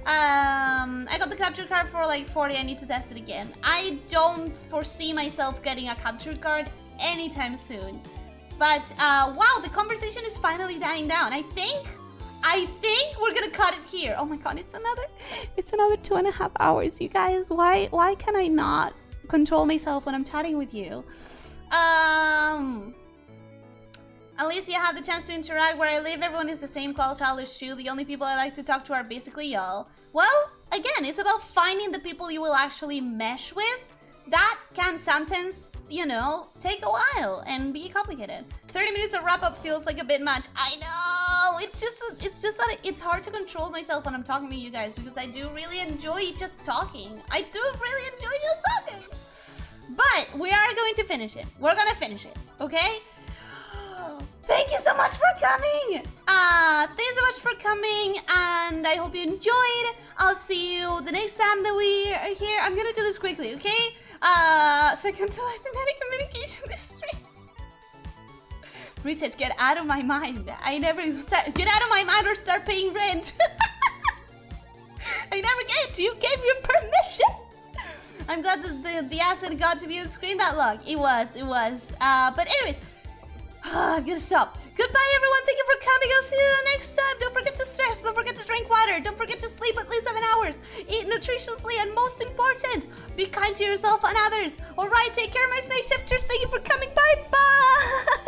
S1: I got the capture card for like 40. I need to test it again. I don't foresee myself getting a capture card anytime soon. But wow, the conversation is finally dying down. I think we're gonna cut it here. Oh my god, it's another 2.5 hours, you guys. Why can I not control myself when I'm chatting with you? Elyssia, had the chance to interact where I live. Everyone is the same childish shoe. The only people I like to talk to are basically y'all. Well, again, it's about finding the people you will actually mesh with. That can sometimes, you know, take a while and be complicated. 30 minutes of wrap-up feels like a bit much. I know! It's just that it's hard to control myself when I'm talking to you guys because I do really enjoy just talking. I do really enjoy just talking! But we are going to finish it. We're gonna finish it, okay? Thank you so much for coming! Thanks so much for coming, and I hope you enjoyed. I'll see you the next time that we are here. I'm gonna do this quickly, okay? Second to last genetic communication this stream. Richard, get out of my mind. I never said, get out of my mind or start paying rent. I never get. You gave me permission. I'm glad that the asset got to be on screen that long. It was. But anyway, I'm gonna stop. Goodbye, everyone. Thank you for coming. I'll see you the next time. Don't forget to stress. Don't forget to drink water. Don't forget to sleep at least 7 hours. Eat nutritiously, and most important, be kind to yourself and others. All right, take care, my snake shifters. Thank you for coming. Bye-bye.